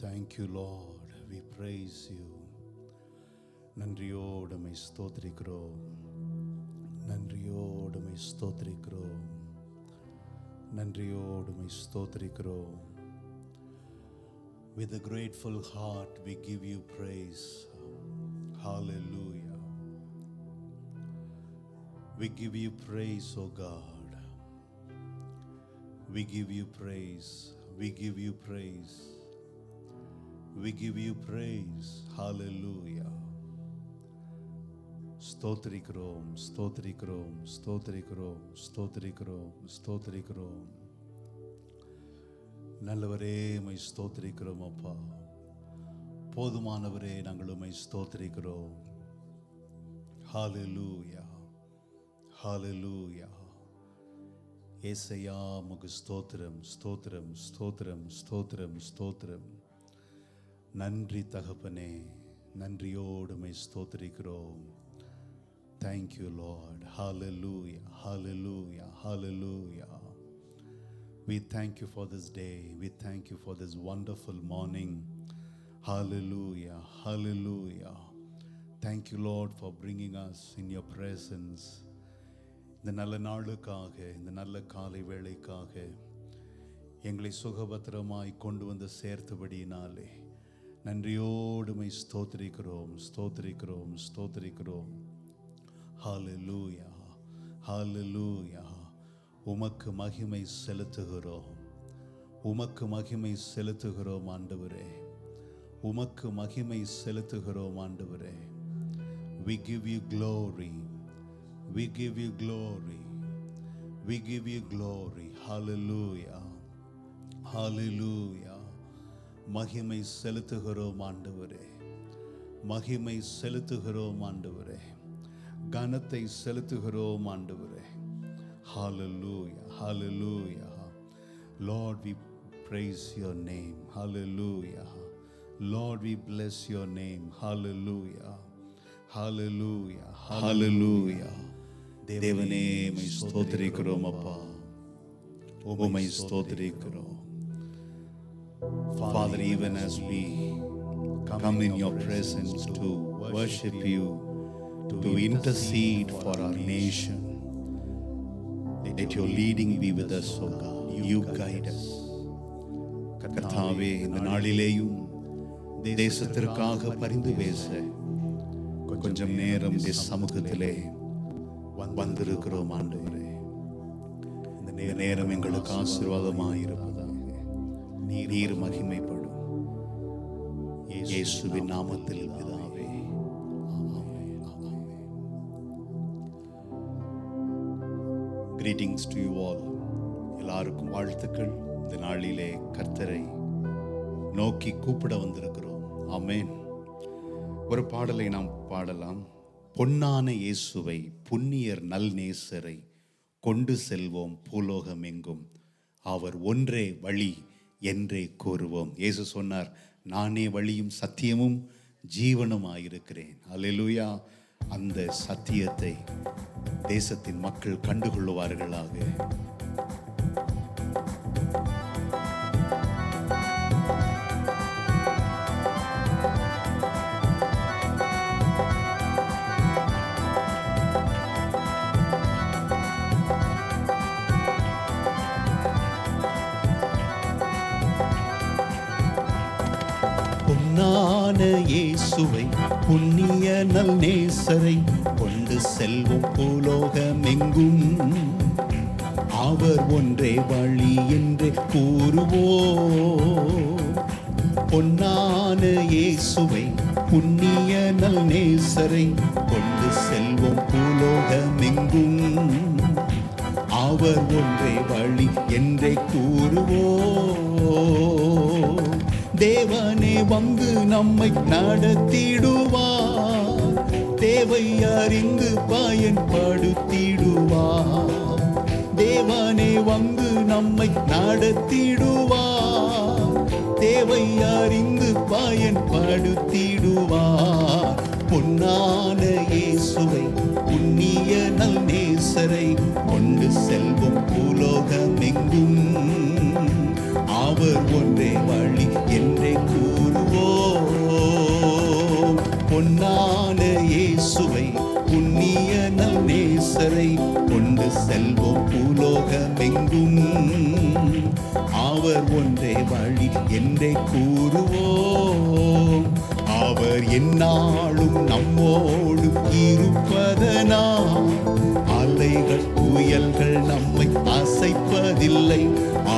Thank you, Lord. We praise you. நன்றியோடு my ஸ்தோத்திரிக்கிறோம். நன்றியோடு மை ஸ்தோத்திரிக்கிறோம். நன்றியோடு மை ஸ்தோத்திரிக்கிறோம். With a grateful heart we give you praise. Hallelujah. We give you praise, O God. We give you praise. We give you praise. We give you praise. Hallelujah. ஸ்தோத்திரிக்கிறோம், ஸ்தோத்திரிக்கிறோம், ஸ்தோத்திரிக்கிறோம், ஸ்தோத்திரிக்கிறோம், ஸ்தோத்திரிக்கிறோம். நல்லவரே மை ஸ்தோத்திரிக்கிறோம் அப்பா. போதுமானவரே நாங்கள் உம்மை ஸ்தோத்திரிக்கிறோம். ஹalleluya, ஹalleluya. ஏசையா உமக்கு ஸ்தோத்திரம், ஸ்தோத்திரம், ஸ்தோத்திரம், ஸ்தோத்திரம், ஸ்தோத்திரம். நன்றி தகப்பனே, நன்றியோடு உம்மை ஸ்தோத்திரிக்கிறோம். Thank you, Lord. Hallelujah, hallelujah, hallelujah. We thank you for this day. We thank you for this wonderful morning. Hallelujah, hallelujah. Thank you, Lord, for bringing us in your presence. இந்த நல்ல நாளுக்காக, இந்த நல்ல காலை வேளைக்காக எங்களை சுகபத்திரமாய் கொண்டு வந்து சேர்த்தபடியினாலே நன்றியோடு உம்மை ஸ்தோத்திரிக்கிறோம், ஸ்தோத்திரிக்கிறோம், ஸ்தோத்திரிக்கிறோம். ஹalleluya, ஹalleluya. உமக்கு மகிமை செலுத்துகிறோம், உமக்கு மகிமை செலுத்துகிறோம் ஆண்டவரே, உமக்கு மகிமை செலுத்துகிறோம் ஆண்டவரே. We give you glory, we give you glory, we give you glory. Hallelujah, hallelujah. மகிமை செலுத்துகிறோம் ஆண்டவரே, மகிமை செலுத்துகிறோம் ஆண்டவரே, கனத்தை செலுத்துகிறோம் ஆண்டவரே. Hallelujah, hallelujah. Lord, we praise your name. Hallelujah. Lord, we bless your name. Hallelujah, hallelujah, hallelujah. தேவனே உம்மை ஸ்தோத்திரிக்கிறோம் அப்பா, உம்மை ஸ்தோத்திரிக்கிறோம். Father, even as we come in your presence to worship you, to intercede for our nation, let your leading be with us, O God. You guide us. கர்த்தாவே, இந்த நாளிலேயும் தேசத்திற்காக பரிந்து பேச கொஞ்சம் நேரம் சமூகத்திலே வந்திருக்கிறோம் ஆண்டவரே. இந்த நேரம் எங்களுக்கு ஆசீர்வாதமாய் இருப்பதாக நீர் மகிமைப்படும். இயேசுவின் நாமத்தில் பிதாவே, ஆமென், ஆமென். Greetings to you all. எல்லாருக்கும் வாழ்த்துக்கள். இந்த நாளிலே கர்த்தரை நோக்கி கூப்பிட வந்திருக்கிறோம். ஆமென். ஒரு பாடலை நாம் பாடலாம். பொன்னான இயேசுவை, புண்ணியர் நல் நேசரை கொண்டு செல்வோம் பூலோகம் எங்கும், அவர் ஒன்றே வழி என்றே கூறுவோம். இயேசு சொன்னார், நானே வழியும் சத்தியமும் ஜீவனும் ஆயிருக்கிறேன். அல்லேலூயா. அந்த சத்தியத்தை தேசத்தின் மக்கள் கண்டுகொள்வார்களாக. பொன்னான இயேசுவை, புண்ணிய நல் நேசரை கொண்டு செல்வோம் பூலோகமெங்கும், அவர் ஒன்றே வழி என்றே கூறுவோம். பொன்னான இயேசுவை, புண்ணிய நல் நேசரை கொண்டு செல்வோம் பூலோகமெங்கும், அவர் ஒன்றே வழி என்றே கூறுவோம். தேவனே வந்து நம்மை நடத்திடுவார், தேவை அறிந்து பயன்படுத்திடுவார். தேவனே வந்து நம்மை நடத்திடுவார், தேவை அறிந்து பயன்படுத்திடுவார். பொன்னான இயேசுவை, புண்ணிய நல் நேசரை கொண்டு செல்வோம் பூலோகமெங்கும், அவர் ஒன்றே வழி என்றே கூறுவோம். கொண்டு செல்வோம் பூலோகமெங்கும். அவர் ஒன்றே வழி என்றே கூறுவோம். அவர் எந்நாளும் நம்மோடு இருப்பதனால் அலைகள் புயல்கள் நம்மை அசைப்பதில்லை.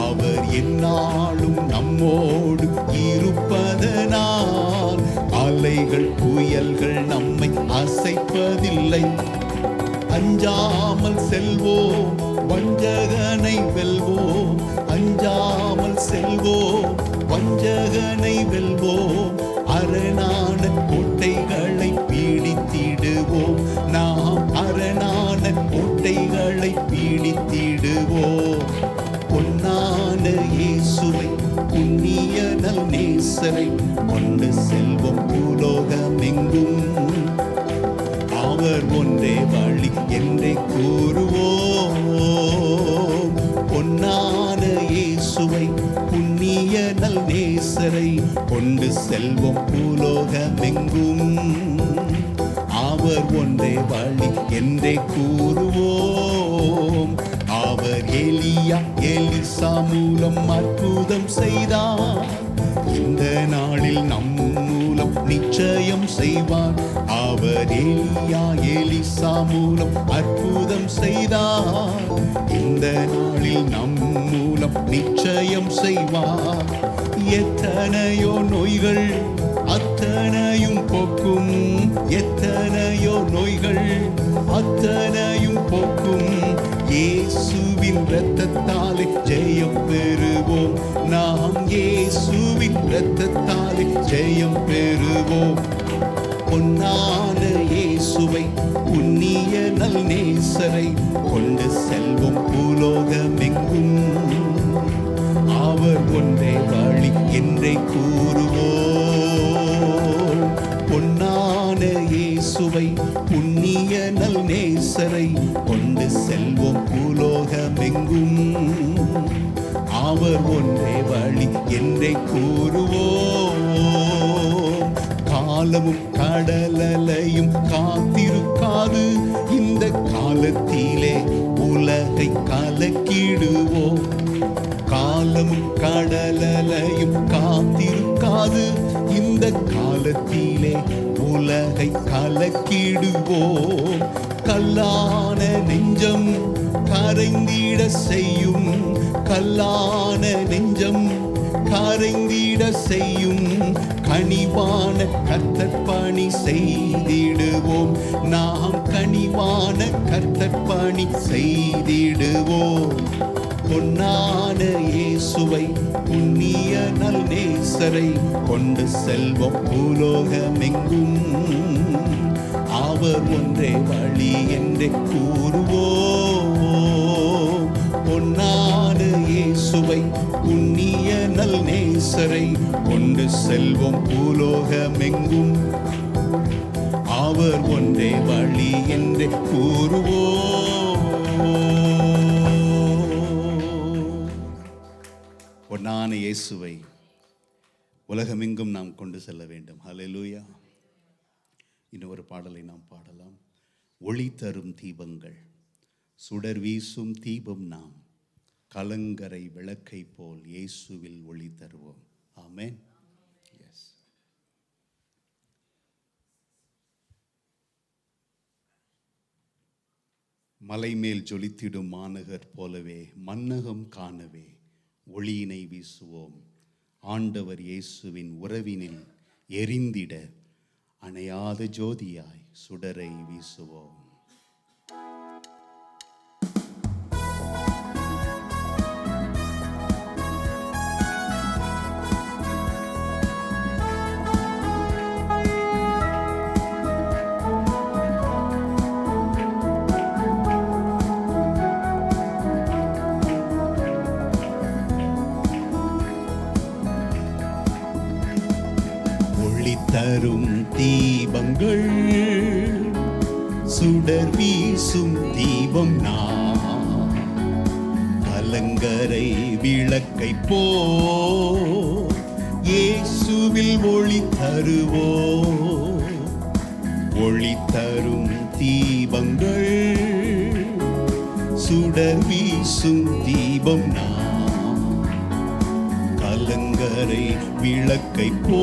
அவர் எந்நாளும் நம்மோடு இருப்பதனால் அலைகள் புயல்கள் நம்மை அசைப்பதில்லை. அஞ்சாமல் செல்வோம், வஞ்சகனை வெல்வோம். அஞ்சாமல் செல்வோம், வஞ்சகனை வெல்வோம். அரணான கோட்டைகளை பீடித்திடுவோம். நாம் அரணான கோட்டைகளை பீடித்திடுவோம். பொன்னான இயேசுவை புண்ணிய நல் நேசரை கொண்டு செல்வோம் பூலோகமெங்கும். அவர் ஒன்றே வழி என்றே கூறுவோம். பொன்னான இயேசுவை புண்ணிய நல் நேசரை கொண்டு செல்வோம் பூலோகமெங்கும். அவர் ஒன்றே வழி என்றே கூறுவோம். அவர் எலியா எலிசா மூலம் அற்புதம் செய்தார். இந்த நாளில் நம் மூலம் நிச்சயம் செய்வார். அவர் எலியா எலிசா மூலம் அற்புதம் செய்தார். இந்த நாளில் நம் மூலம் நிச்சயம் செய்வார். எத்தனையோ நோய்கள் அத்தனையும் போக்கும். எத்தனையோ நோய்கள் அத்தனையும் போக்கும். இயேசுவின் இரத்தத்தாலே ஜெயம் பெறுவோம். நாம் இயேசுவின் இரத்தத்தாலே ஜெயம் பெறுவோம். பொன்னான இயேசுவை புண்ணிய நல் நேசரை கொண்டு செல்வோம் பூலோகமெங்கும். அவர் ஒன்றே வழி என்றே கூறுவோம். பொன்னான இயேசுவை புண்ணிய நல் நேசரை கொண்டு செல்வோம் பூலோகமெங்கும். அவர் ஒன்றே வழி என்றே கூறுவோம். காலமும் கடலையும் காத்திருக்காது. இந்த காலத்திலே உலகை கலக்கிடுவோம். காலமும் கடலையும் காத்திருக்காது. இந்த காலத்திலே உலகை கலக்கிடுவோம். கல்லான நெஞ்சம் கரைந்திட செய்யும். கல்லான நெஞ்சம் கரைந்திட செய்யும். கனிவான கர்த்தர்பணி செய்திடுவோம். நாம் கனிவான கர்த்தர்பணி செய்திடுவோம். பொன்னான இயேசுவை புண்ணிய நல் நேசரை கொண்டு செல்வோம் பூலோகமெங்கும். அவர் ஒன்றே வழி என்றே கூறுவோம். பொன்னான இயேசுவை புண்ணிய நல் நேசரை கொண்டு செல்வோம் பூலோகமெங்கும். அவர் ஒன்றே வழி என்றே கூறுவோம். பொன்னான இயேசுவை உலகமெங்கும் நாம் கொண்டு செல்ல வேண்டும். ஹல்லேலூயா. இன்னொரு பாடலை நாம் பாடலாம். ஒளி தரும் தீபங்கள், சுடர் வீசும் தீபம் நாம், கலங்கரை விளக்கை போல் இயேசுவில் ஒளி தருவோம். ஆமென். எஸ். மலைமேல் ஜொலித்திடும் மாநகர் போலவே மன்னகம் காணவே ஒளியினை வீசுவோம். ஆண்டவர் இயேசுவின் உறவினில் எரிந்திட அணையாத ஜோதியாய் சுடரை வீசுவோம். தரும் தீபங்கள், சுடர் வீசும் தீபம் நான், கலங்கரை விளக்கை போ இயேசுவில் ஒளி தருவோ. ஒளி தரும் தீபங்கள், சுடர் வீசும் தீபம் நான், கலங்கரை விளக்கை போ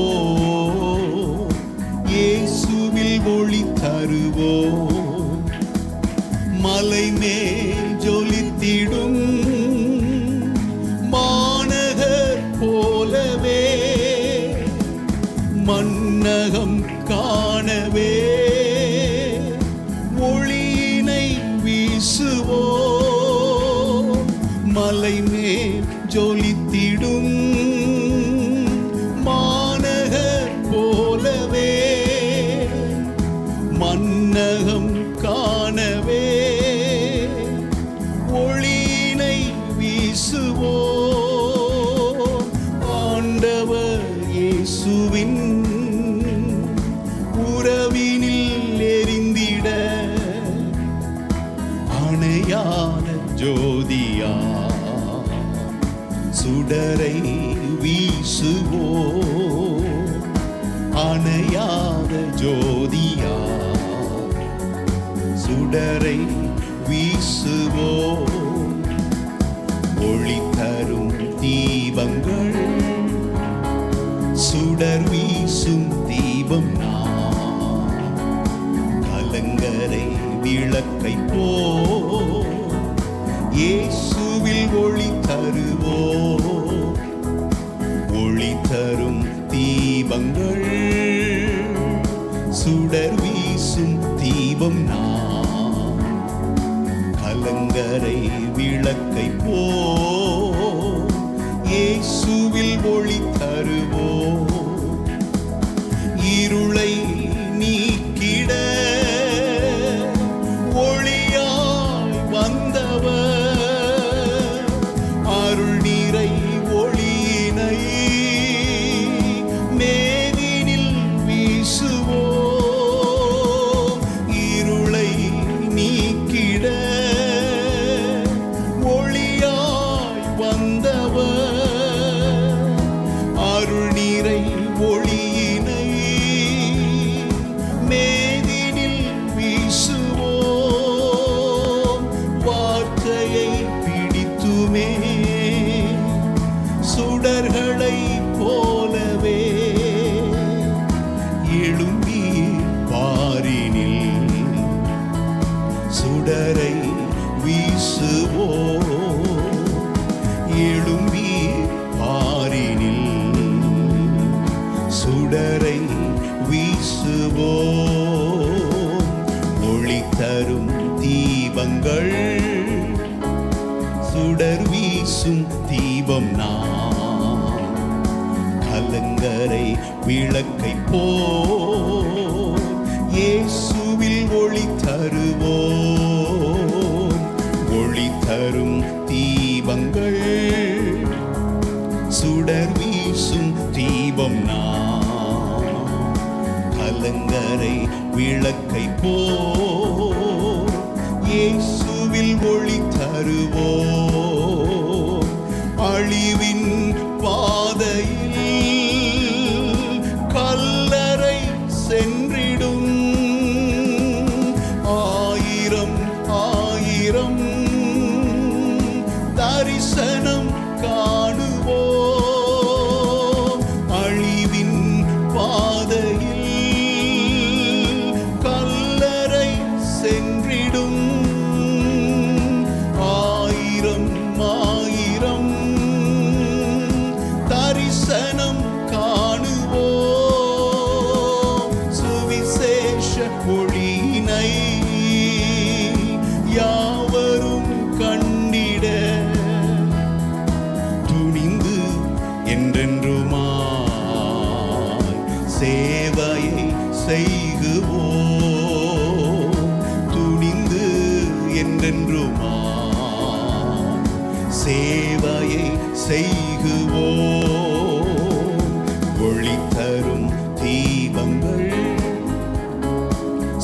இயேசுவில் ஒளி தருவோ. மலை மேல் ஜொலித்திடும் மாநகர் போலவே, மன்னகம் காணவே ஒளியினை வீசுவோ. மலை மேல் ஜொலித்திடும் மாநகர் போலவே, மன்னகம் காணவே ஒளியினை வீசுவோ. ஆண்டவர் இயேசுவின் உறவினில் எரிந்திட, அணையான ஜோதியா சுடரை வீசுவோ. அணையாத ஜோதியா சுடரை வீசுவோ. ஒளி தரும் தீபங்கள், சுடர் வீசும் தீபம் நான், கலங்கரை விளக்கை போ இயேசுவில் ஒளி தருவோ. ஒளி தரும் தீபங்கள், சுடர் வீசும் தீபம் நான், கலங்கரை விளக்கை போ இயேசுவில் ஒளி தருவோ. இருளை நீக்கிட ஒளியாய் வந்தவர், அருள் நீரை ஒளியினை மேதினில் வீசுவோ. இருளை நீக்கிட ஒளியாய் வந்தவர், அருள் நீரை ஒளியினை மேதினில் வீசுவோ. வார்த்தையை பிடித்துமே சுடர்களை போலவே எழும்பி பாரினில் சுடரை வீசுவோ. எழும்பி பாரினில் சுடரை வீசுவோ. ஒளி தரும் தீபங்கள், சுடர் வீசும் தீபம் நான், கலங்கரை விளக்கை போ இயேசுவில் ஒளி தருவோ. ஒளி தரும் தீபங்கள், சுடர் வீசும் தீபம் நான், கலங்கரை விளக்கை போ இயேசுவில் ஒளி தருவோ. அழிவின் பாதையில் கல்லறை சென்றிடும், ஆயிரம் ஆயிரம் தரிசனம் காணுவோ. அழிவின் பாதையில் கல்லறை சென்றிடும், ஆயிரம் ஆயிரம் தரிசனம் காணுவோ. சுவிசேஷ ஒளியினை யாவரும் கண்டிட, துணிந்து என்றென்றுமாய் சேவையை செய்குவோ. துணிந்து என்றென்றுமாய் சேவையை செய்குவோ. ஒளி தரும் தீபங்கள்,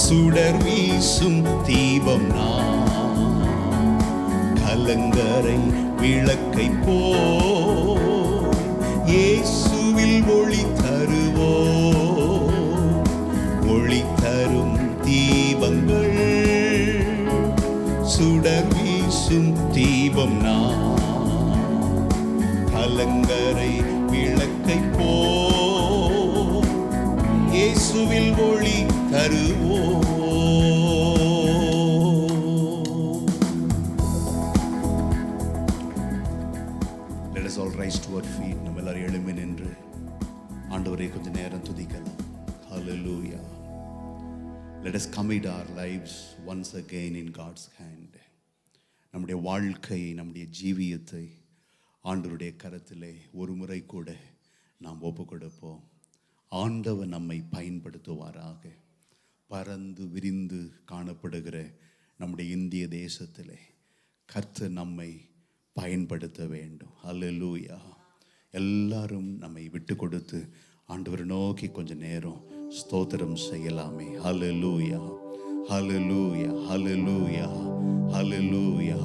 சுடர் வீசும் தீபம் நான், கலங்கரை விளக்கை போ இயேசுவில் ஒளி தருவோ. ஒளி தரும் தீபங்கள், சுடர் வீசும் கலங்கரை விளக்கை போ இயேசுவில் ஒளி தருவோ. Let us all rise to our feet. நம்ம எல்லாரும் எழும்பி நின்று ஆண்டவரை கொஞ்ச நேரம் துதிக்கலாம். Hallelujah. Let us commit our lives once again in God's hand. நம்முடைய வாழ்க்கை, நம்முடைய ஜீவியத்தை ஆண்டவருடைய கரத்திலே ஒரு முறை கூட நாம் ஒப்பு கொடுப்போம். ஆண்டவர் நம்மை பயன்படுத்துவாராக. பறந்து விரிந்து காணப்படுகிற நம்முடைய இந்திய தேசத்திலே கர்த்தர் நம்மை பயன்படுத்த வேண்டும். ஹல்லேலூயா. எல்லாரும் நம்மை விட்டு கொடுத்து ஆண்டவரை நோக்கி கொஞ்ச நேரம் ஸ்தோத்திரம் செய்யலாமே. ஹல்லேலூயா, ஹல்லேலூயா, ஹல்லேலூயா, ஹல்லேலூயா.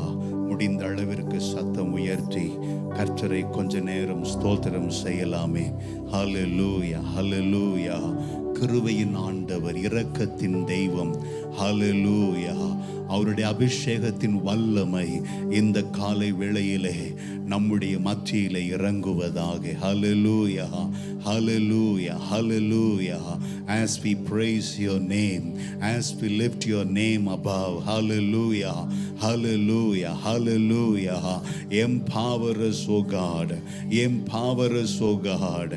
முடிந்த அளவிற்கு சத்தம் உயர்த்தி கர்த்தரை கொஞ்ச நேரம் ஸ்தோத்திரம் செய்யலாமே. ஹல்லேலூயா, ஹல்லேலூயா. கிருபையின் ஆண்டவர், இரக்கத்தின் தெய்வம். ஹல்லேலூயா. அவருடைய அபிஷேகத்தின் வல்லமை இந்த காலை வேளையிலே நம்முடைய மத்தியிலே இறங்குவதாக. ஹல்லேலூயா, ஹல்லேலூயா, ஹல்லேலூயா. As we praise your name, as we lift your name above, hallelujah, hallelujah, hallelujah. Empower us, O God, empower us, O God,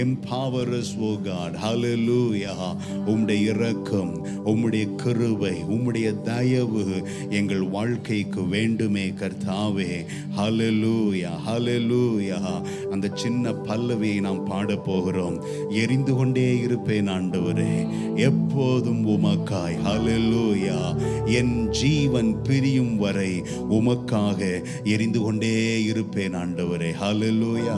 empower us, O God, hallelujah. உம்முடைய இரக்கம், உம்முடைய கிருபை, உம்முடைய தயவு எங்கள் வாழ்க்கைக்கு வேண்டுமே கர்த்தாவே. ஹல்லேலூயா, ஹல்லேலூயா. அந்த சின்ன பல்லவியை நாம் பாட போகிறோம். எரிந்து கொண்டே இருப்பேன் ஆண்டவரே எப்போதும் உமக்காய். ஹல்லேலூயா. என் ஜீவன் பிரியும் வரை உமக்காக எரிந்து கொண்டே இருப்பேன் ஆண்டவரே. ஹல்லேலூயா.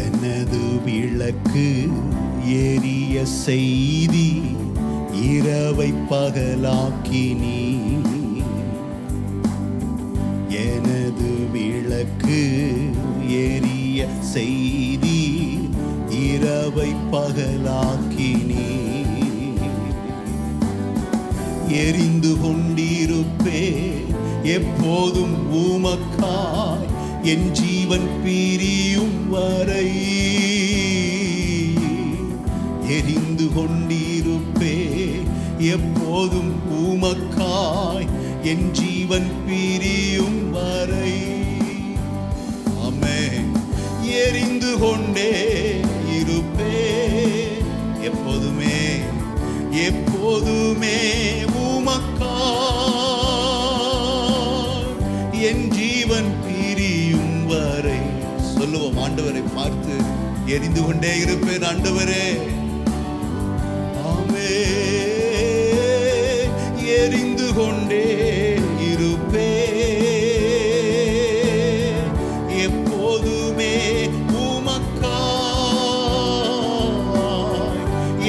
எனது விளக்கு எரிய செய்தி இரவை பகலாக்கினி. எனது விளக்கு எரிய செய்தி இரவை பகலாக்கினி. எரிந்து கொண்டிருப்பே எப்போதும் உமக்காய் என் ஜீவன் பிரியும் வரை. எரிந்து கொண்டிருப்பே எப்போதும் உமக்காய் என் ஜீவன் பிரியும் வரை. ஆமென். எரிந்து கொண்டே இருப்பே எப்போதுமே, எப்போதுமே உமக்காய் என் ஜீவன் பிரியும் வரை. சொல்லுவோம் ஆண்டவரை பார்த்து, எரிந்து கொண்டே இருப்பேன் ஆண்டவரே. ஆமே. எரிந்து கொண்டே இருப்பே எப்போதுமே உமக்காய்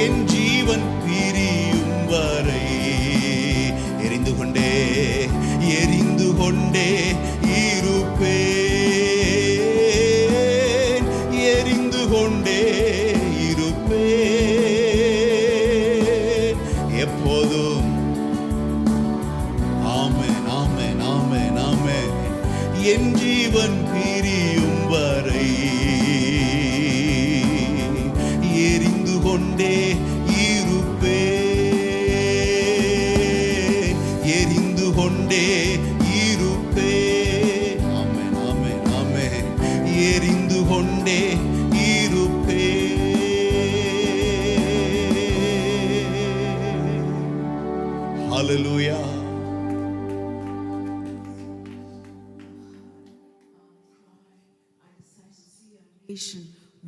என் ஜீவன் பிரியும் வரை. எரிந்து கொண்டே, எரிந்து கொண்டே இருப்பேன், எரிந்து கொண்டே இருப்பேன் எப்போதும். ஆமென், ஆமென், ஆமென், ஆமென். என் ஜீவன் பிரியும் வரை எரிந்து கொண்டே இருப்பேன், எரிந்து கொண்டே இருப்பேன். ஆமென், ஆமென், ஆமென். எரிந்து கொண்டே இருப்பேன். ஹல்லேலூயா.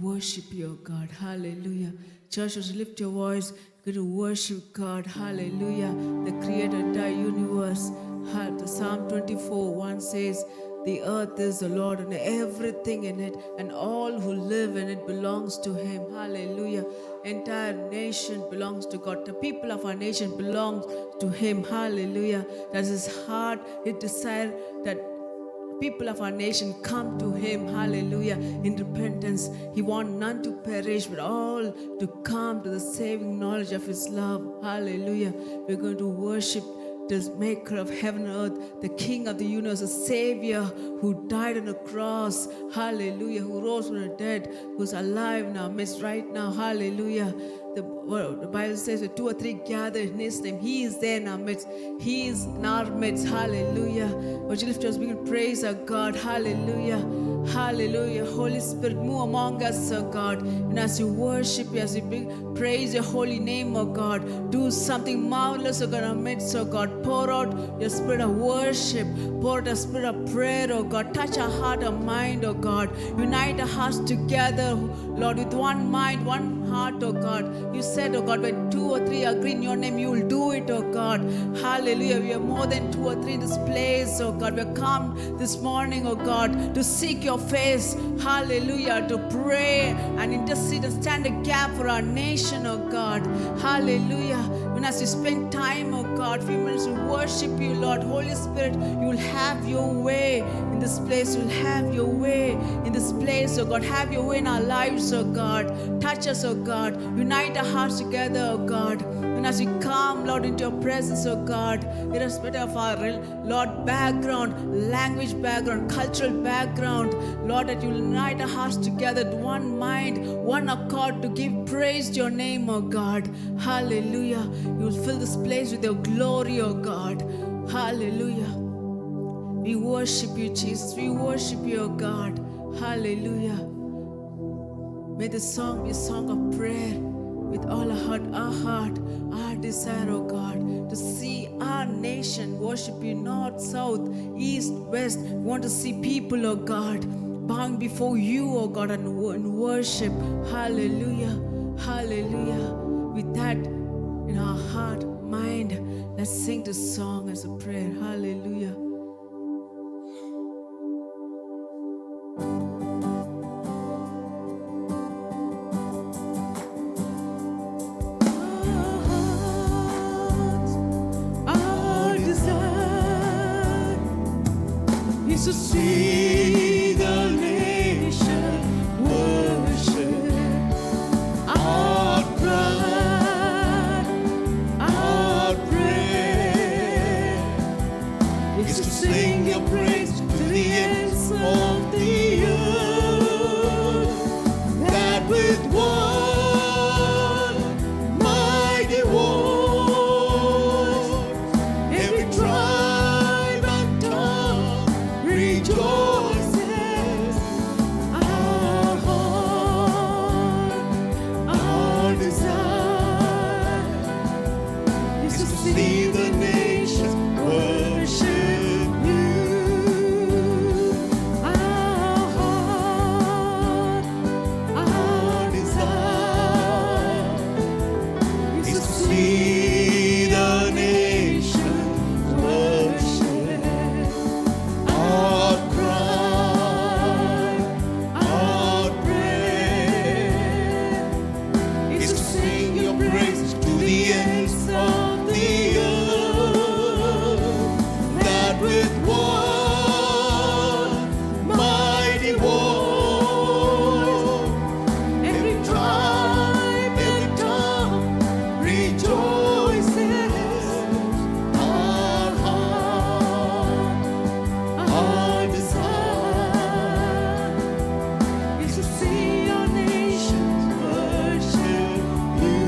Worship your God. Hallelujah. Churches, lift your voice. Go to worship God. Hallelujah. The creator of the universe. The Psalm 24:1 says, The earth is the Lord and everything in it, and all who live in it belongs to Him. Hallelujah. Entire nation belongs to God. The people of our nation belong to Him. Hallelujah. That is His heart, His desire that people of our nation come to Him. Hallelujah. In repentance. He wants none to perish, but all to come to the saving knowledge of His love. Hallelujah. We're going to worship this maker of heaven and earth, the King of the universe, the Savior who died on the cross. Hallelujah. Who rose from the dead, who's alive in our midst right now. Hallelujah. The Bible says that 2 or 3 gather in His name, He is there in our midst. He is in our midst. Hallelujah. Would you lift us? We can praise our God. Hallelujah. Hallelujah. Holy Spirit, move among us, oh God. And as you worship you, as we praise your holy name, oh God, do something marvelous, oh God, in our midst, oh God. Pour out your spirit of worship. Pour out a spirit of prayer, oh God. Touch our heart, our mind, oh God. Unite our hearts together, Lord, with one mind, one heart, oh God. You said, oh God, when 2 or 3 agree in your name, you will do it, oh God. Hallelujah. We are more than 2 or 3 in this place, oh God. We have come this morning, oh God, to seek your face. Hallelujah. To pray and intercede and stand a gap for our nation, oh God. Hallelujah. When as we spend time, oh God, few minutes to worship you, Lord. Holy Spirit, you will have your way in this place. You will have your way in this place, oh God. Have your way in our lives, oh God. Touch us, oh God. Unite our hearts together, oh God. And as we come, Lord, into your presence, oh God, irrespective of our, Lord, background, language background, cultural background, Lord, that you will unite our hearts together, one mind, one accord, to give praise to your name, oh God. Hallelujah. You will fill this place with your glory, oh God. Hallelujah. We worship you, Jesus. We worship you, oh God. Hallelujah. May this song be a song of prayer with all our heart, our desire, oh God, to see our nation worship you, north, south, east, west. We want to see people, oh God, bowing before you, oh God, and worship. Hallelujah. Hallelujah. With that in our heart, mind, let's sing this song as a prayer. Hallelujah. To see the nation worship, our cry, our prayer is to sing your praise to the ends of the earth, that with one mighty voice every tribe and tongue rejoices. Our heart, our desire is to see the nations worship you. Our heart, our desire is to see the nations worship. Our cry, our prayer is to sing your praise to the ends of the earth, that with one mighty voice every tribe, every tongue rejoices. Our heart, our desire is to see our nations worship you.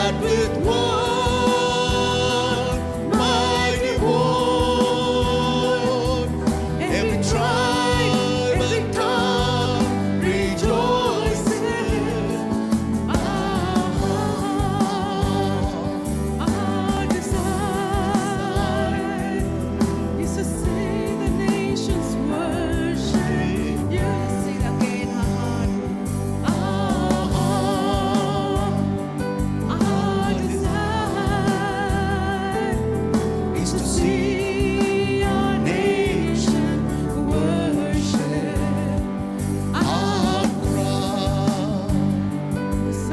that with one mighty voice, every tribe and tongue rejoices. Our desire is to see the nations worship you. Sing again, our heart. Our desire Is to see our nation worship. our cry,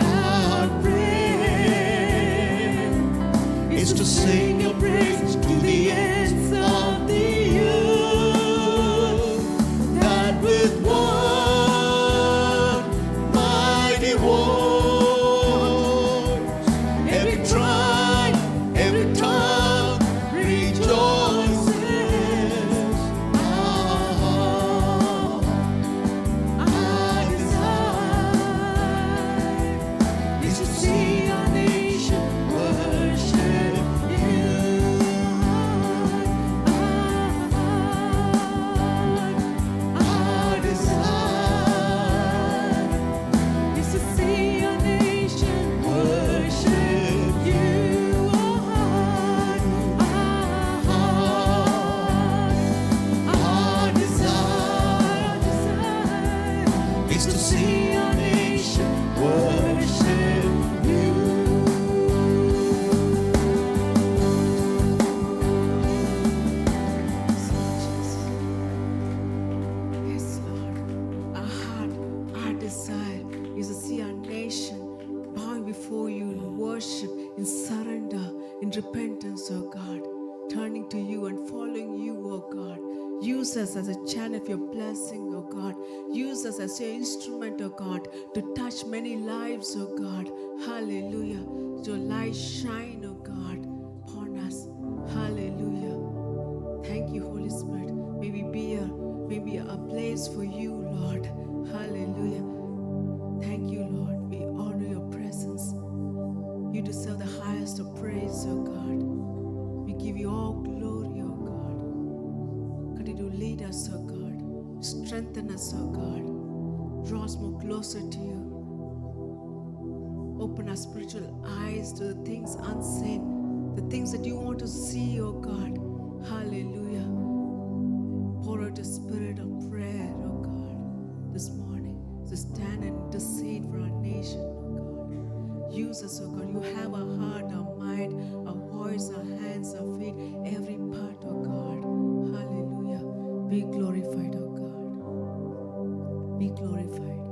Our prayer is to sing your praise to the ends of the earth, that with one mighty voice, every tribe, every tongue rejoices. Our desire is to see our nation worship you. Our desire is to see our nation worship you. Our desire Is to see our nation worship you. Yes, Lord. Our heart, our desire is to see our nation bowing before you in worship, in surrender, in repentance, oh God, turning to you and following you, oh God. Use us as a channel of your blessing, oh God. Use us as your instrument, oh God, to touch many lives, oh God. Hallelujah. Your light shine, oh God, upon us. Hallelujah. Thank you, Holy Spirit. May we be a place for you, Lord. Hallelujah. Thank you, Lord. We honor your presence. You deserve the highest of praise, oh God. We give you all glory, oh God. Continue to lead us, oh God. Strengthen us, oh God. Draw us more closer to you. Open our spiritual eyes to the things unseen, the things that you want to see, oh God. Hallelujah. Pour out a spirit of prayer, oh God, this morning to stand and intercede for our nation, oh God. Use us, oh God. You have our heart, our mind, our voice, our hands, our feet, every part, oh God. Hallelujah. Be glorified, oh God. Be glorified.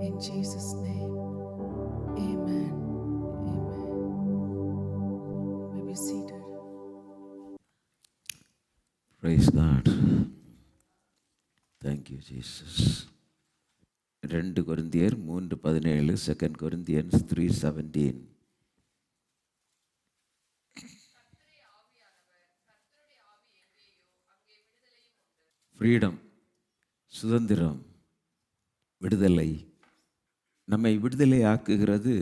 In Jesus' name. Amen. Amen. You may be seated. Praise God. Thank you, Jesus. 2 கொரிந்தியர் 3:17, 2 Corinthians 3:17. Freedom, சுதந்திரம், விடுதலை. நம்மை விடுதலை ஆக்குகிறது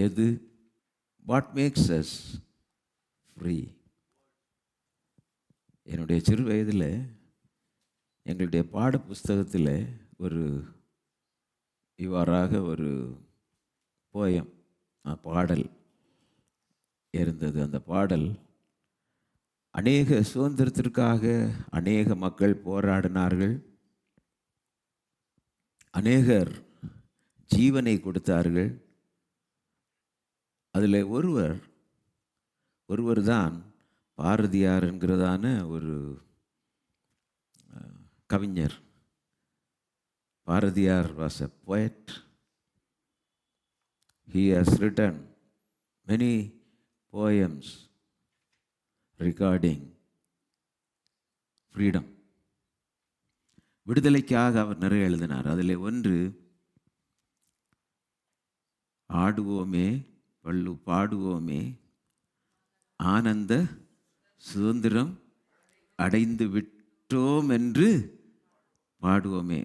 எது? What makes us free? என்னுடைய சிறு வயதில் எங்களுடைய பாட புஸ்தகத்தில் இவ்வாறாக ஒரு போயம், பாடல் இருந்தது. அந்த பாடல், அநேக சுதந்திரத்திற்காக அநேக மக்கள் போராடினார்கள், அநேகர் ஜீவனை கொடுத்தார்கள். அதில் ஒருவர் தான் பாரதியார் என்கிறதான ஒரு கவிஞர். Bharathiyar was a poet. He has written many poems regarding freedom. விடுதலைக்காக அவர் நிறைய எழுதினார். அதில் ஒன்று, ஆடுவோமே பள்ளு பாடுவோமே ஆனந்த சுதந்திரம் அடைந்து விட்டோம் என்று பாடுவோமே.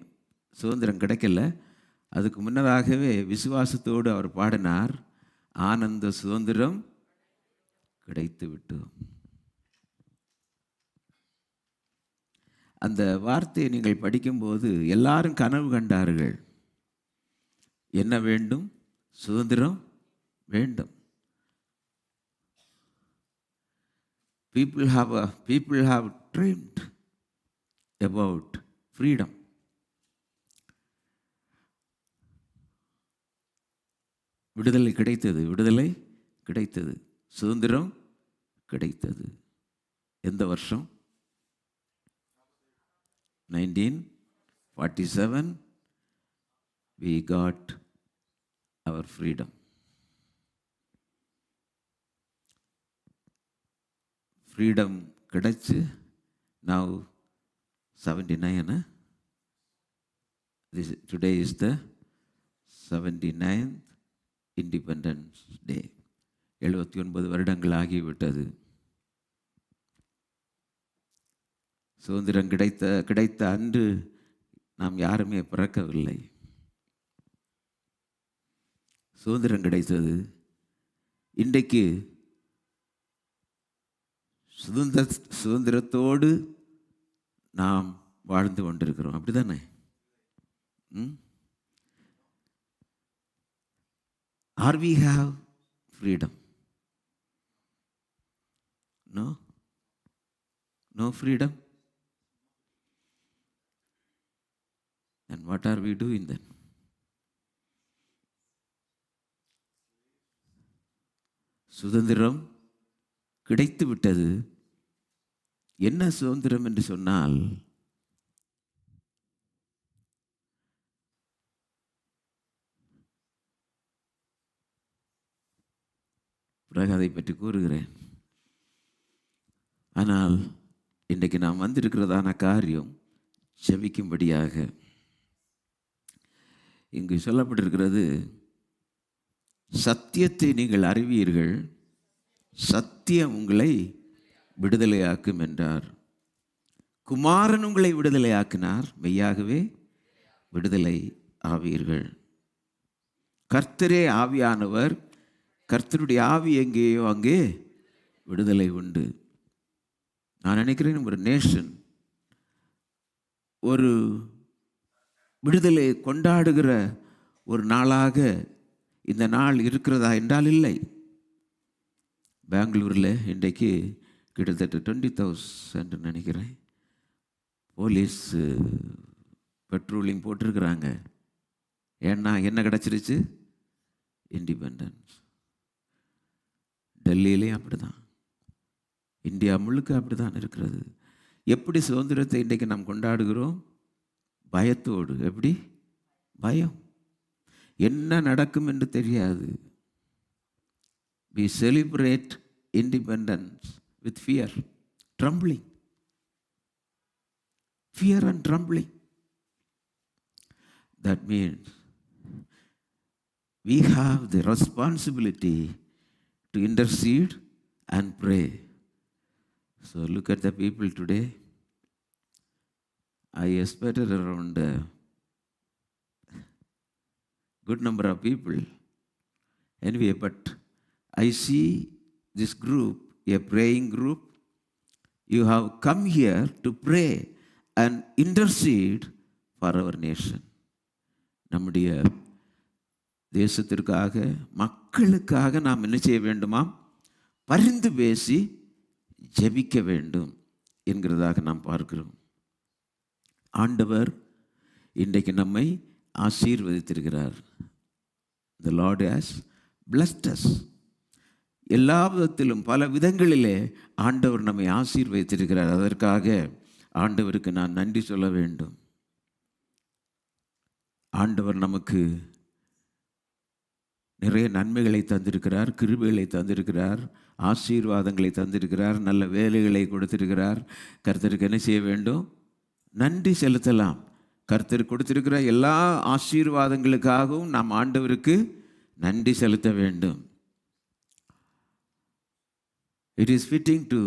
சுதந்திரம் கிடைக்கல, அதுக்கு முன்னதாகவே விசுவாசத்தோடு அவர் பாடினார். ஆனந்த சுதந்திரம் கிடைத்து விட்டோம். அந்த வார்த்தையை நீங்கள் படிக்கும்போது எல்லாரும் கனவு கண்டார்கள். என்ன வேண்டும்? சுதந்திரம் வேண்டும். People have dreamed about freedom. விடுதலை கிடைத்தது, சுதந்திரம் கிடைத்தது. எந்த வருஷம்? 1947 we got our freedom. Freedom கிடைச்சு now 79. Today is the 79th Independence Day. 79 வருடங்கள் ஆகிவிட்டது. சுதந்திரம் கிடைத்த அன்று நாம் யாருமே பிறக்கவில்லை. சுதந்திரம் கிடைத்தது. இன்றைக்கு சுதந்திரத்தோடு நாம் வாழ்ந்து கொண்டிருக்கிறோம். அப்படிதானே? Or we have freedom? No freedom? And what are we doing then? சுதந்திரம் கிடைத்து விட்டது. என்ன சுதந்திரம் என்று சொன்னால், பிறகு அதை பற்றி கூறுகிறேன். ஆனால் இன்றைக்கு நாம் வந்திருக்கிறதான காரியம் ஜெபிக்கும்படியாக. இங்கு சொல்லப்பட்டிருக்கிறது, சத்தியத்தை நீங்கள் அறிவீர்கள், சத்தியம் உங்களை விடுதலையாக்கும் என்றார். குமாரன் உங்களை விடுதலையாக்கினார், மெய்யாகவே விடுதலை ஆவீர்கள். கர்த்தரே ஆவியானவர், கர்த்தருடைய ஆவி எங்கேயோ அங்கே விடுதலை உண்டு. நான் நினைக்கிறேன் ஒரு நேஷன் ஒரு விடுதலை கொண்டாடுகிற ஒரு நாளாக இந்த நாள் இருக்கிறதா என்றால் இல்லை. பெங்களூரில் இன்றைக்கு கிட்டத்தட்ட 20,000 நினைக்கிறேன் போலீஸ் பெட்ரோலிங் போட்டிருக்கிறாங்க. ஏன்னா என்ன கிடச்சிருச்சு? இண்டிபெண்டன்ஸ். டெல்லியிலையும் அப்படி தான், இந்தியா முழுக்க அப்படி தான் இருக்கிறது. எப்படி சுதந்திரத்தை இன்றைக்கு நாம் கொண்டாடுகிறோம்? பயத்தோடு. எப்படி? பயம். என்ன நடக்கும் என்று தெரியாது. We celebrate independence with fear, trembling. Fear and trembling. That means we have the responsibility to intercede and pray. So look at the people today. I expected around a good number of people. Anyway, but I see this group, a praying group. You have come here to pray and intercede for our nation. நம்முடைய தேசத்திற்காக, மக்களுக்காக நாம் என்ன செய்ய வேண்டுமாம்? பரிந்து பேசி ஜெபிக்க வேண்டும் என்கிறதாக நாம் பார்க்கிறோம். ஆண்டவர் இன்றைக்கு நம்மை ஆசீர்வதித்திருக்கிறார். The Lord has blessed us. எல்லா விதத்திலும் பல விதங்களிலே ஆண்டவர் நம்மை ஆசீர்வதித்திருக்கிறார். அதற்காக ஆண்டவருக்கு நான் நன்றி சொல்ல வேண்டும். ஆண்டவர் நமக்கு நிறைய நன்மைகளை தந்திருக்கிறார், கிருபைகளை தந்திருக்கிறார், ஆசீர்வாதங்களை தந்திருக்கிறார், நல்ல வேலைகளை கொடுத்திருக்கிறார். கர்த்தருக்கு என்ன செய்ய வேண்டும்? நன்றி செலுத்தலாம். கர்த்தர் கொடுத்திருக்கிற எல்லா ஆசீர்வாதங்களுக்காகவும் நாம் ஆண்டவருக்கு நன்றி செலுத்த வேண்டும். It is fitting to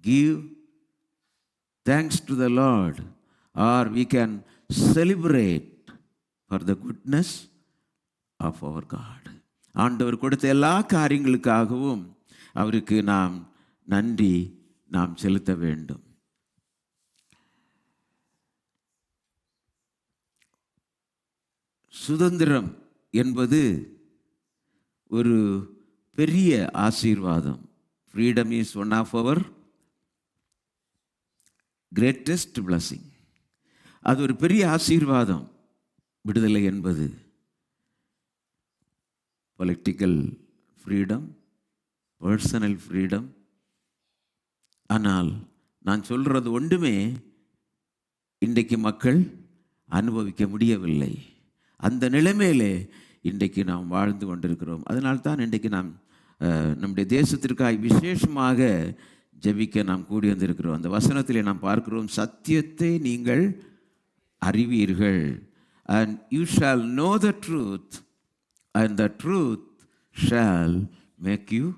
give thanks to the Lord, or we can celebrate for the goodness of our God. ஆண்டவர் கொடுத்த எல்லா காரியங்களுக்காகவும் அவருக்கு நாம் நன்றி செலுத்த வேண்டும். சுதந்திரம் என்பது ஒரு பெரிய ஆசீர்வாதம். Freedom is one of our greatest blessing. அது ஒரு பெரிய ஆசீர்வாதம். விடுதலை என்பது பொலிட்டிக்கல் ஃப்ரீடம், பர்சனல் ஃப்ரீடம். ஆனால் நான் சொல்கிறது ஒன்றுமே இன்றைக்கு மக்கள் அனுபவிக்க முடியவில்லை. அந்த நிலைமையிலே இன்றைக்கு நாம் வாழ்ந்து கொண்டிருக்கிறோம். அதனால்தான் இன்றைக்கு நாம் நம்முடைய தேசத்திற்காக விசேஷமாக ஜெபிக்க நாம் கூடி வந்திருக்கிறோம். அந்த வசனத்திலே நாம் பார்க்கிறோம், சத்தியத்தை நீங்கள் அறிவீர்கள், and you shall know the truth, and the truth shall make you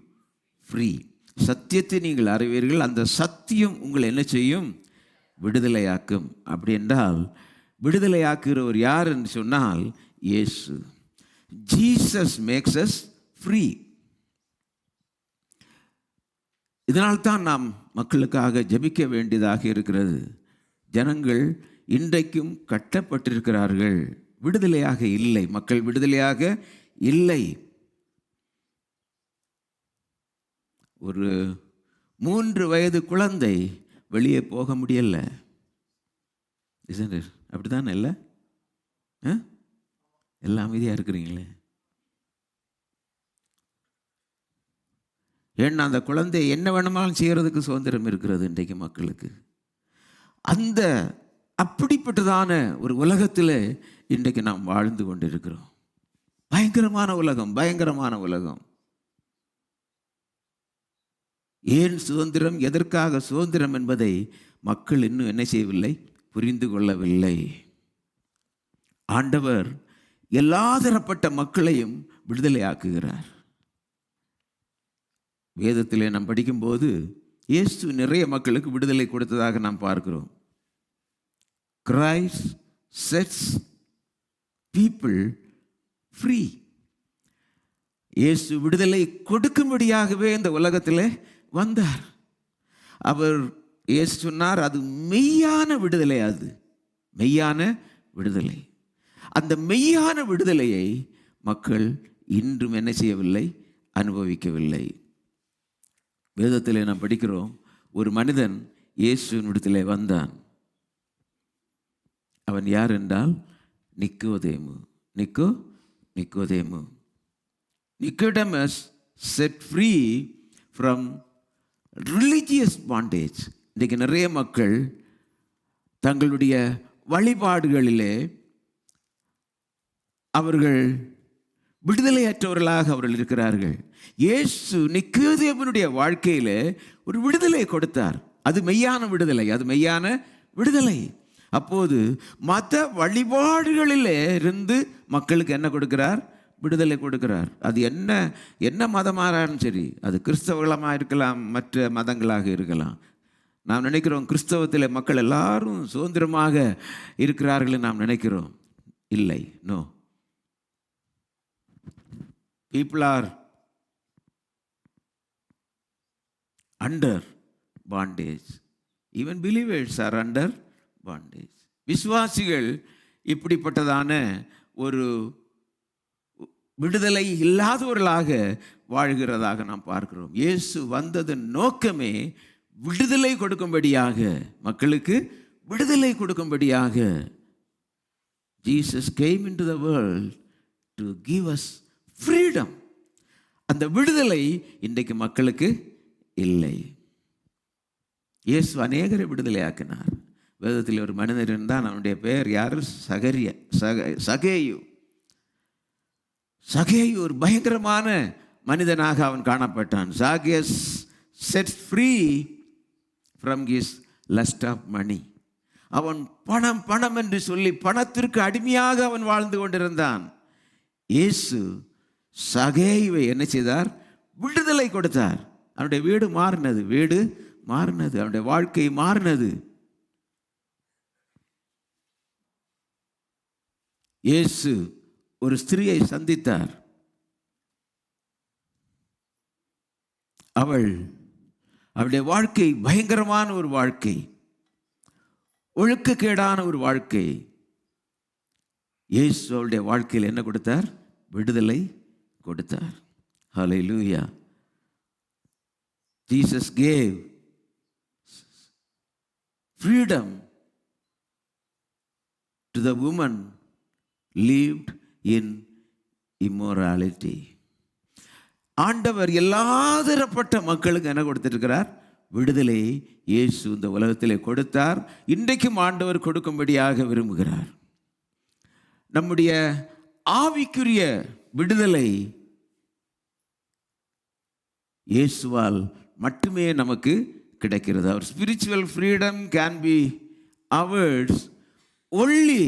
free. சத்தியத்தை நீங்கள் அறிவீர்கள், அந்த சத்தியம் உங்களை என்ன செய்யும்? விடுதலையாக்கும். அப்படி என்றால் விடுதலையாக்குகிறவர் யார் என்று சொன்னால் இயேசு. Jesus makes us free. இதனால்தான் நாம் மக்களுக்காக ஜெபிக்க வேண்டியதாக இருக்கிறது. ஜனங்கள் இன்றைக்கும் கட்டப்பட்டிருக்கிறார்கள், விடுதலையாக இல்லை. மக்கள் விடுதலையாக இல்லை. ஒரு 3 வயது குழந்தை வெளியே போக முடியல. அப்படித்தானே? இல்லை, எல்லாம் அமைதியாக இருக்கிறீங்களே. ஏன்னா அந்த குழந்தை என்ன வேணுமாலும் செய்கிறதுக்கு சுதந்திரம் இருக்கிறது இன்றைக்கு மக்களுக்கு. அந்த அப்படிப்பட்டதான ஒரு உலகத்தில் இன்றைக்கு நாம் வாழ்ந்து கொண்டிருக்கிறோம். பயங்கரமான உலகம், பயங்கரமான உலகம். ஏன் சுதந்திரம், எதற்காக சுதந்திரம் என்பதை மக்கள் இன்னும் என்ன செய்யவில்லை? புரிந்து கொள்ளவில்லை. ஆண்டவர் எல்லா தரப்பட்ட மக்களையும் விடுதலையாக்குகிறார். வேதத்திலே நாம் படிக்கும்போது இயேசு நிறைய மக்களுக்கு விடுதலை கொடுத்ததாக நாம் பார்க்கிறோம். Christ sets people free. இயேசு விடுதலை கொடுக்கும்படியாகவே இந்த உலகத்தில் வந்தார். அவர் இயேசு சொன்னார், அது மெய்யான விடுதலை. அது மெய்யான விடுதலை. அந்த மெய்யான விடுதலையை மக்கள் இன்றும் என்ன செய்யவில்லை? அனுபவிக்கவில்லை. வேதத்தில் நாம் படிக்கிறோம், ஒரு மனிதன் இயேசுவினிடத்திலே வந்தான். அவன் யார் என்றால் நிக்கோதேமு. நிக்கோதேமு. Nicodemus set free from religious bondage. இன்றைக்கு நிறைய மக்கள் தங்களுடைய வழிபாடுகளிலே அவர்கள் விடுதலையற்றவர்களாக அவர்கள் இருக்கிறார்கள். இயேசு நிக்கோதேமுனுடைய வாழ்க்கையில் ஒரு விடுதலை கொடுத்தார். அது மெய்யான விடுதலை, அது மெய்யான விடுதலை. அப்போது மத வழிபாடுகளிலே இருந்து மக்களுக்கு என்ன கொடுக்கிறார்? விடுதலை கொடுக்கிறார். அது என்ன மதமானாலும் சரி, அது கிறிஸ்தவர்களமாக இருக்கலாம், மற்ற மதங்களாக இருக்கலாம். நாம் நினைக்கிறோம் கிறிஸ்தவத்தில் மக்கள் எல்லாரும் சுதந்திரமாக இருக்கிறார்கள் நாம் நினைக்கிறோம். இல்லை, no. People are under bondage. Even believers are under bondage. விசுவாசிகள் இப்படிப்பட்டதான ஒரு விடுதலை இல்லாதவர்களாக வாழ்கிறதாக நாம் பார்க்கிறோம். இயேசு வந்ததன் நோக்கமே விடுதலை கொடுக்கும்படியாக, மக்களுக்கு விடுதலை கொடுக்கும்படியாக. Jesus came into the world to give us freedom. அந்த விடுதலை இன்றைக்கு மக்களுக்கு இல்லை. இயேசு அநேகரை விடுதலையாக்கினார். வேதத்தில் ஒரு மனிதர் இருந்தான், அவனுடைய பெயர் யார்? சகேயு. சகேயு ஒரு பயங்கரமான மனிதனாக அவன் காணப்பட்டான். சாகேஸ் set free from his lust of money. அவன் பணம் என்று சொல்லி பணத்திற்கு அடிமையாக அவன் வாழ்ந்து கொண்டிருந்தான். இயேசு சகேயுவை என்ன செய்தார்? விடுதலை கொடுத்தார். அவனுடைய வீடு மாறினது, அவனுடைய வாழ்க்கை மாறினது. இயேசு ஒரு ஸ்திரியை சந்தித்தார். அவளுடைய வாழ்க்கை பயங்கரமான ஒரு வாழ்க்கை, ஒழுக்கக்கேடான ஒரு வாழ்க்கை. இயேசு அவளுடைய வாழ்க்கையில் என்ன கொடுத்தார்? விடுதலை கொடுத்தார். ஹல்லேலூயா. Jesus gave freedom to the woman lived in immorality. ஆண்டவர் எல்லா தரப்பட்ட மக்களுக்கு என்ன கொடுத்திருக்கிறார்? விடுதலை இயேசு இந்த உலகத்திலே கொடுத்தார். இன்றைக்கும் ஆண்டவர் கொடுக்கும்படியாக விரும்புகிறார். நம்முடைய ஆவிக்குரிய விடுதலை இயேசுவால் மட்டுமே நமக்கு கிடைக்கிறது. அவர் spiritual freedom can be ours only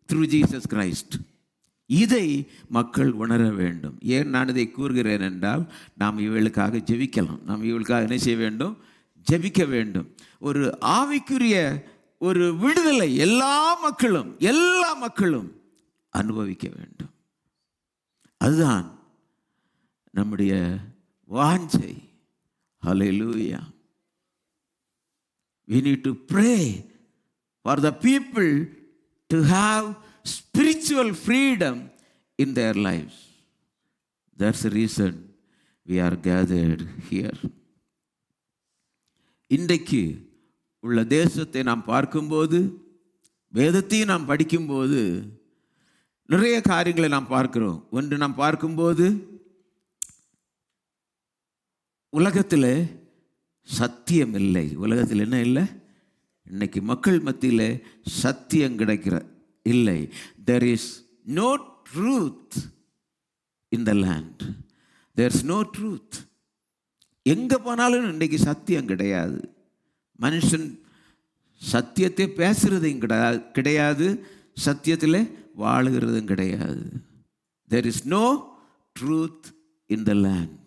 through Jesus Christ. இதை மக்கள் உணர வேண்டும். ஏன் நான் இதை கூறுகிறேன் என்றால், நாம் இவளுக்காக ஜெபிக்கலாம். நாம் இவளுக்காக என்ன செய்ய வேண்டும்? ஜெபிக்க வேண்டும். ஒரு ஆவிக்குரிய ஒரு விடுதலை எல்லா மக்களும் அனுபவிக்க வேண்டும். அதுதான் நம்முடைய வாஞ்சை. ஹல்லேலூயா. We need to pray for the people to have spiritual freedom in their lives. That's the reason we are gathered here. இன்றைக்கு உள்ள தேசத்தை நாம் பார்க்கும்போது, வேதத்தையும் நாம் படிக்கும்போது நிறைய காரியங்களை நாம் பார்க்கிறோம். ஒன்று, நாம் பார்க்கும்போது உலகத்தில் சத்தியம் இல்லை. உலகத்தில் என்ன இல்லை? இன்னைக்கு மக்கள் மத்தியில் சத்தியம் கிடைக்கிற இல்லை. There is no truth in the land. There's no truth. எங்கே போனாலும் இன்றைக்கு சத்தியம் கிடையாது. மனுஷன் சத்தியத்தை பேசுகிறதும் கிடையாது, சத்தியத்தில் வாழுகிறதும் கிடையாது. There is no truth in the land.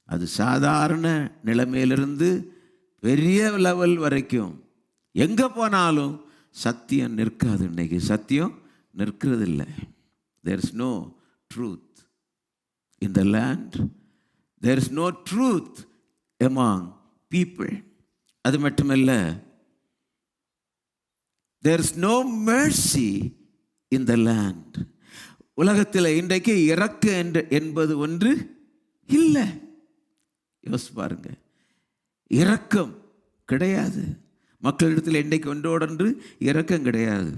அது சாதாரண நிலைமையிலிருந்து பெரிய லெவல் வரைக்கும் எங்கே போனாலும் சத்தியம் நிற்காது. இன்னைக்கு சத்தியம் நிற்கிறதில்லை. There is no truth in the land. There is no truth among people. அது மட்டுமல்ல, there is no mercy in the land. உலகத்தில் இன்றைக்கு இரக்கம் என்பது ஒன்று இல்லை. யோசிச்சு பாருங்க, இரக்கம் கிடையாது மக்களிடத்தில். இன்றைக்கு ஒன்றோடொன்று இரக்கம் கிடையாது.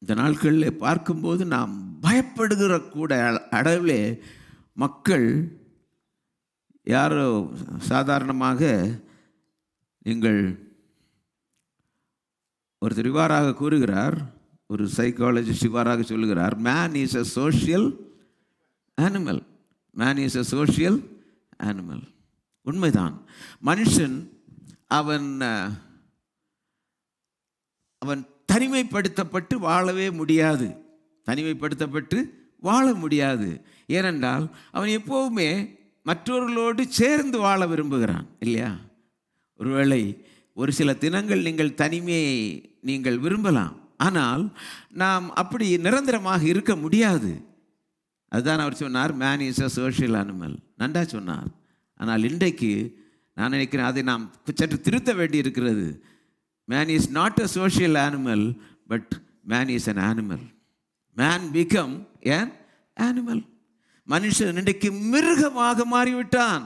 இந்த நாட்களில் பார்க்கும்போது நாம் பயப்படுகிற கூட அளவில் மக்கள் யாரோ சாதாரணமாக, நீங்கள் ஒருத்தர் இவ்வாறாக கூறுகிறார், ஒரு சைக்காலஜிஸ்ட் இவ்வாறாக சொல்லுகிறார், man is a social animal. Man is a social animal. உண்மைதான். மனுஷன் அவன் தனிமைப்படுத்தப்பட்டு வாழவே முடியாது. தனிமைப்படுத்தப்பட்டு வாழ முடியாது. ஏனென்றால் அவன் எப்போவுமே மற்றவர்களோடு சேர்ந்து வாழ விரும்புகிறான், இல்லையா? ஒருவேளை ஒரு சில தினங்கள் நீங்கள் தனிமையை நீங்கள் விரும்பலாம், ஆனால் நாம் அப்படி நிரந்தரமாக இருக்க முடியாது. அதுதான் அவர் சொன்னார், man is a social animal. நன்றா சொன்னார். ஆனால் இன்றைக்கு நான் நினைக்கிறேன் அதை நாம் சற்று திருத்த வேண்டி இருக்கிறது. Man is not a social animal, but man is an animal. Man become an animal. மனுஷன் இன்றைக்கு மிருகமாக மாறிவிட்டான்.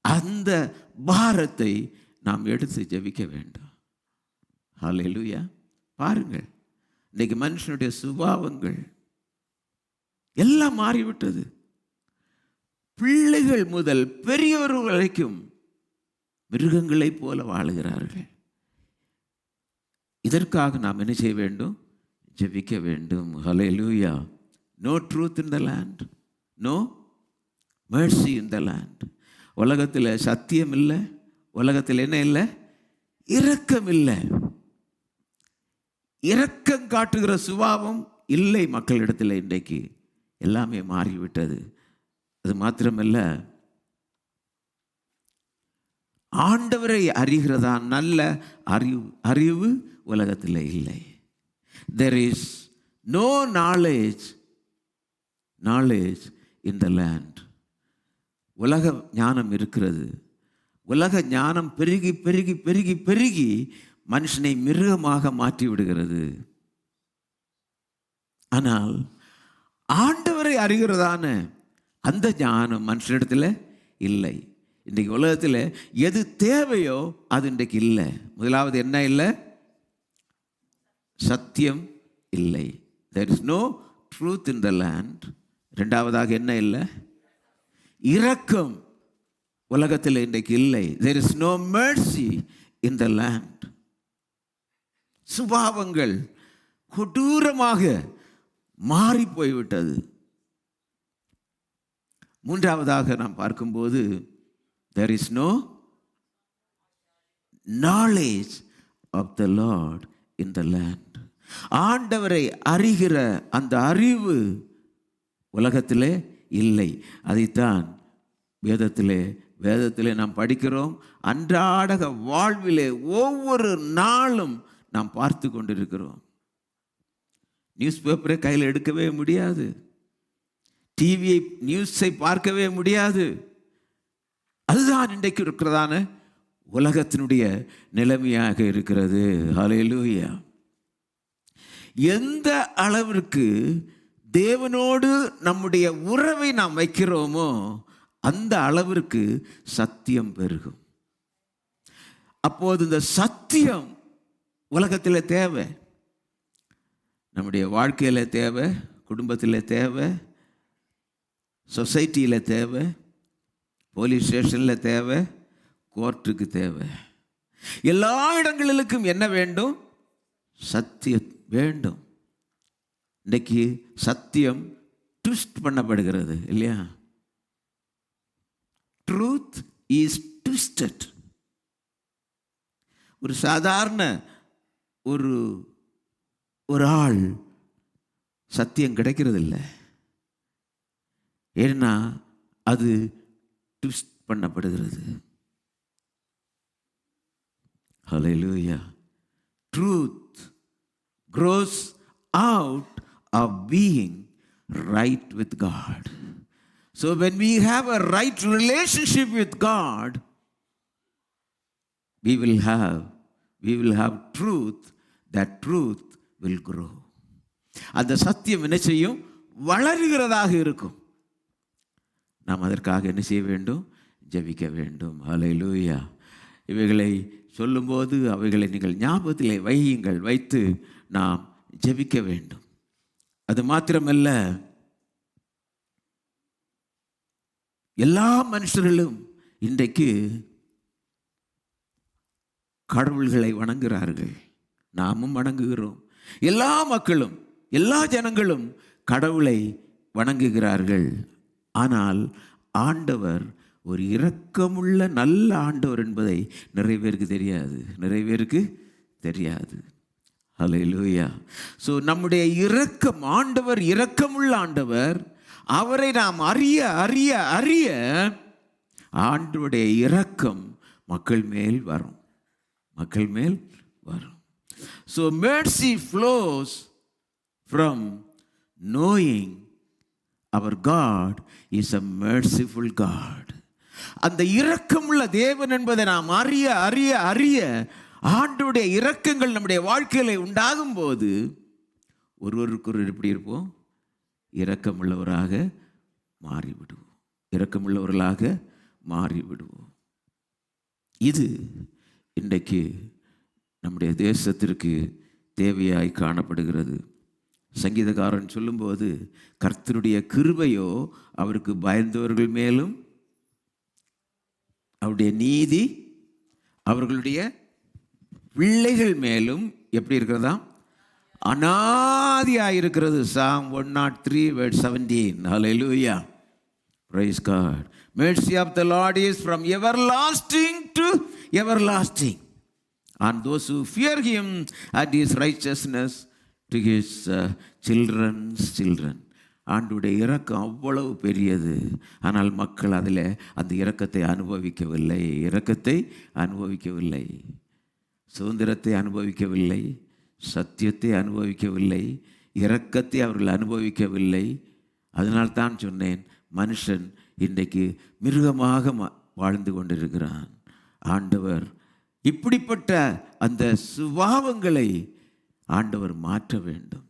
அந்த பாரத்தை நாம் எடுத்து ஜெபிக்க வேண்டும். ஹல்லேலூயா. பாருங்கள், இன்றைக்கு மனுஷனுடைய சுபாவங்கள் எல்லாம் மாறிவிட்டது. பிள்ளைகள் முதல் பெரியவர்கள் வரைக்கும் மிருகங்களைப் போல வாழுகிறார்கள். இதற்காக நாம் என்ன செய்ய வேண்டும்? ஜெபிக்க வேண்டும். Hallelujah. No truth in the land, no mercy in the land. உலகத்தில் சத்தியம் இல்லை. உலகத்தில் என்ன இல்லை? இரக்கம் இல்லை. இரக்கம் காட்டுகிற சுபாவம் இல்லை மக்களிடத்தில். இன்றைக்கு எல்லாமே மாறிவிட்டது. அது மாத்திரமல்ல, ஆண்டவரை அறிகிறதா நல்ல அறிவு உலகத்தில் இல்லை. There is no knowledge in the land. உலக ஞானம் இருக்கிறது. உலக ஞானம் பெருகி பெருகி பெருகி பெருகி மனுஷனை மிருகமாக மாற்றி விடுகிறது. ஆனால் ஆண்டவரை அறிகிறதான அந்த ஞானம் மனுஷனிடத்தில் இல்லை. இன்றைக்கு உலகத்தில் எது தேவையோ அது இன்றைக்கு இல்லை. முதலாவது என்ன இல்லை? சத்தியம் இல்லை. there is no truth in the land. இரண்டாவதாக என்ன இல்லை? இரக்கம் உலகத்தில் இன்றைக்கு இல்லை. there is no mercy in the land. சுபாவங்கள் கொடூரமாக மாறி போய்விட்டது. மூன்றாவதாக நாம் பார்க்கும்போது there is no knowledge of the Lord in the land. ஆண்டவரை அறிகிற அந்த அறிவு உலகத்திலே இல்லை. அதைத்தான் வேதத்திலே நாம் படிக்கிறோம். அன்றாட வாழ்விலே ஒவ்வொரு நாளும் நாம் பார்த்து கொண்டிருக்கிறோம். நியூஸ் பேப்பரை கையில் எடுக்கவே முடியாது. டிவியை நியூஸை பார்க்கவே முடியாது. அதுதான் இன்றைக்கு இருக்கிறதான உலகத்தினுடைய நிலைமையாக இருக்கிறது. ஹல்லேலூயா. எந்த அளவிற்கு தேவனோடு நம்முடைய உறவை நாம் வைக்கிறோமோ அந்த அளவிற்கு சத்தியம் பெருகும். அப்போது இந்த சத்தியம் உலகத்தில் தேவை, நம்முடைய வாழ்க்கையில் தேவை, குடும்பத்தில் தேவை, சொசைட்டியில் தேவை, போலீஸ் ஸ்டேஷனில் தேவை, கோர்ட்டுக்கு தேவை. எல்லா இடங்களிலும் என்ன வேண்டும்? சத்தியம் வேண்டும். இன்றைக்கு சத்தியம் ட்விஸ்ட் பண்ணப்படுகிறது இல்லையா? Truth is twisted. ஒரு சாதாரண ஒரு ஆள் சத்தியம் கிடைக்கிறது இல்லை. ஏன்னா அது twist பண்ணப்படுகிறது. Hallelujah. Truth grows out of being right with God. So when we have a right relationship with God, we will have truth. That truth will grow. அந்த சத்தியம் என்ன செய்யும்? வளருகிறதாக இருக்கும். நாம் அதற்காக என்ன செய்ய வேண்டும்? ஜெபிக்க வேண்டும். ஹல்லேலூயா. இவைகளை சொல்லும்போது அவைகளை நீங்கள் ஞாபகத்திலே வைத்து நாம் ஜெபிக்க வேண்டும். அது மாத்திரமல்ல, எல்லா மனுஷர்களும் இன்றைக்கு கடவுள்களை வணங்குகிறார்கள். நாமும் வணங்குகிறோம். எல்லா மக்களும், எல்லா ஜனங்களும் கடவுளை வணங்குகிறார்கள். ஆனால் ஆண்டவர் ஒரு இரக்கமுள்ள நல்ல ஆண்டவர் என்பதை நிறைய பேருக்கு தெரியாது. ஹல்லேலூயா. ஸோ நம்முடைய இரக்கம், ஆண்டவர் இரக்கமுள்ள ஆண்டவர். அவரை நாம் அறிய அறிய அறிய ஆண்டவருடைய இரக்கம் மக்கள் மேல் வரும். So mercy flows from knowing our God is a merciful God. அந்த இரக்கமுள்ள தேவன் என்பதை நாம் அறிய அறிய அறிய ஆண்டவருடைய இரக்கங்கள் நம்முடைய வாழ்க்கையில உண்டாகும் போது ஒருவருக்கு எப்படி இருப்போம்? இரக்கமுள்ளவர்களாக மாறிவிடுவோம். இது இன்றைக்கு நம்முடைய தேசத்திற்கு தேவையாய் காணப்படுகிறது. சங்கீதக்காரன் சொல்லும்போது, கர்த்தருடைய கிருபையோ அவருக்கு பயந்தவர்கள் மேலும், அவருடைய நீதி அவர்களுடைய பிள்ளைகள் மேலும் எப்படி இருக்கிறதா? அநாதியாயிருக்கிறது. Psalm 103 verse 17. Hallelujah. Praise God. Mercy of the Lord is from everlasting to everlasting on those who fear him, and his righteousness to his children's children. ஆண்டுடைய இரக்கம் அவ்வளவு பெரியது. ஆனால் மக்கள் அதில் அந்த இரக்கத்தை அனுபவிக்கவில்லை. சுதந்திரத்தை அனுபவிக்கவில்லை, சத்தியத்தை அனுபவிக்கவில்லை, இரக்கத்தை அவர்கள் அனுபவிக்கவில்லை. அதனால்தான் சொன்னேன், மனுஷன் இன்றைக்கு மிருகமாக வாழ்ந்து கொண்டிருக்கிறான். ஆண்டவர் இப்படிப்பட்ட அந்த சுபாவங்களை ஆண்டவர் மாற்ற வேண்டும்.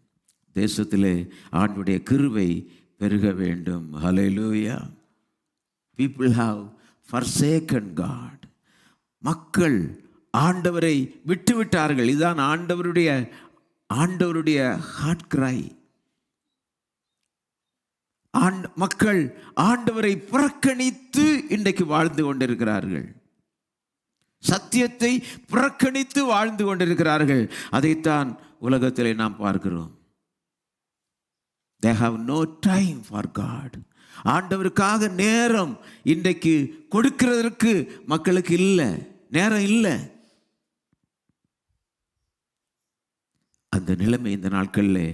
தேசத்திலே ஆண்டவருடைய கிருபை பெருக வேண்டும். ஹல்லேலூயா. People have forsaken God. மக்கள் ஆண்டவரை விட்டுவிட்டார்கள். இதுதான் ஆண்டவருடைய ஹார்ட் கிரை. மக்கள் ஆண்டவரை புறக்கணித்து இன்றைக்கு வாழ்ந்து கொண்டிருக்கிறார்கள். சத்தியத்தை புறக்கணித்து வாழ்ந்து கொண்டிருக்கிறார்கள். அதைத்தான் உலகத்திலே நாம் பார்க்கிறோம். They have no time for God. ஆண்டவருக்காக நேரம் இன்றைக்கு கொடுக்கிறதற்கு மக்களுக்கு இல்லை, நேரம் இல்லை. அந்த நிலைமை இந்த நாட்களில்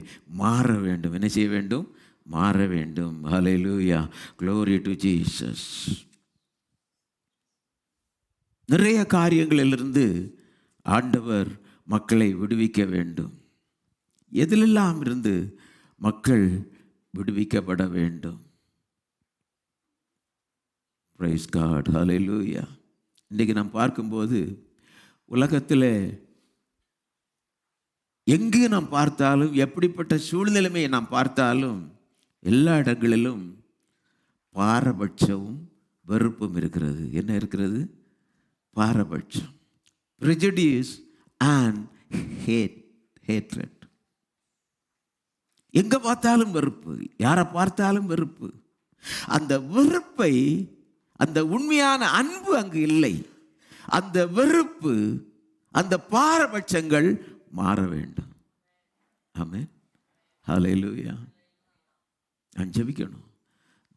மாற வேண்டும். என்ன செய்ய வேண்டும்? மாற வேண்டும். ஹல்லேலூயா, glory to Jesus. நிறைய காரியங்களிலிருந்து ஆண்டவர் மக்களை விடுவிக்க வேண்டும். எதிலெல்லாம் இருந்து மக்கள் விடுவிக்கப்பட வேண்டும்? Praise God, hallelujah. இன்றைக்கு நாம் பார்க்கும்போது உலகத்தில் எங்கு நாம் பார்த்தாலும், எப்படிப்பட்ட சூழ்நிலைமையை நாம் பார்த்தாலும், எல்லா இடங்களிலும் பாரபட்சமும் வெறுப்பும் இருக்கிறது. என்ன இருக்கிறது? பாரபட்சம், prejudice and hatred. எங்க பார்த்தாலும் வெறுப்பு, யாரை பார்த்தாலும் வெறுப்பு. அந்த வெறுப்பை, அந்த உண்மையான அன்பு அங்கு இல்லை. அந்த வெறுப்பு, அந்த பாரபட்சங்கள் மாற வேண்டும். ஆமென், ஹல்லேலூயா. நான் ஜெபிக்கணும்.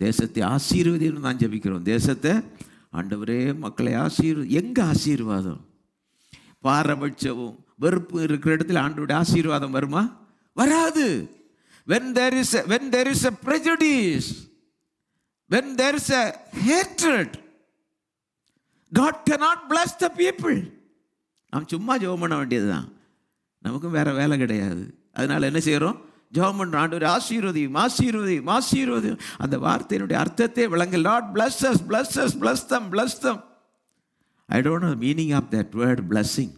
தேசத்தை ஆசீர்வதின்னு நான் ஜெபிக்கிறோம். தேசத்தை ஆண்டவரே மக்களை எங்க ஆசீர்வாதம்? பாரபட்சமும் வெறுப்பு இருக்கிற இடத்துல ஆண்டவருடைய ஆசீர்வாதம் வருமா? வராது. When there is a prejudice, when there is a hatred, God cannot bless the people. நாம் சும்மா ஜெபம் பண்ண வேண்டியதுதான். நமக்கும் வேற வேலை கிடையாது. அதனால என்ன செய்யறோம்? ஜெபம் பண்றோம். ஆண்டவரே ஆசீர்வதியும், ஆசீர்வதியும், ஆசீர்வதியும். அந்த வார்த்தையினுடைய அர்த்தத்தை விளங்க. Lord bless us, bless us, bless them, bless them. I don't know the meaning of that word blessing.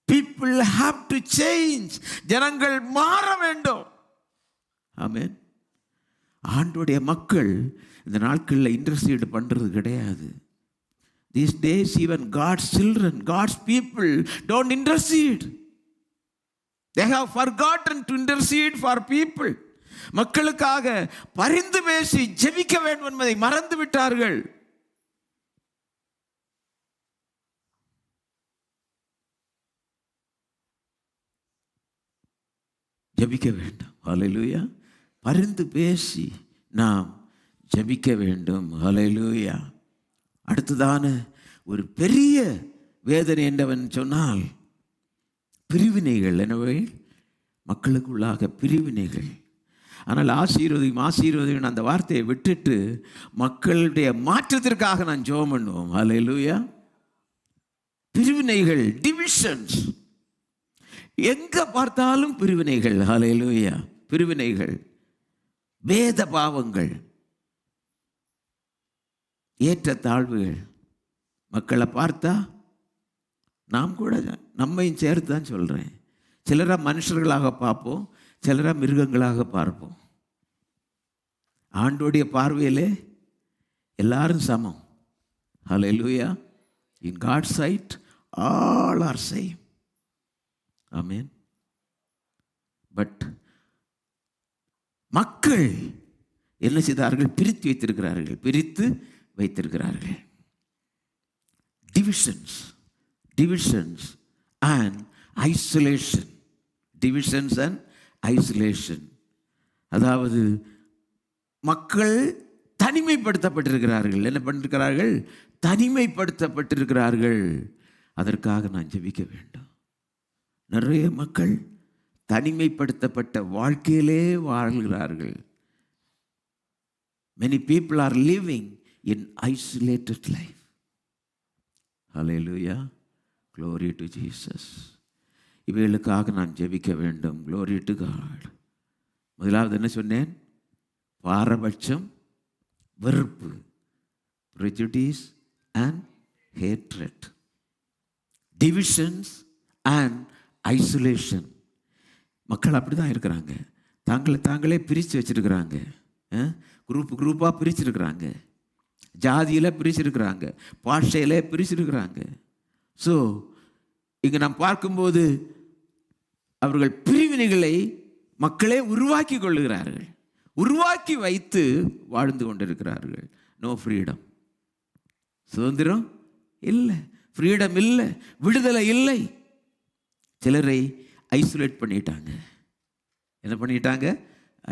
People have to change. ஜனங்கள் மாற வேண்டும். ஆமென். ஆண்டவருடைய மக்கள் இந்த நாட்களில் இன்டர்சீட் பண்றது கிடையாது. These days even God's children, God's people don't intercede. They have forgotten to intercede for people. மக்களுக்காக பரிந்து பேசி ஜெபிக்க வேண்டும் என்பதை மறந்து விட்டார்கள். ஜெபிக்க வேண்டும். ஹல்லேலூயா. பரிந்து பேசி நாம் ஜெபிக்க வேண்டும். ஹல்லேலூயா. அடுத்ததான ஒரு பெரிய வேதனை என்னவென்று சொன்னால் பிரிவினைகள். எனவே மக்களுக்குள்ளாக பிரிவினைகள். ஆனால் ஆசீர்வதியும் அந்த வார்த்தையை விட்டுட்டு மக்களுடைய மாற்றத்திற்காக நான் ஜெபம் பண்ணுவோம். ஹல்லேலூயா. பிரிவினைகள், டிவிஷன்ஸ், எங்க பார்த்தாலும் பிரிவினைகள். ஹல்லேலூயா. பிரிவினைகள், வேத பாவங்கள், ஏற்ற தாழ்வுகள். மக்களை பார்த்தா நாம் கூட நம்மையும் சேர்த்து தான் சொல்கிறேன். சிலரை மனுஷர்களாக பார்ப்போம், சிலரை மிருகங்களாக பார்ப்போம். ஆண்டோடைய பார்வையிலே எல்லாரும் சமம். ஹல்லேலூயா. In God's sight all are same. Amen. But மக்கள் என்ன செய்தார்கள்? பிரித்து வைத்திருக்கிறார்கள். Divisions and isolation. அதாவது மக்கள் தனிமைப்படுத்தப்பட்டிருக்கிறார்கள். என்ன பண்ணிருக்கிறார்கள்? தனிமைப்படுத்தப்பட்டிருக்கிறார்கள். அதற்காக நான் ஜெபிக்க வேண்டும். நிறைய மக்கள் தனிமைப்படுத்தப்பட்ட வாழ்க்கையிலே வாழ்கிறார்கள். Many people are living in isolated life. Hallelujah. Glory to Jesus. இவைகளுக்காக நாம் ஜெபிக்க வேண்டும். Glory to God. முதலாவது என்ன சொன்னேன்? பாரபட்சம், வெறுப்பு, prejudice and hatred, divisions and isolation. மக்கள் அப்படி தான் இருக்கிறாங்க. தாங்களே பிரித்து வச்சுருக்கிறாங்க. குரூப்பாக பிரிச்சிருக்கிறாங்க, ஜாதியில் பிரிச்சிருக்கிறாங்க, பாஷையில் பிரிச்சிருக்கிறாங்க. ஸோ இங்கே நாம் பார்க்கும்போது அவர்கள் பிரிவினைகளை மக்களே உருவாக்கி கொள்ளுகிறார்கள், உருவாக்கி வைத்து வாழ்ந்து கொண்டிருக்கிறார்கள். நோ ஃப்ரீடம், சுதந்திரம் இல்லை, ஃப்ரீடம் இல்லை, விடுதலை இல்லை. சிலரை ஐசோலேட் பண்ணிட்டாங்க. என்ன பண்ணிட்டாங்க?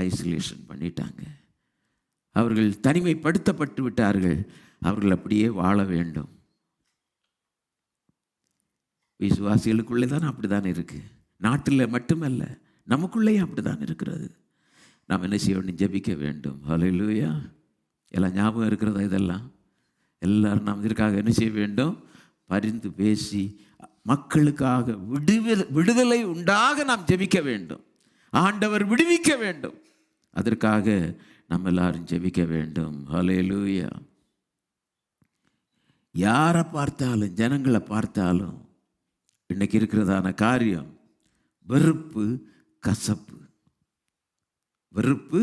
ஐசோலேஷன் பண்ணிட்டாங்க. அவர்கள் தனிமைப்படுத்தப்பட்டு விட்டார்கள். அவர்கள் அப்படியே வாழ வேண்டும். விசுவாசிகளுக்குள்ளே தான் அப்படி தான் இருக்குது. நாட்டில் மட்டுமல்ல, நமக்குள்ளேயும் அப்படி தான் இருக்கிறது. நாம் என்ன செய்ய வேண்டும்? ஜெபிக்க வேண்டும். ஹல்லேலூயா. எல்லாம் ஞாபகம் இருக்கிறதா? இதெல்லாம் எல்லாரும் நாம் இதற்காக என்ன செய்ய வேண்டும்? பரிந்து பேசி மக்களுக்காக விடுதலை உண்டாக நாம் ஜெபிக்க வேண்டும். ஆண்டவர் விடுவிக்க வேண்டும். அதற்காக நம்ம எல்லாரும் ஜெபிக்க வேண்டும். ஹல்லேலூயா. யாரை பார்த்தாலும், ஜனங்களை பார்த்தாலும் இன்னைக்கு இருக்கிறதான காரியம் வெறுப்பு, கசப்பு. வெறுப்பு,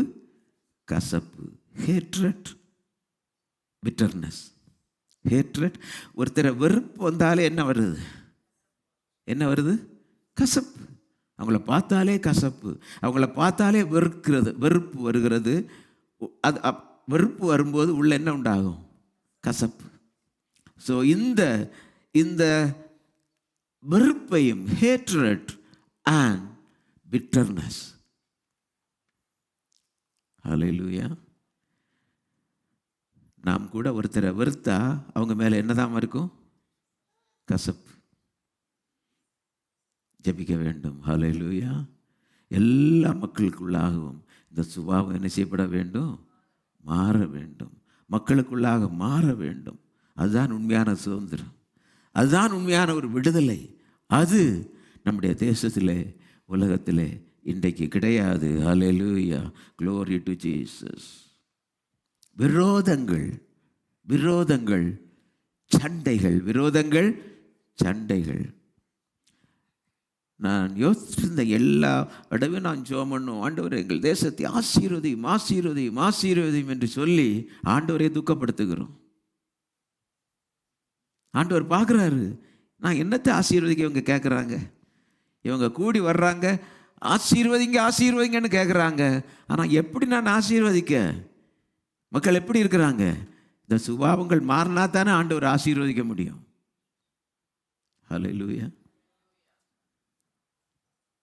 கசப்பு, ஹேட்ரட், பிட்டர்னஸ், ஹேட்ரட். ஒருத்தரை வெறுப்பு வந்தாலே என்ன வருது? என்ன வருது? கசப்பு. அவங்கள பார்த்தாலே கசப்பு, அவங்கள பார்த்தாலே வெறுப்பு வருகிறது. அது வெறுப்பு வரும்போது உள்ள என்ன உண்டாகும்? கசப்பு. ஸோ இந்த வெறுப்பையும், ஹேட்ரட் அண்ட் பிட்டர்னஸ். ஹல்லேலூயா. நாம் கூட ஒருத்தரை வெறுத்தா அவங்க மேலே என்னதான் இருக்கும்? கசப்பு. ஜெபிக்க வேண்டும். ஹல்லேலூயா. எல்லா மக்களுக்குள்ளாகவும் இந்த சுபாவம் என்ன செய்யப்பட வேண்டும்? மாற வேண்டும். மக்களுக்குள்ளாக மாற வேண்டும். அதுதான் உண்மையான சுதந்திரம், அதுதான் உண்மையான ஒரு விடுதலை. அது நம்முடைய தேசத்திலே, உலகத்திலே இன்றைக்கு கிடையாது. ஹல்லேலூயா. Glory to Jesus. விரோதங்கள், சண்டைகள். நான் யோசிச்சிருந்த எல்லா இடவையும் நான் ஜெபம் பண்ணும், ஆண்டவரே எங்கள் தேசத்தை ஆசீர்வதியும் என்று சொல்லி ஆண்டவரை துக்கப்படுத்துகிறோம். ஆண்டவர் பார்க்குறாரு, நான் என்னத்தை ஆசீர்வதிக்க இவங்க கேட்குறாங்க. இவங்க கூடி வர்றாங்க, ஆசீர்வதிங்கன்னு கேட்குறாங்க. ஆனால் எப்படி நான் ஆசீர்வதிக்க? மக்கள் எப்படி இருக்கிறாங்க? இந்த சுபாவங்கள் மாறினா தானே ஆண்டவர் ஆசீர்வதிக்க முடியும். ஹல்லேலூயா.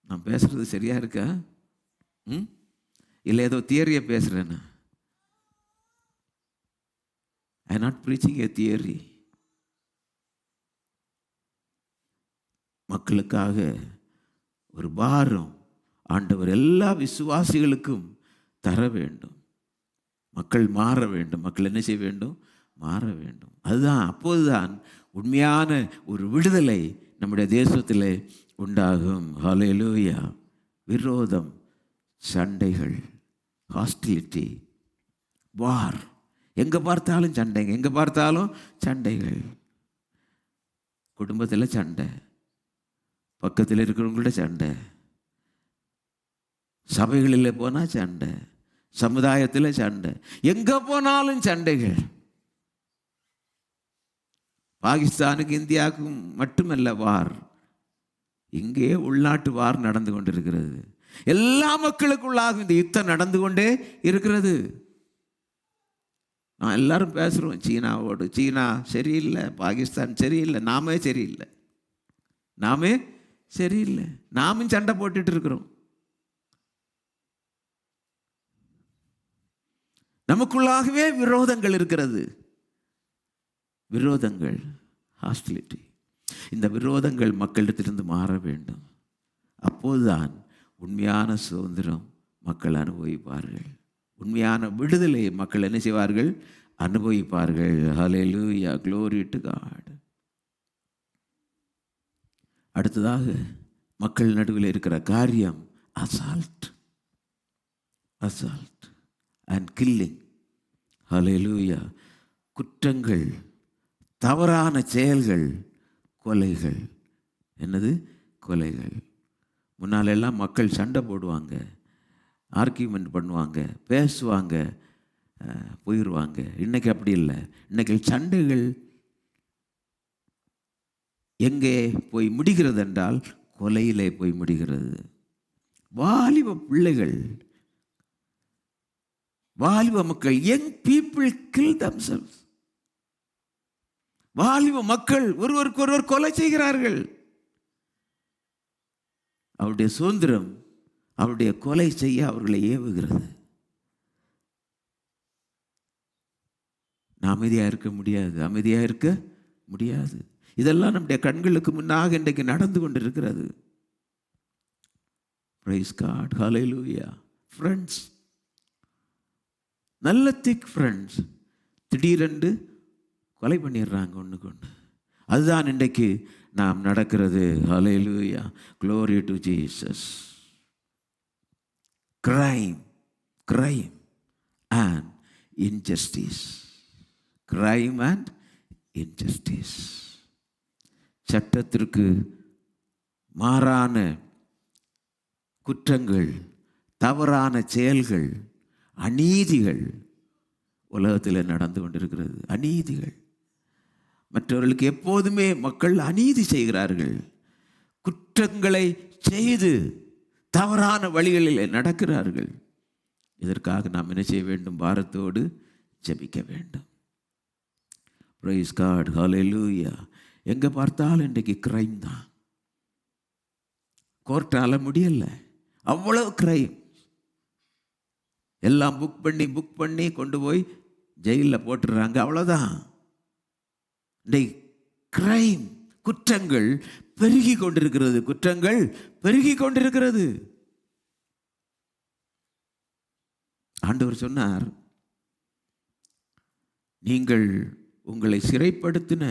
நான் பேசுறது சரியா இருக்கா? இல்லை ஏதோ தியரியை பேசுகிறேன்னா? I not preaching a theory. மக்களுக்காக ஒரு பாரம் ஆண்டவர் எல்லா விசுவாசிகளுக்கும் தர வேண்டும். மக்கள் மாற வேண்டும். மக்கள் என்ன செய்ய வேண்டும்? மாற வேண்டும். அதுதான், அப்போதுதான் உண்மையான ஒரு விடுதலை நம்முடைய தேசத்தில் உண்டாகும். ஹல்லேலூயா. விரோதம், சண்டைகள், ஹாஸ்டிலிட்டி, வார். எங்கே பார்த்தாலும் சண்டைகள். குடும்பத்தில் சண்டை, பக்கத்தில் இருக்கிறவங்கள்ட்ட சண்டை, சபைகளில் போனால் சண்டை, சமுதாயத்தில் சண்டை, எங்கே போனாலும் சண்டைகள். பாகிஸ்தானுக்கு இந்தியாவுக்கும் மட்டுமல்ல வார், இங்கே உள்நாட்டு வார் நடந்து கொண்டிருக்கிறது. எல்லா மக்களுக்குள்ளாக இந்த யுத்தம் நடந்து கொண்டே இருக்கிறது. நான் எல்லாரும் பேசுகிறோம் சீனாவோடு, சீனா சரியில்லை, பாகிஸ்தான் சரியில்லை, நாமே சரியில்லை, நாமும் சண்டை போட்டுட்டு இருக்கிறோம். நமக்குள்ளாகவே விரோதங்கள் இருக்கிறது. விரோதங்கள், ஹாஸ்டிலிட்டி. இந்த விரோதங்கள் மக்களிடத்திலிருந்து மாற வேண்டும். அப்போதுதான் உண்மையான சுதந்திரம் மக்கள் அனுபவிப்பார்கள். உண்மையான விடுதலை மக்கள் என்ன செய்வார்கள்? அனுபவிப்பார்கள். ஹல்லேலூயா. Glory to God. அடுத்ததாக மக்கள் நடுவில் இருக்கிற காரியம் அசால்ட் அண்ட் கில்லிங். ஹல்லேலூயா. குற்றங்கள், தவறான செயல்கள், கொலைகள். என்னது? கொலைகள். முன்னால் எல்லாம் மக்கள் சண்டை போடுவாங்க, ஆர்கியூமெண்ட் பண்ணுவாங்க, பேசுவாங்க, போயிடுவாங்க. இன்னைக்கு அப்படி இல்லை. இன்னைக்கு சண்டைகள் எங்கே போய் முடிகிறது என்றால் கொலையிலே போய் முடிகிறது. வாலிப பிள்ளைகள், வாலிப மக்கள், யங் பீப்புள் கில் themselves. வாலிப மக்கள் ஒருவருக்கு ஒருவர் கொலை செய்கிறார்கள். அவருடைய சுதந்திரம் அவருடைய கொலை செய்ய அவர்களை ஏவுகிறது. நான் அமைதியாக இருக்க முடியாது. இதெல்லாம் நம்முடைய கண்களுக்கு முன்னாக இன்றைக்கு நடந்து கொண்டிருக்கிறது. Praise God. Hallelujah. Friends, நல்ல திக் ஃப்ரெண்ட்ஸ் திடீரென்று கொலை பண்ணிடுறாங்க ஒன்றுக்கு ஒன்று. அதுதான் இன்றைக்கு நாம் நடக்கிறது. Hallelujah. Glory to Jesus. Crime and injustice. Crime and injustice. சட்டத்திற்கு மாறான குற்றங்கள், தவறான செயல்கள், அநீதிகள் உலகத்தில் நடந்து கொண்டிருக்கிறது. அநீதிகள். மற்றவர்களுக்கு எப்போதுமே மக்கள் அநீதி செய்கிறார்கள். குற்றங்களை செய்து தவறான வழிகளில் நடக்கிறார்கள். இதற்காக நாம் என்ன செய்ய வேண்டும்? பாரத்தோடு ஜெபிக்க வேண்டும். Praise God. Hallelujah. எங்கே பார்த்தாலும் இன்றைக்கு கிரைம் தான். கோர்ட்டால் முடியல, அவ்வளவு கிரைம். எல்லாம் புக் பண்ணி கொண்டு போய் ஜெயிலில் போட்டுடுறாங்க, அவ்வளோதான். இன்றைக்கு கிரைம், குற்றங்கள் பெருகி கொண்டிருக்கிறது. ஆண்டவர் சொன்னார், நீங்கள் உங்களை சிறைப்படுத்தின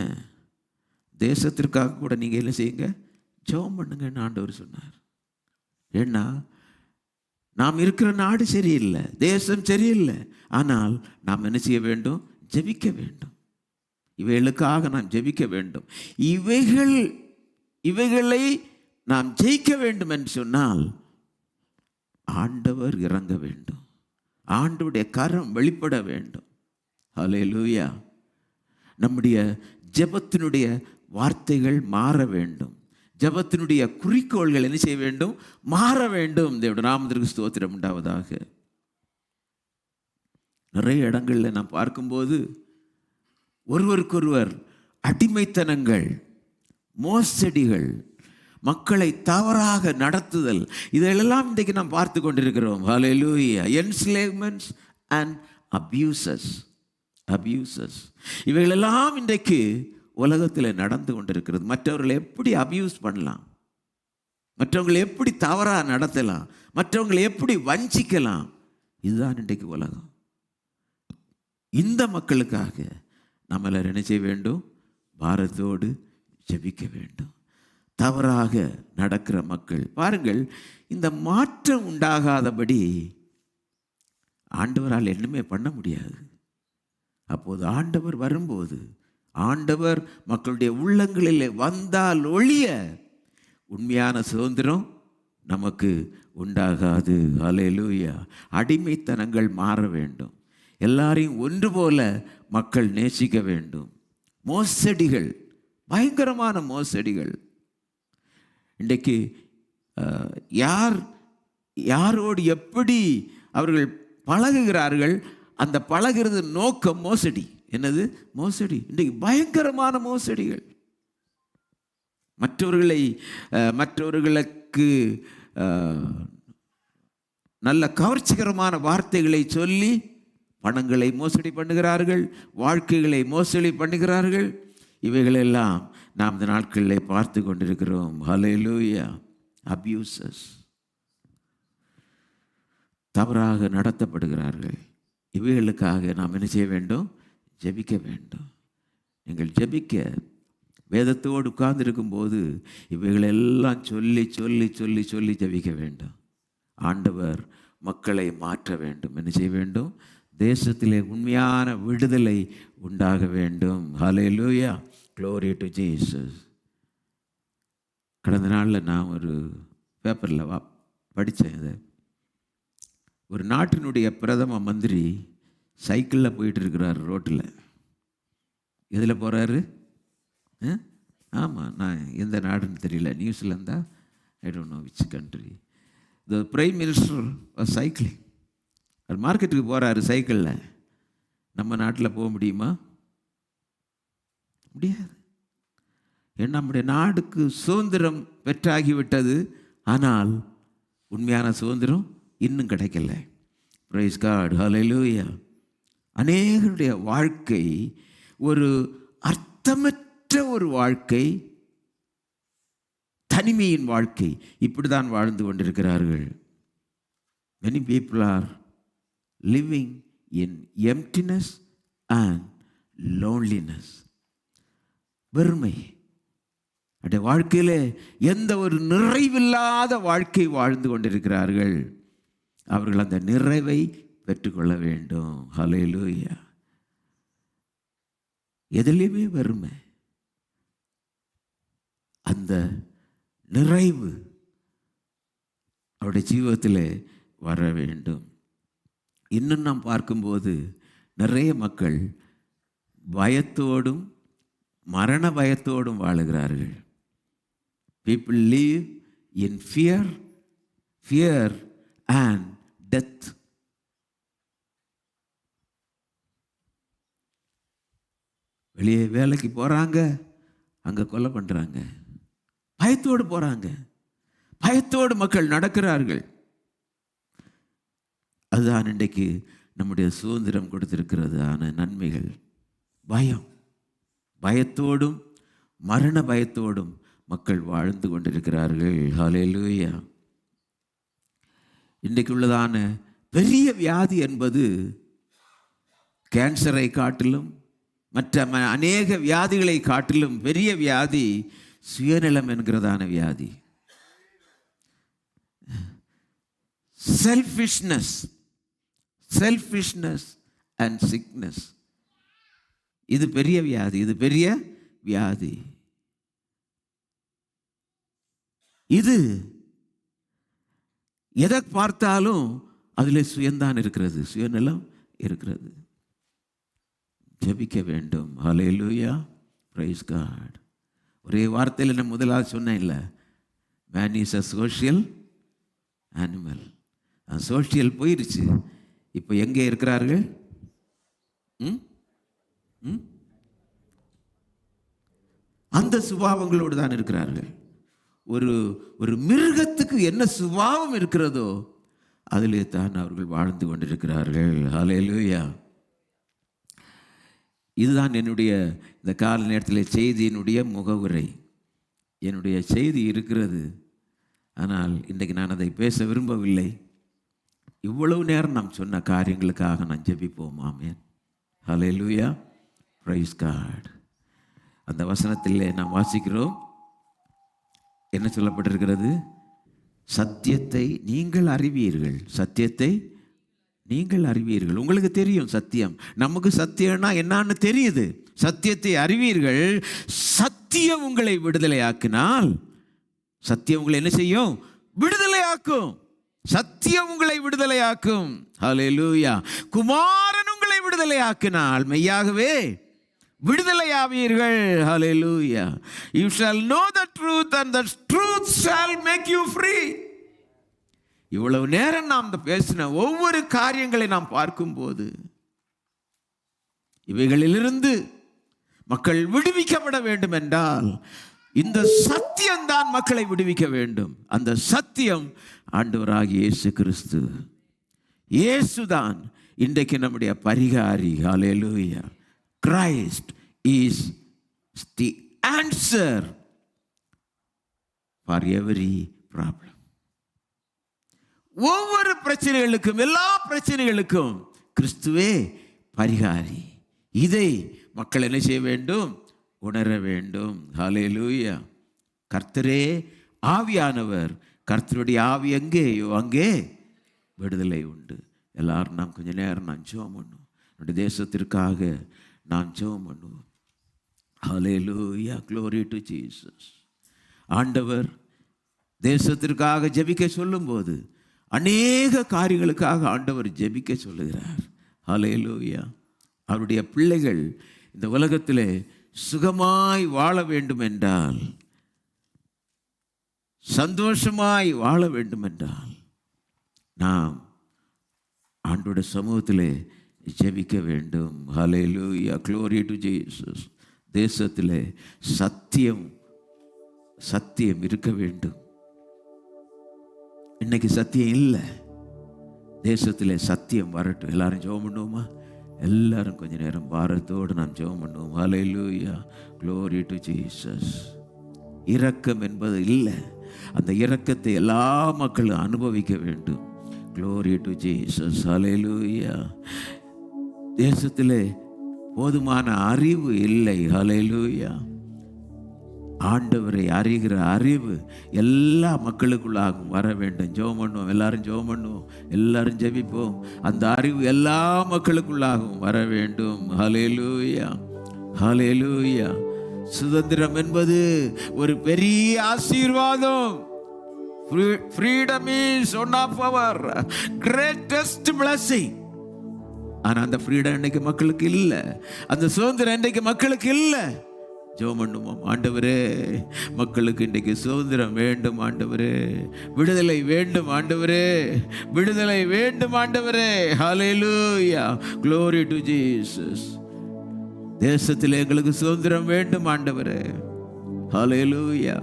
தேசத்திற்காக கூட நீங்கள் என்ன செய்யுங்க? ஜெபம் பண்ணுங்கன்னு ஆண்டவர் சொன்னார். ஏன்னா நாம் இருக்கிற நாடு சரியில்லை, தேசம் சரியில்லை. ஆனால் நாம் என்ன செய்ய வேண்டும்? ஜெபிக்க வேண்டும். இவைகளுக்காக நாம் ஜெபிக்க வேண்டும். இவைகளை நாம் ஜெயிக்க வேண்டும் என்று சொன்னால் ஆண்டவர் இறங்க வேண்டும், ஆண்டவருடைய கரம் வெளிப்பட வேண்டும். ஹல்லேலூயா. நம்முடைய ஜெபத்தினுடைய வார்த்தைகள் மாற வேண்டும். ஜெபத்தினுடைய குறிக்கோள்கள் என்ன செய்ய வேண்டும்? மாற வேண்டும். தேவனுடைய நாமத்திற்கு ஸ்தோத்திரம் உண்டாவதாக. நிறைய இடங்களில் நாம் பார்க்கும்போது ஒருவருக்கொருவர் அடிமைத்தனங்கள், மோசடிகள், மக்களை தவறாக நடத்துதல், இதெல்லாம் இன்றைக்கு நாம் பார்த்து கொண்டிருக்கிறோம். ஹல்லேலூயா. என்ஸ்லேவ்மெண்ட்ஸ் அண்ட் அபியூசஸ். இவைகளெல்லாம் இன்றைக்கு உலகத்தில் நடந்து கொண்டிருக்கிறது. மற்றவர்களை எப்படி அபியூஸ் பண்ணலாம், மற்றவங்களை எப்படி தவறாக நடத்தலாம், மற்றவங்களை எப்படி வஞ்சிக்கலாம், இதுதான் இன்றைக்கு உலகம். இந்த மக்களுக்காக நம்ம எல்லாரும் என்ன செய்ய வேண்டும்? பாரத்தோடு ஜெபிக்க வேண்டும். தவறாக நடக்கிற மக்கள் பாருங்கள், இந்த மாற்றம் உண்டாகாதபடி ஆண்டவரால் என்னமே பண்ண முடியாது. அப்போது ஆண்டவர் வரும்போது, ஆண்டவர் மக்களுடைய உள்ளங்களில் வந்தால் ஒழிய உண்மையான சுதந்திரம் நமக்கு உண்டாகாது. ஹல்லேலூயா. அடிமைத்தனங்கள் மாற வேண்டும். எல்லாரையும் ஒன்று போல மக்கள் நேசிக்க வேண்டும். மோசடிகள், பயங்கரமான மோசடிகள். இன்றைக்கு யாரோடு எப்படி அவர்கள் பழகுகிறார்கள், அந்த பழகிறது நோக்கம் மோசடி. என்னது? மோசடி. இன்றைக்கு பயங்கரமான மோசடிகள். மற்றவர்களுக்கு நல்ல கவர்ச்சிகரமான வார்த்தைகளை சொல்லி பணங்களை மோசடி பண்ணுகிறார்கள், வாழ்க்கைகளை மோசடி பண்ணுகிறார்கள். இவைகளெல்லாம் நாம் இந்த நாட்களில் பார்த்து கொண்டிருக்கிறோம். ஹல்லேலூயா. அபியூசஸ், தவறாக நடத்தப்படுகிறார்கள். இவைகளுக்காக நாம் என்ன செய்ய வேண்டும்? ஜெபிக்க வேண்டும். நீங்கள் ஜெபிக்க வேதத்தோடு உட்கார்ந்துருக்கும் போது இவைகளெல்லாம் சொல்லி சொல்லி சொல்லி சொல்லி ஜெபிக்க வேண்டும். ஆண்டவர் மக்களை மாற்ற வேண்டும். என்ன செய்ய வேண்டும்? தேசத்திலே உண்மையான விடுதலை உண்டாக வேண்டும். ஹல்லேலூயா, க்ளோரி டு ஜீசஸ். கடந்த நாளில் நான் ஒரு பேப்பரில் படித்தேன். இதை ஒரு நாட்டினுடைய பிரதம மந்திரி சைக்கிளில் போயிட்டு இருக்கிறார் ரோட்டில். எதில் போகிறாரு? ஆமாம், நான் எந்த நாடுன்னு தெரியல, நியூசிலாந்தா, I don't know which country. The prime minister cycling. அவர் மார்க்கெட்டுக்கு போகிறாரு சைக்கிளில். நம்ம நாட்டில் போக முடியுமா? முடியாது. ஏன்னா நம்முடைய நாடுக்கு சுதந்திரம் பெற்றாகிவிட்டது, ஆனால் உண்மையான சுதந்திரம் இன்னும் கிடைக்கல. பிரைஸ் காட், ஹல்லேலூயா. அநேகருடைய வாழ்க்கை ஒரு அர்த்தமற்ற ஒரு வாழ்க்கை, தனிமையின் வாழ்க்கை. இப்படி தான் வாழ்ந்து கொண்டிருக்கிறார்கள். many people are living in emptiness and loneliness. வெறுமை. அந்த வாழ்க்கையில் எந்த ஒரு நிறைவில்லாத வாழ்க்கை வாழ்ந்து கொண்டிருக்கிறார்கள். அவர்கள் அந்த நிறைவை பெற்றுக்கொள்ள வேண்டும். ஹல்லேலூயா. எதிலையுமே வெறுமை. அந்த நிறைவு அவருடைய ஜீவிதத்தில் வர வேண்டும். இன்னும் நாம் பார்க்கும்போது நிறைய மக்கள் பயத்தோடும் மரண பயத்தோடும் வாழுகிறார்கள். People live in fear and death. வெளியே வேலைக்கு போகிறாங்க, அங்கே கொலை பண்ணுறாங்க. பயத்தோடு போகிறாங்க, பயத்தோடு மக்கள் நடக்கிறார்கள். அதுதான் இன்றைக்கு நம்முடைய சுதந்திரம் கொடுத்திருக்கிறது ஆன நன்மைகள். பயம், பயத்தோடும் மரண பயத்தோடும் மக்கள் வாழ்ந்து கொண்டிருக்கிறார்கள். ஹல்லேலூயா. இன்றைக்கு உள்ளதான பெரிய வியாதி என்பது கேன்சரை காட்டிலும் மற்ற அநேக வியாதிகளை காட்டிலும் பெரிய வியாதி சுயநலம் என்கிறதான வியாதி. Selfishness and sickness. இது பெரிய வியாதி, இது பெரிய வியாதி. இது எதை பார்த்தாலும் அதில் சுயந்தான் இருக்கிறது, சுயநலம் இருக்கிறது. ஜெபிக்க வேண்டும். ஹல்லேலூயா, பிரைஸ் காட். ஒரே வார்த்தையில் நான் முதலாவது சொன்னேன் இல்லை, man is a social animal. Social போயிடுச்சு. இப்போ எங்கே இருக்கிறார்கள்? அந்த சுபாவங்களோடு தான் இருக்கிறார்கள். ஒரு மிருகத்துக்கு என்ன சுபாவம் இருக்கிறதோ அதிலே தான் அவர்கள் வாழ்ந்து கொண்டிருக்கிறார்கள். ஹல்லேலூயா. இதுதான் என்னுடைய இந்த கால நேரத்தில் செய்தியினுடைய முகவுரை. என்னுடைய செய்தி இருக்கிறது, ஆனால் இன்றைக்கு நான் அதை பேச விரும்பவில்லை. இவ்வளவு நேரம் நாம் சொன்ன காரியங்களுக்காக நான் ஜெபிப்போம். ஆமென். ஹல்லேலூயா, பிரைஸ் காட். அந்த வசனத்திலே நாம் வாசிக்கிறோம். என்ன சொல்லப்பட்டிருக்கிறது? சத்தியத்தை நீங்கள் அறிவீர்கள், சத்தியத்தை நீங்கள் அறிவீர்கள். உங்களுக்கு தெரியும் சத்தியம். நமக்கு சத்தியம்னா என்னன்னு தெரியுது. சத்தியத்தை அறிவீர்கள், சத்தியம் உங்களை விடுதலையாக்கினால். சத்தியம் உங்களை என்ன செய்யும்? விடுதலையாக்கும். சத்தியம் உங்களை விடுதலையாக்கும். ஹல்லேலூயா. குமாரன் உங்களை விடுதலையாக்கினால் மெய்யாகவே விடுதலையாவீர்கள். ஹல்லேலூயா. You shall know the truth and the truth shall make you free. இவ்வளவு நேரம் நாம் பேசின ஒவ்வொரு காரியங்களை நாம் பார்க்கும்போது இவைகளிலிருந்து மக்கள் விடுவிக்கப்பட வேண்டும் என்றால் இந்த சத்தியம்தான் மக்களை விடுவிக்க வேண்டும். அந்த சத்தியம் ஆண்டவராகிய இயேசு கிறிஸ்து. இயேசுதான் இன்றைக்கு நம்முடைய பரிகாரி. ஹல்லேலூயா. Christ is the answer for every problem. ஒவ்வொரு பிரச்சனைகளுக்கும், எல்லா பிரச்சனைகளுக்கும் கிறிஸ்துவே பரிகாரி. இதை மக்கள் என்ன செய்ய வேண்டும்? உணர வேண்டும். ஹல்லேலூயா. கர்த்தரே ஆவியானவர். கர்த்தருடைய ஆவி எங்கேயோ அங்கே விடுதலை உண்டு. எல்லாரும் நாம் கொஞ்ச நேரம் நான் ஜெபம் பண்ணுவோம். நம்முடைய தேசத்திற்காக நான் ஜெபம் பண்ணுவோம். ஹல்லேலூயா. glory to Jesus. ஆண்டவர் தேசத்திற்காக ஜெபிக்க சொல்லும்போது அநேக காரியங்களுக்காக ஆண்டவர் ஜெபிக்க சொல்லுகிறார். ஹல்லேலூயா. அவருடைய பிள்ளைகள் இந்த உலகத்திலே சுகமாய் வாழ வேண்டும் என்றால், சந்தோஷமாய் வாழ வேண்டும் என்றால், நாம் ஆண்டவருடைய சமூகத்திலே ஜெபிக்க வேண்டும். ஹல்லேலூயா. glory to Jesus. தேசத்திலே சத்தியம் இருக்க வேண்டும். இன்னைக்கு சத்தியம் இல்லை. தேசத்திலே சத்தியம் வரட்டும். எல்லாரும் ஜெபம் பண்ணுவோமா? எல்லாரும் கொஞ்ச நேரம் பாரத்தோடு நாம் ஜெபம் பண்ணுவோம். ஹல்லேலூயா. glory to Jesus. இரக்கம் என்பது இல்லை. அந்த இரக்கத்தை எல்லா மக்களும் அனுபவிக்க வேண்டும். glory to Jesus. ஹல்லேலூயா. தேசத்திலே போதுமான அறிவு இல்லை. ஹல்லேலூயா. ஆண்டவரை அறிகிற அறிவு எல்லா மக்களுக்குள்ளாகவும் வர வேண்டும். ஜெபம் பண்ணுவோம். எல்லாரும் ஜெபம் பண்ணுவோம். எல்லாரும் ஜெபிப்போம். அந்த அறிவு எல்லா மக்களுக்குள்ளாகவும் வர வேண்டும். ஹல்லேலூயா. ஹல்லேலூயா. சுதந்திரம் என்பது ஒரு பெரிய ஆசீர்வாதம். Freedom is one of our greatest blessing. ஆனா அந்த ஃப்ரீடம் இன்னைக்கு மக்களுக்கு இல்லை. அந்த சுதந்திரம் இன்னைக்கு மக்களுக்கு இல்லை. ஜெபம் பண்ணுவோம். ஆண்டவரே, மக்களுக்கு இன்றைக்கு சுதந்திரம் வேண்டும். ஆண்டவரே, விடுதலை வேண்டும். ஆண்டவரே, விடுதலை வேண்டும். ஆண்டவரே. ஹல்லேலூயா. glory to Jesus. தேசத்தில் எங்களுக்கு சுதந்திரம் வேண்டும். ஆண்டவரே. ஹல்லேலூயா.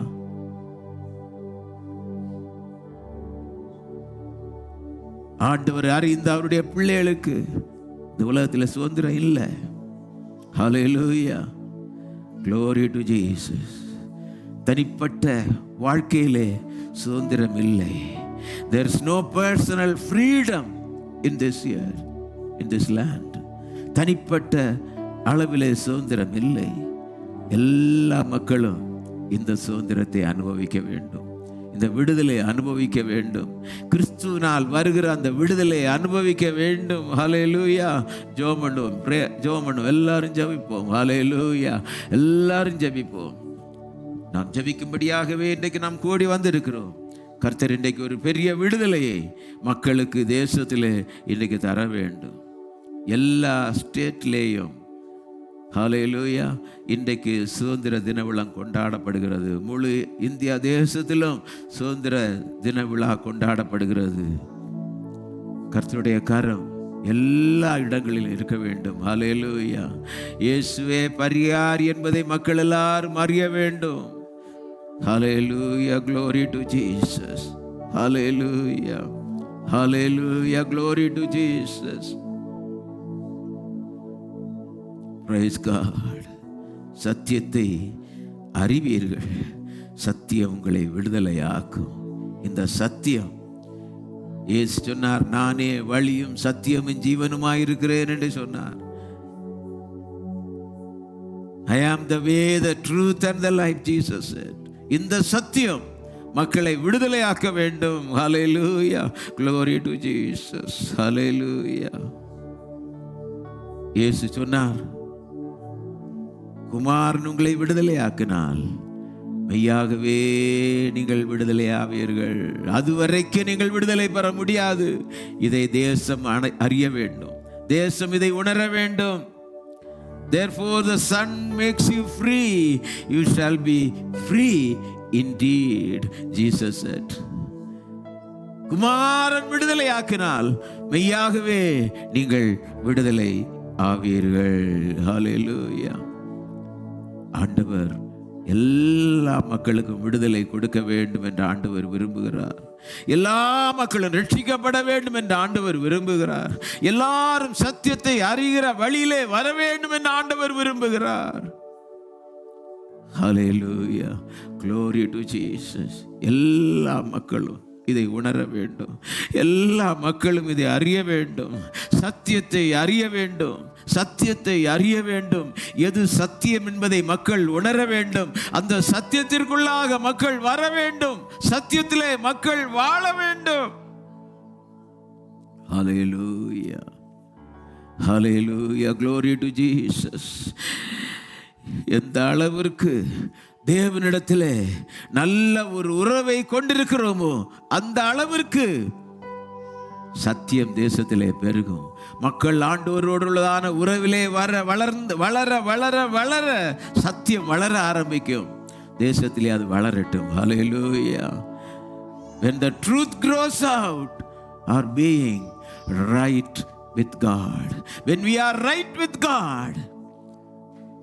ஆண்டவர் அறிந்த அவருடைய பிள்ளைகளுக்கு இந்த உலகத்தில் சுதந்திரம் இல்லை. ஹல்லேலூயா. glory to Jesus. தனிப்பட்ட வாழ்க்கையிலே சுதந்திரம் இல்லை. There is no personal freedom in this year, in this land. தனிப்பட்ட அளவிலே சுதந்திரம் இல்லை. எல்லா மக்களும் இந்த சுதந்திரத்தை அனுபவிக்க வேண்டும். இந்த விடுதலை அனுபவிக்க வேண்டும். கிறிஸ்துவினால் வருகிற அந்த விடுதலை அனுபவிக்க வேண்டும். ஹல்லேலூயா. ஜெபம் பண்ணுவோம். ஜெபம் பண்ணுவோம். எல்லாரும் ஜெபிப்போம். ஹல்லேலூயா. எல்லாரும் ஜெபிப்போம். நாம் ஜெபிக்கும்படியாகவே இன்றைக்கு நாம் கூடி வந்திருக்கிறோம். கர்த்தர் இன்றைக்கு ஒரு பெரிய விடுதலையை மக்களுக்கு தேசத்திலே இன்றைக்கு தர வேண்டும். எல்லா ஸ்டேட்லேயும் ஹல்லேலூயா இன்றைக்கு சுதந்திர தின விழா கொண்டாடப்படுகிறது. முழு இந்தியா தேசத்திலும் சுதந்திர தின விழா கொண்டாடப்படுகிறது. கர்த்தருடைய கரம் எல்லா இடங்களிலும் இருக்க வேண்டும். ஹல்லேலூயா. இயேசுவே பரியார் என்பதை மக்கள் எல்லாரும் அறிய வேண்டும். ஹல்லேலூயா. glory to Jesus. Hallelujah. Hallelujah. glory to Jesus. Praise God. சத்தியத்தை அறிவீர்கள், சத்தியம் உங்களை விடுதலையாக்கும். இந்த சத்தியம் இயேசு சொன்னார், நானே வழியும் சத்தியமும் ஜீவனுமாயிருக்கிறேன் என்று சொன்னார். I am the way, the truth and the life, Jesus said. இந்த சத்தியம் மக்களை விடுதலையாக்க வேண்டும். Hallelujah. Glory to Jesus. Hallelujah. இயேசு சொன்னார், குமாரன் உங்களை விடுதலையாக்கினால் மெய்யாகவே நீங்கள் விடுதலையாவீர்கள். அதுவரைக்கும் நீங்கள் விடுதலை பெற முடியாது. இதை தேசம் அறிய வேண்டும். தேசம் இதை உணர வேண்டும். Therefore the Son makes you free. You shall be free indeed, Jesus said. குமாரன் விடுதலையாக்கினால் மெய்யாகவே நீங்கள் விடுதலை ஆவீர்கள். ஹல்லேலூயா. ஆண்டவர் எல்லா மக்களுக்கும் விடுதலை கொடுக்க வேண்டும் என்று ஆண்டவர் விரும்புகிறார். எல்லா மக்களும் ரட்சிக்கப்பட வேண்டும் என்று ஆண்டவர் விரும்புகிறார். எல்லாரும் சத்தியத்தை அறிகிற வழியிலே வர வேண்டும் என்று ஆண்டவர் விரும்புகிறார். ஹல்லேலூயா. glory to Jesus. எல்லா மக்களும் இதை உணர வேண்டும். எல்லா மக்களும் இதை அறிய வேண்டும். சத்தியத்தை அறிய வேண்டும். சத்தியத்தை அறிய வேண்டும். எது சத்தியம் என்பதை மக்கள் உணர வேண்டும். அந்த சத்தியத்திற்குள்ளாக மக்கள் வர வேண்டும். சத்தியத்திலே மக்கள் வாழ வேண்டும். ஹல்லேலூயா, ஹல்லேலூயா, glory to Jesus. எந்த அளவிற்கு தேவனிடத்திலே நல்ல ஒரு உறவை கொண்டிருக்கிறோமோ அந்த அளவிற்கு சத்தியம் தேசத்திலே பெருகும். மக்கள் ஆண்டவரோடு உள்ளதான உறவிலே வளர வளர வளர சத்தியம் வளர ஆரம்பிக்கும். தேசத்திலே அது வளரட்டும். ஹல்லேலூயா. When the truth grows out, our being right with God. When we are right with God,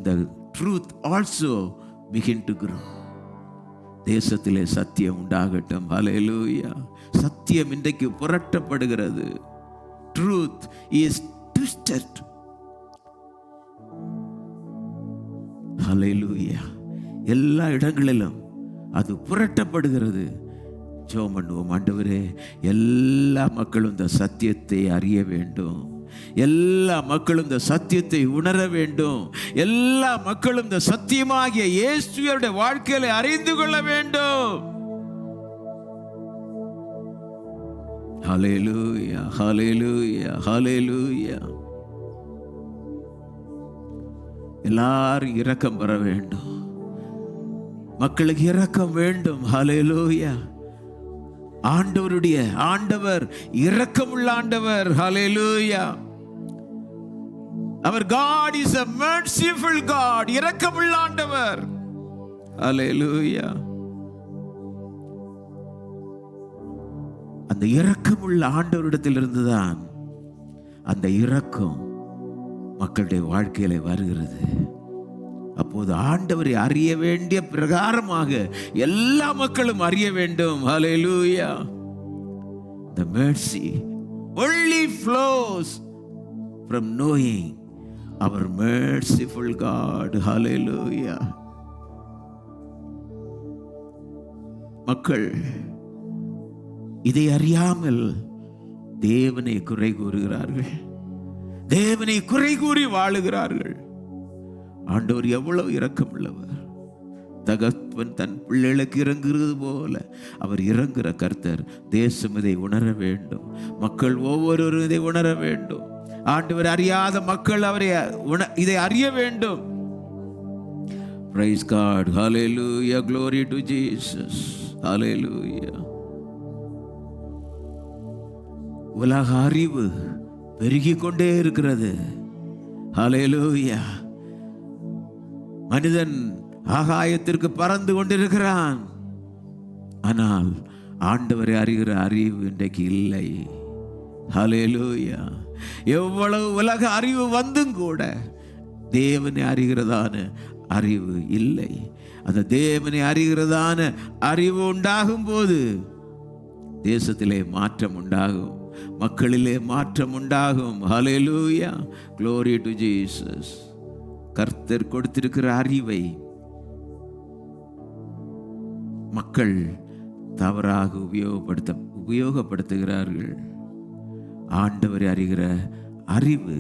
the truth also begin to grow. தேசத்திலே சத்தியம் உண்டாகட்டும். ஹல்லேலூயா. சத்தியம் இன்றைக்கு புரட்டப்படுகிறது. Truth is twisted. ஹல்லேலூயா. எல்லா இடங்களிலும் அது புரட்டப்படுகிறது. ஜெபம் பண்ணுவோம். ஆண்டவரே, எல்லா மக்களும் இந்த சத்தியத்தை அறிய வேண்டும். எல்லா மக்களும் இந்த சத்தியத்தை உணர வேண்டும். எல்லா மக்களும் இந்த சத்தியமாகிய இயேசுவுடைய வாழ்க்கையை அறிந்து கொள்ள வேண்டும். ஹல்லேலூயா, ஹல்லேலூயா, ஹல்லேலூயா. எல்லாரும் இரக்கம் பெற வேண்டும். மக்களுக்கு இரக்கம் வேண்டும். ஹல்லேலூயா. ஆண்டவர் இரக்கமுள்ள ஆண்டவர். ஹல்லேலூயா. Our God is a merciful God. இரக்கமுள்ள ஆண்டவர். ஹல்லேலூயா. அந்த இரக்கமுள்ள ஆண்டவரிடத்திலிருந்து தான் அந்த இரக்கம் மக்களுடைய வாழ்க்கையில வருகிறது. அப்போது ஆண்டவரை அறிய வேண்டிய பிரகாரமாக எல்லா மக்களும் அறிய வேண்டும். ஹல்லேலூயா. The mercy only flows from knowing our merciful God. Hallelujah. மக்கள் இதை அறியாமல் தேவனை குறை கூறுகிறார்கள். தேவனை குறை கூறி வாழுகிறார்கள். ஆண்டவர் எவ்வளவு இரக்கமுள்ளவர். தகப்பன் தன் பிள்ளைகளுக்கு இறங்குகிறது போல அவர் இறங்குற கர்த்தர். தேசம் இதை உணர வேண்டும். மக்கள் ஒவ்வொருவரும் இதை உணர வேண்டும். ஆண்டவர் அறியாத மக்கள் அவரை இதை அறிய வேண்டும். Praise God. Hallelujah. Glory to Jesus. Hallelujah. உலக அறிவு பெருகிக் கொண்டே இருக்கிறது. ஹல்லேலூயா. மனிதன் ஆகாயத்திற்கு பறந்து கொண்டிருக்கிறான். ஆனால் ஆண்டவரை அறிகிற அறிவு இன்றைக்கு இல்லை. ஹல்லேலூயா. எவ்வளவு உலக அறிவு வந்தும் கூட தேவனை அறிகிறதான அறிவு இல்லை. அந்த தேவனை அறிகிறதான அறிவு உண்டாகும் போது தேசத்திலே மாற்றம் உண்டாகும். மக்களிலே மாற்றம் உண்டாகும். ஹல்லேலூயா. Glory to Jesus. கர்த்தர் கொடுத்திருக்கிற அறிவை மக்கள் தவறாக உபயோகப்படுத்துகிறார்கள். ஆண்டவரை அறிகிற அறிவு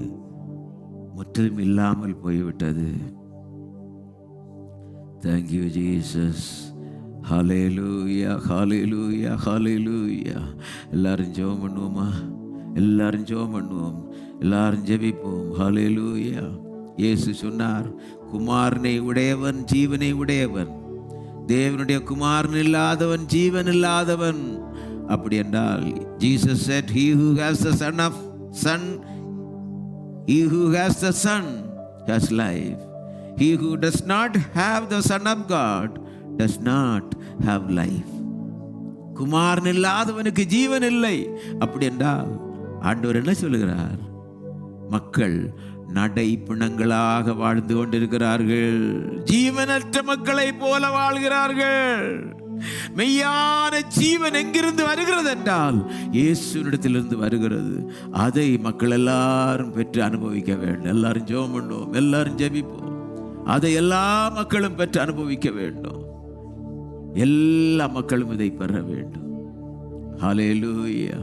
முற்றிலும் இல்லாமல் போய்விட்டது. Thank you Jesus. ஹல்லேலூயா, ஹல்லேலூயா, ஹல்லேலூயா. எல்லாரும் ஜெபம் பண்ணுவோமா? எல்லாரும் ஜெபம் பண்ணுவோம். எல்லாரும் ஜெபிப்போம். ஹல்லேலூயா. இயேசு சொன்னார், குமாரனை உடையவன் ஜீவனை உடையவன். தேவனுடைய குமாரன் இல்லாதவன் ஜீவன் இல்லாதவன். அப்படி என்றால் Jesus said, he who has the son has life. He who does not have the Son of God does not have life. குமாரன் இல்லாதவனுக்கு ஜீவன் இல்லை. அப்படி என்றால் ஆண்டவர் என்ன சொல்லுகிறார்? மக்கள் நடை பிணங்களாக வாழ்ந்து கொண்டிருக்கிறார்கள். ஜீவனற்ற மக்களை போல வாழ்கிறார்கள். மெய்யான ஜீவன் எங்கிருந்து வருகிறது என்றால் இயேசுவினிடத்திலிருந்து வருகிறது. அதை மக்கள் எல்லாரும் பெற்று அனுபவிக்க வேண்டும். எல்லாரும் ஜெபம் பண்ணுவோம். எல்லாரும் ஜெபிப்போம். அதை எல்லா மக்களும் பெற்று அனுபவிக்க வேண்டும். எல்லா மக்களும் இதை பெற வேண்டும். ஹல்லேலூயா.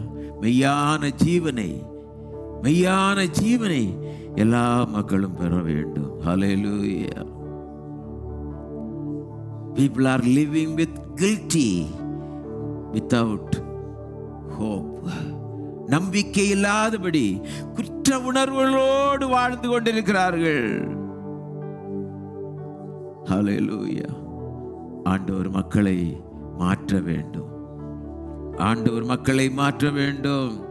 மெய்யான ஜீவனை எல்லா மக்களும் பெற வேண்டும். ஹல்லேலூயா. People are living with guilty without hope. நம்பிக்கை இல்லாதபடி குற்ற உணர்வுகளோடு வாழ்ந்து கொண்டிருக்கிறார்கள். ஹல்லேலூயா. ஆண்டவர் மக்களை மாற்ற வேண்டும்.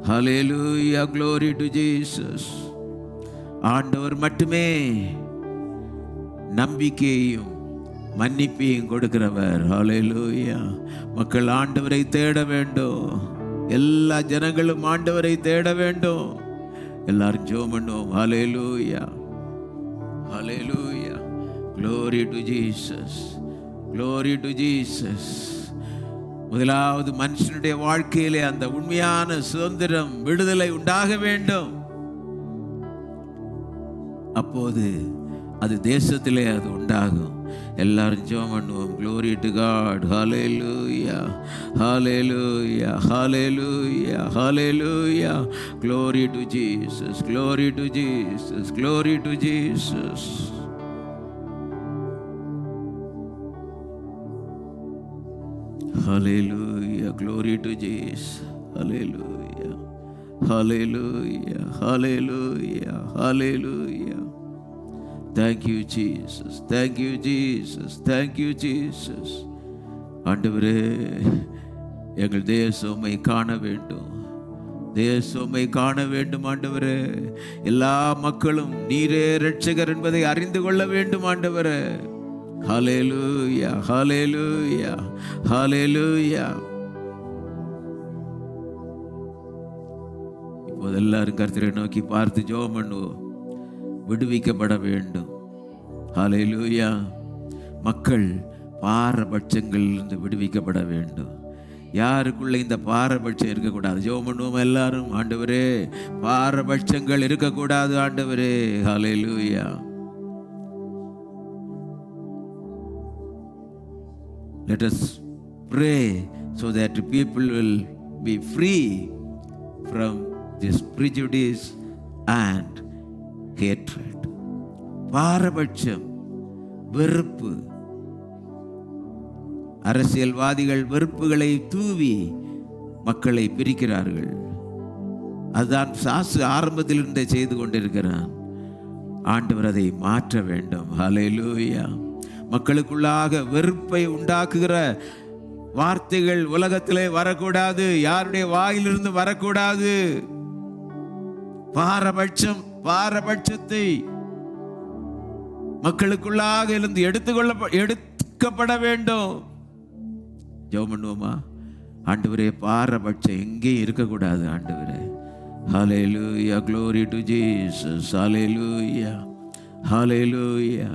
ஹல்லேலூயா. glory to Jesus. ஆண்டவர் மட்டுமே நம்பிக்கையையும் மன்னிப்பையும் கொடுக்கிறவர். ஹல்லேலூயா. மக்கள் ஆண்டவரை தேட வேண்டும். எல்லா ஜனங்களும் ஆண்டவரை தேட வேண்டும். எல்லாரும் ஜெபம் பண்ணுவோம். ஹல்லேலூயா. ஹல்லேலூயா. glory to Jesus. glory to Jesus. முதலாவது மனுஷனுடைய வாழ்க்கையிலே அந்த உண்மையான சுதந்திரம், விடுதலை உண்டாக வேண்டும். அப்போது அது தேசத்திலே அது உண்டாகும். எல்லாரும் ஜெபம் பண்ணுவோம். glory to God. hallelujah, hallelujah, hallelujah, hallelujah. glory to Jesus, glory to Jesus, glory to Jesus. hallelujah, glory to Jesus. hallelujah, hallelujah, hallelujah, hallelujah. Thank you Jesus, thank you Jesus, thank you Jesus. ஆண்டவரே, எங்கள் தேசமை காண வேண்டும், தேசமை காண வேண்டும். ஆண்டவரே, எல்லா மக்களும் நீரே இரட்சகர் என்பதை அறிந்து கொள்ள வேண்டும். ஆண்டவரே, ஹல்லேலூயா, ஹல்லேலூயா, ஹல்லேலூயா. இப்போது எல்லாரும் கர்த்தரை நோக்கி பார்த்து ஜெபம் பண்ணுவோம். விடுவிக்கப்பட வேண்டும். ஹல்லேலூயா. மக்கள் பாரபட்சங்களிலிருந்து விடுவிக்கப்பட வேண்டும். யாருக்குள்ள இந்த பாரபட்சம் இருக்கக்கூடாது. ஜெபம் பண்ணுவோம் எல்லாரும். ஆண்டவரே, பாரபட்சங்கள் இருக்கக்கூடாது. ஆண்டவரே, ஹல்லேலூயா. Let us pray so that people will be free from this prejudice and hatred. பாரபட்சம், வெறுப்பு. அரசியல்வாதிகள் வெறுப்புகளை தூவி மக்களை பிரிக்கிறார்கள். அதுதான் சாசு ஆரம்பத்திலிருந்தே செய்து கொண்டிருக்கிறான். ஆண்டவர் அதை மாற்ற வேண்டும். ஹல்லேலூயா. மக்களுக்குள்ளாக வெறுப்பை உண்டாக்குகிற வார்த்தைகள் உலகத்திலே வரக்கூடாது. யாருடைய வாயிலிருந்து வரக்கூடாது. பாரபட்சத்தை மக்களுக்குள்ளாக இருந்து எடுக்கப்பட வேண்டும். ஜெபம் பண்ணுவோமா? ஆண்டவரே, பாரபட்சம் எங்கேயும் இருக்கக்கூடாது. ஆண்டவரே, ஹல்லேலூயா, glory to Jesus, ஹல்லேலூயா, ஹல்லேலூயா,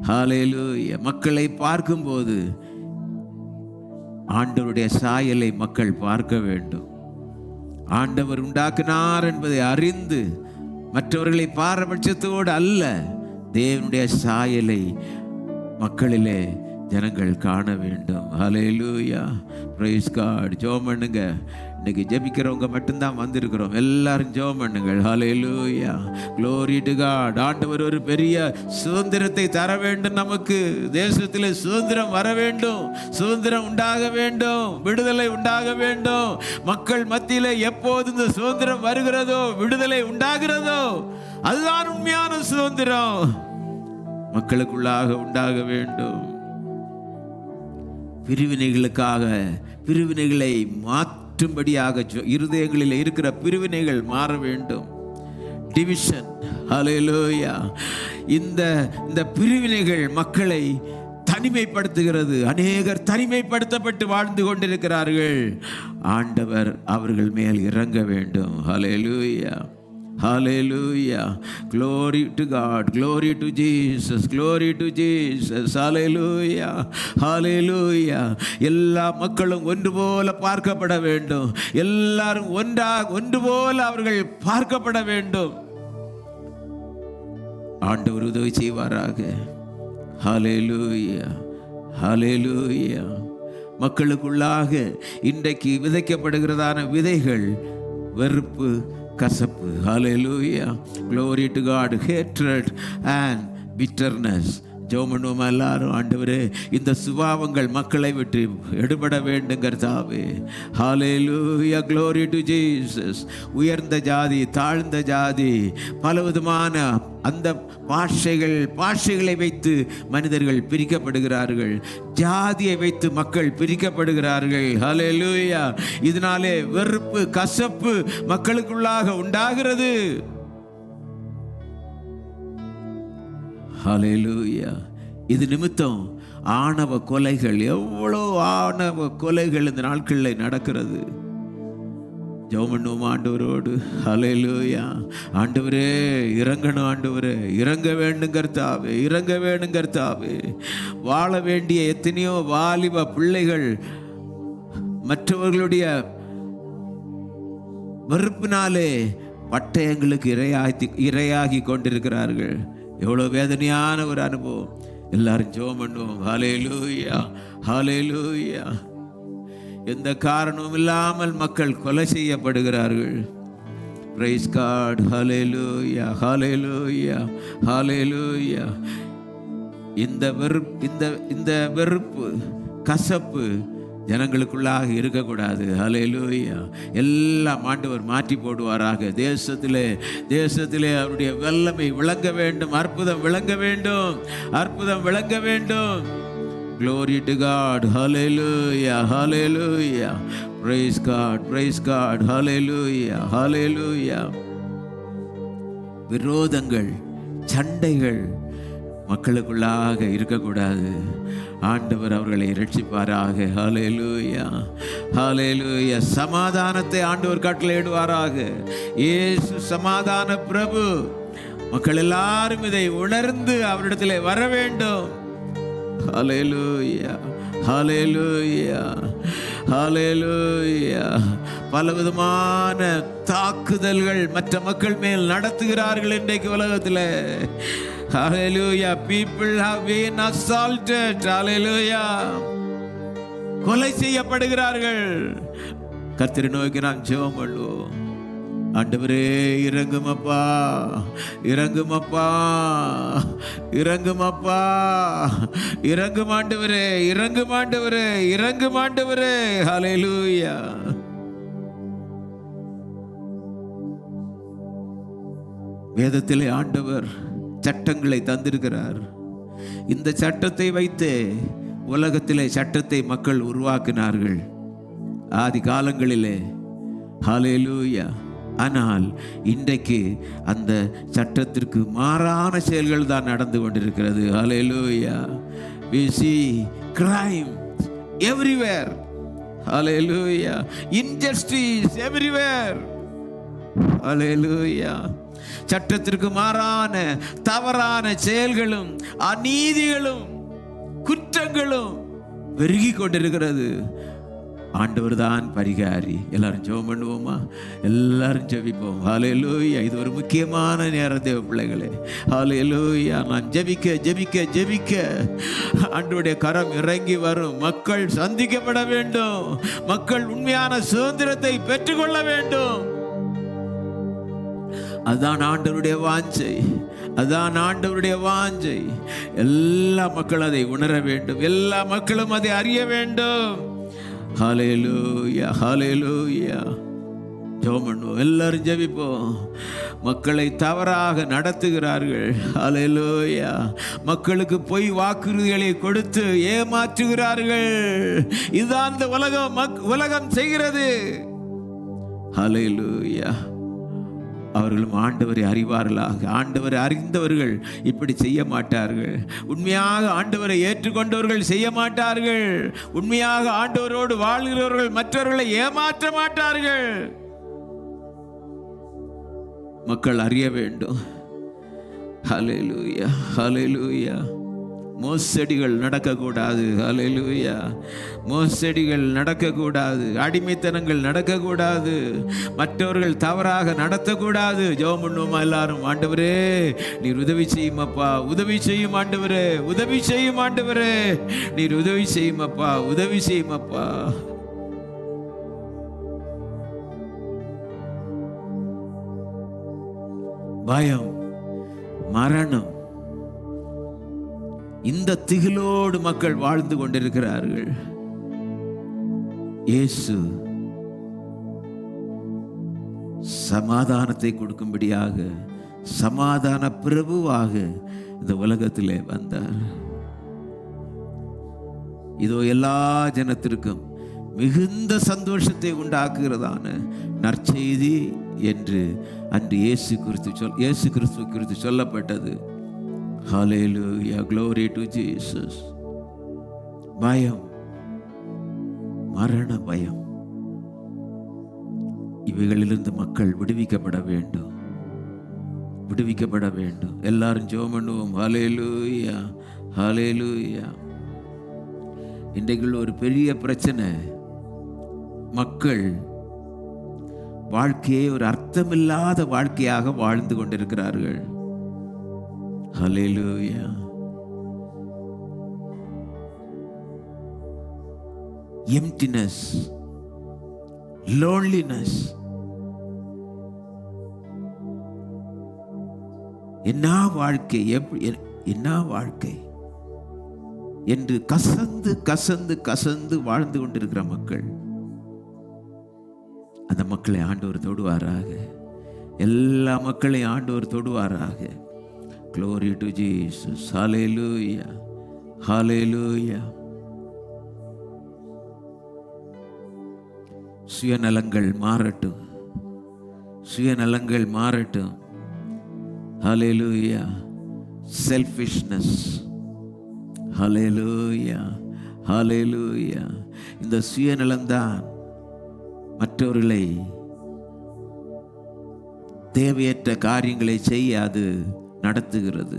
ஹல்லேலூயா. மக்களை பார்க்கும்போது ஆண்டவருடைய சாயலை மக்கள் பார்க்க வேண்டும். ஆண்டவர் உண்டாக்கினார் என்பதை அறிந்து மற்றவர்களை பாரபட்சத்தோடு அல்ல, தேவனுடைய சாயலை மக்களிலே ஜனங்கள் காண வேண்டும். ஹல்லேலூயா, பிரைஸ் காட். ஜெபம் பண்ணுங்க. இன்னைக்கு ஜெபிக்கிறவங்க மட்டும்தான் வந்திருக்கிறோம். எல்லாரும் ஜெபம் பண்ணுங்கள். ஹல்லேலூயா, glory to God. ஆண்டவர் ஒரு பெரிய சுதந்திரத்தை தர வேண்டும். நமக்கு தேசத்தில் சுதந்திரம் வர வேண்டும், சுதந்திரம் உண்டாக வேண்டும், விடுதலை உண்டாக வேண்டும். மக்கள் மத்தியிலே எப்போது இந்த சுதந்திரம் வருகிறதோ, விடுதலை உண்டாகிறதோ, அதுதான் உண்மையான சுதந்திரம். மக்களுக்குள்ளாக உண்டாக வேண்டும். பிரிவினைகளை மாற்றும்படியாக இருதயங்களில் இருக்கிற பிரிவினைகள் மாற வேண்டும். டிவிஷன், ஹல்லேலூயா. இந்த பிரிவினைகள் மக்களை தனிமைப்படுத்துகிறது. அநேகர் தனிமைப்படுத்தப்பட்டு வாழ்ந்து கொண்டிருக்கிறார்கள். ஆண்டவர் அவர்கள் மேல் இறங்க வேண்டும். ஹல்லேலூயா, hallelujah, glory to God, glory to Jesus, glory to Jesus, hallelujah, hallelujah. எல்லா மக்களும் ஒன்று போல பார்க்கப்பட வேண்டும். எல்லாரும் ஒன்று போல அவர்கள் பார்க்கப்பட வேண்டும். ஆண்டவர் உதவி செய்வாராக. ஹல்லேலூயா, ஹல்லேலூயா. மக்களுக்குள்ளாக இன்றைக்கு விதைக்கப்படுகிறதான விதைகள் வெறுப்பு, கசப்பு. ஹல்லேலூயா, glory to God. hatred and bitterness. ஜெபம் எல்லாரும், ஆண்டவரே இந்த சுபாவங்கள் மக்களை விட்டு எடுபட வேண்டும் கர்த்தாவே. ஹல்லேலூயா, glory to Jesus. உயர்ந்த ஜாதி, தாழ்ந்த ஜாதி, பலவிதமான அந்த பாஷைகளை வைத்து மனிதர்கள் பிரிக்கப்படுகிறார்கள். ஜாதியை வைத்து மக்கள் பிரிக்கப்படுகிறார்கள். ஹல்லேலூயா. இதனாலே வெறுப்பு, கசப்பு மக்களுக்குள்ளாக உண்டாகிறது. ஹல்லேலூயா. இது நிமித்தம் ஆணவ கொலைகள், எவ்வளோ ஆணவ கொலைகள் இந்த நாட்களில் நடக்கிறது. ஜெபம் பண்ணுவோம் ஆண்டவரோடு. ஹல்லேலூயா. ஆண்டவரே இறங்கணும், ஆண்டவரே இறங்க வேண்டும் கர்த்தாவே, இறங்க வேண்டும் கர்த்தாவே. வாழ வேண்டிய எத்தனையோ வாலிப பிள்ளைகள் மற்றவர்களுடைய வெறுப்பினாலே பட்டயங்களுக்கு இரையாகி கொண்டிருக்கிறார்கள். எவ்வளோ வேதனையான ஒரு அனுபவம். எல்லாரும் ஜெபம் பண்ணுவோம். ஹல்லேலூயா, ஹல்லேலூயா. எந்த காரணமும் இல்லாமல் மக்கள் கொலை செய்யப்படுகிறார்கள். Price God. ஹல்லேலூயா, ஹல்லேலூயா, ஹல்லேலூயா. இந்த வெறுப்பு, கசப்பு ஜனங்களுக்குள்ளாக இருக்கக்கூடாது. ஹல்லேலூயா. எல்லாம் ஆண்டவர் மாற்றி போடுவாராக. தேசத்திலே அவருடைய வல்லமை விளங்க வேண்டும், அற்புதம் விளங்க வேண்டும், அற்புதம் விளங்க வேண்டும். glory to God. hallelujah, hallelujah. praise God. hallelujah, hallelujah. விரோதங்கள், சண்டைகள் மக்களுக்குள்ளாக இருக்கக்கூடாது. ஆண்டவர் அவர்களை இரட்சிப்பாராக. ஹல்லேலூயா, ஹல்லேலூயா. சமாதானத்தை ஆண்டவர் கட்டளையிடுவாராக. இயேசு சமாதான பிரபு. மக்கள் எல்லாரும் இதை உணர்ந்து அவரிடத்திலே வர வேண்டும். ஹல்லேலூயா, ஹல்லேலூயா, ஹல்லேலூயா. பலவிதமான தாக்குதல்கள் மற்ற மக்கள் மேல் நடத்துகிறார்கள் இன்றைக்கு உலகத்தில். Hallelujah. People have been assaulted. Hallelujah. கொலை செய்யப்படுகிறார்கள். கர்த்தரை நோக்கி நாம் ஜெபம் பண்ணுவோம். ஆண்டவரே இறங்குமப்பா, இறங்குமப்பா, இறங்குமப்பா, இறங்கும் ஆண்டவரே, இறங்கும் ஆண்டவரே, இறங்கும் ஆண்டவரே. ஹல்லேலூயா. வேதத்திலே ஆண்டவர் சட்டங்களை தந்திருக்கிறார். இந்த சட்டத்தை வைத்து உலகத்திலே சட்டத்தை மக்கள் உருவாக்கினார்கள் ஆதி காலங்களிலே. ஹல்லேலூயா. ஆனால் இன்றைக்கு அந்த சட்டத்திற்கு மாறான செயல்கள் தான் நடந்து கொண்டிருக்கிறது. ஹல்லேலூயா. we see crime everywhere. Hallelujah. injustice everywhere. ஹல்லேலூயா. சட்டத்திற்கு மாறான தவறான செயல்களும் அநீதிகளும் குற்றங்களும் பெருகி கொண்டிருக்கிறது. ஆண்டவர் தான் பரிகாரி. எல்லாரும் ஜெபம் பண்ணுவோமா? எல்லாரும் ஜெபிப்போம். ஹல்லேலூயா. இது ஒரு முக்கியமான நேரம் தேவ பிள்ளைகளே. ஹல்லேலூயா. நான் ஜெபிக்க ஆண்டவருடைய கரம் இறங்கி வரும். மக்கள் சந்திக்கப்பட வேண்டும். மக்கள் உண்மையான சுதந்திரத்தை பெற்றுக்கொள்ள வேண்டும். அதான் ஆண்டவருடைய வாஞ்சை, அதான் ஆண்டவருடைய வாஞ்சை. எல்லா மக்களும் அதை உணர வேண்டும். எல்லா மக்களும் அதை அறிய வேண்டும். ஹல்லேலூயா, ஹல்லேலூயா. ஜெபம் பண்ணுவோம். எல்லாரும் ஜெபிப்போம். மக்களை தவறாக நடத்துகிறார்கள். ஹல்லேலூயா. மக்களுக்கு பொய் வாக்குறுதிகளை கொடுத்து ஏமாற்றுகிறார்கள். இதுதான் இந்த உலகம் செய்கிறது. ஹல்லேலூயா. அவர்களும் ஆண்டவரை அறிவார்களாக. ஆண்டவரை அறிந்தவர்கள் இப்படி செய்ய மாட்டார்கள். உண்மையாக ஆண்டவரை ஏற்றுக்கொண்டவர்கள் செய்ய மாட்டார்கள். உண்மையாக ஆண்டவரோடு வாழ்கிறவர்கள் மற்றவர்களை ஏமாற்ற மாட்டார்கள். மக்கள் அறிய வேண்டும். ஹல்லேலூயா, ஹல்லேலூயா. மோசடிகள் நடக்கக்கூடாது. ஹல்லேலூயா. மோசடிகள் நடக்கக்கூடாது. அடிமைத்தனங்கள் நடக்கக்கூடாது. மற்றவர்கள் தவறாக நடத்தக்கூடாது. ஜெபம் பண்ணுவோமா எல்லாரும்? ஆண்டவரே நீர் உதவி செய்யும் அப்பா, உதவி செய்யும் ஆண்டவரே, உதவி செய்யும் ஆண்டவரே, நீர் உதவி செய்யும் அப்பா, உதவி செய்யும் அப்பா. பயம், மரணம், இந்த திகிலோடு மக்கள் வாழ்ந்து கொண்டிருக்கிறார்கள். இயேசு சமாதானத்தை கொடுக்கும்படியாக சமாதான பிரபுவாக இந்த உலகத்திலே வந்தார். இதோ எல்லா ஜனத்திற்கும் மிகுந்த சந்தோஷத்தை உண்டாக்குகிறதான நற்செய்தி என்று அன்று இயேசு கிறிஸ்து குறித்து சொல்லப்பட்டது. Hallelujah, glory to Jesus. பயம், மரண பயம், இவைகளிலிருந்து மக்கள் விடுவிக்கப்பட வேண்டும், விடுவிக்கப்பட வேண்டும். எல்லாரும் ஜெபம் பண்ணுவோம். ஹல்லேலூயா, ஹல்லேலூயா. இன்றைக்குள்ள ஒரு பெரிய பிரச்சனை, மக்கள் வாழ்க்கையை ஒரு அர்த்தமில்லாத வாழ்க்கையாக வாழ்ந்து கொண்டிருக்கிறார்கள். ஹல்லேலூயா. emptiness, loneliness. என்ன வாழ்க்கை, என்ன வாழ்க்கை என்று கசந்து கசந்து கசந்து வாழ்ந்து கொண்டிருக்கிற மக்கள், அந்த மக்களை ஆண்டவர் தொடுவாராக. எல்லா மக்களையும் ஆண்டவர் தொடுவாராக. Glory to Jesus. Hallelujah. Hallelujah. சுயநலங்கள் மாறட்டும், சுயநலங்கள் மாறட்டும். Hallelujah. Selfishness. Hallelujah. Hallelujah. இந்த சுயநலம்தான் மற்றவர்களை தேவையற்ற காரியங்களை செய்ய அது நடத்துகிறது.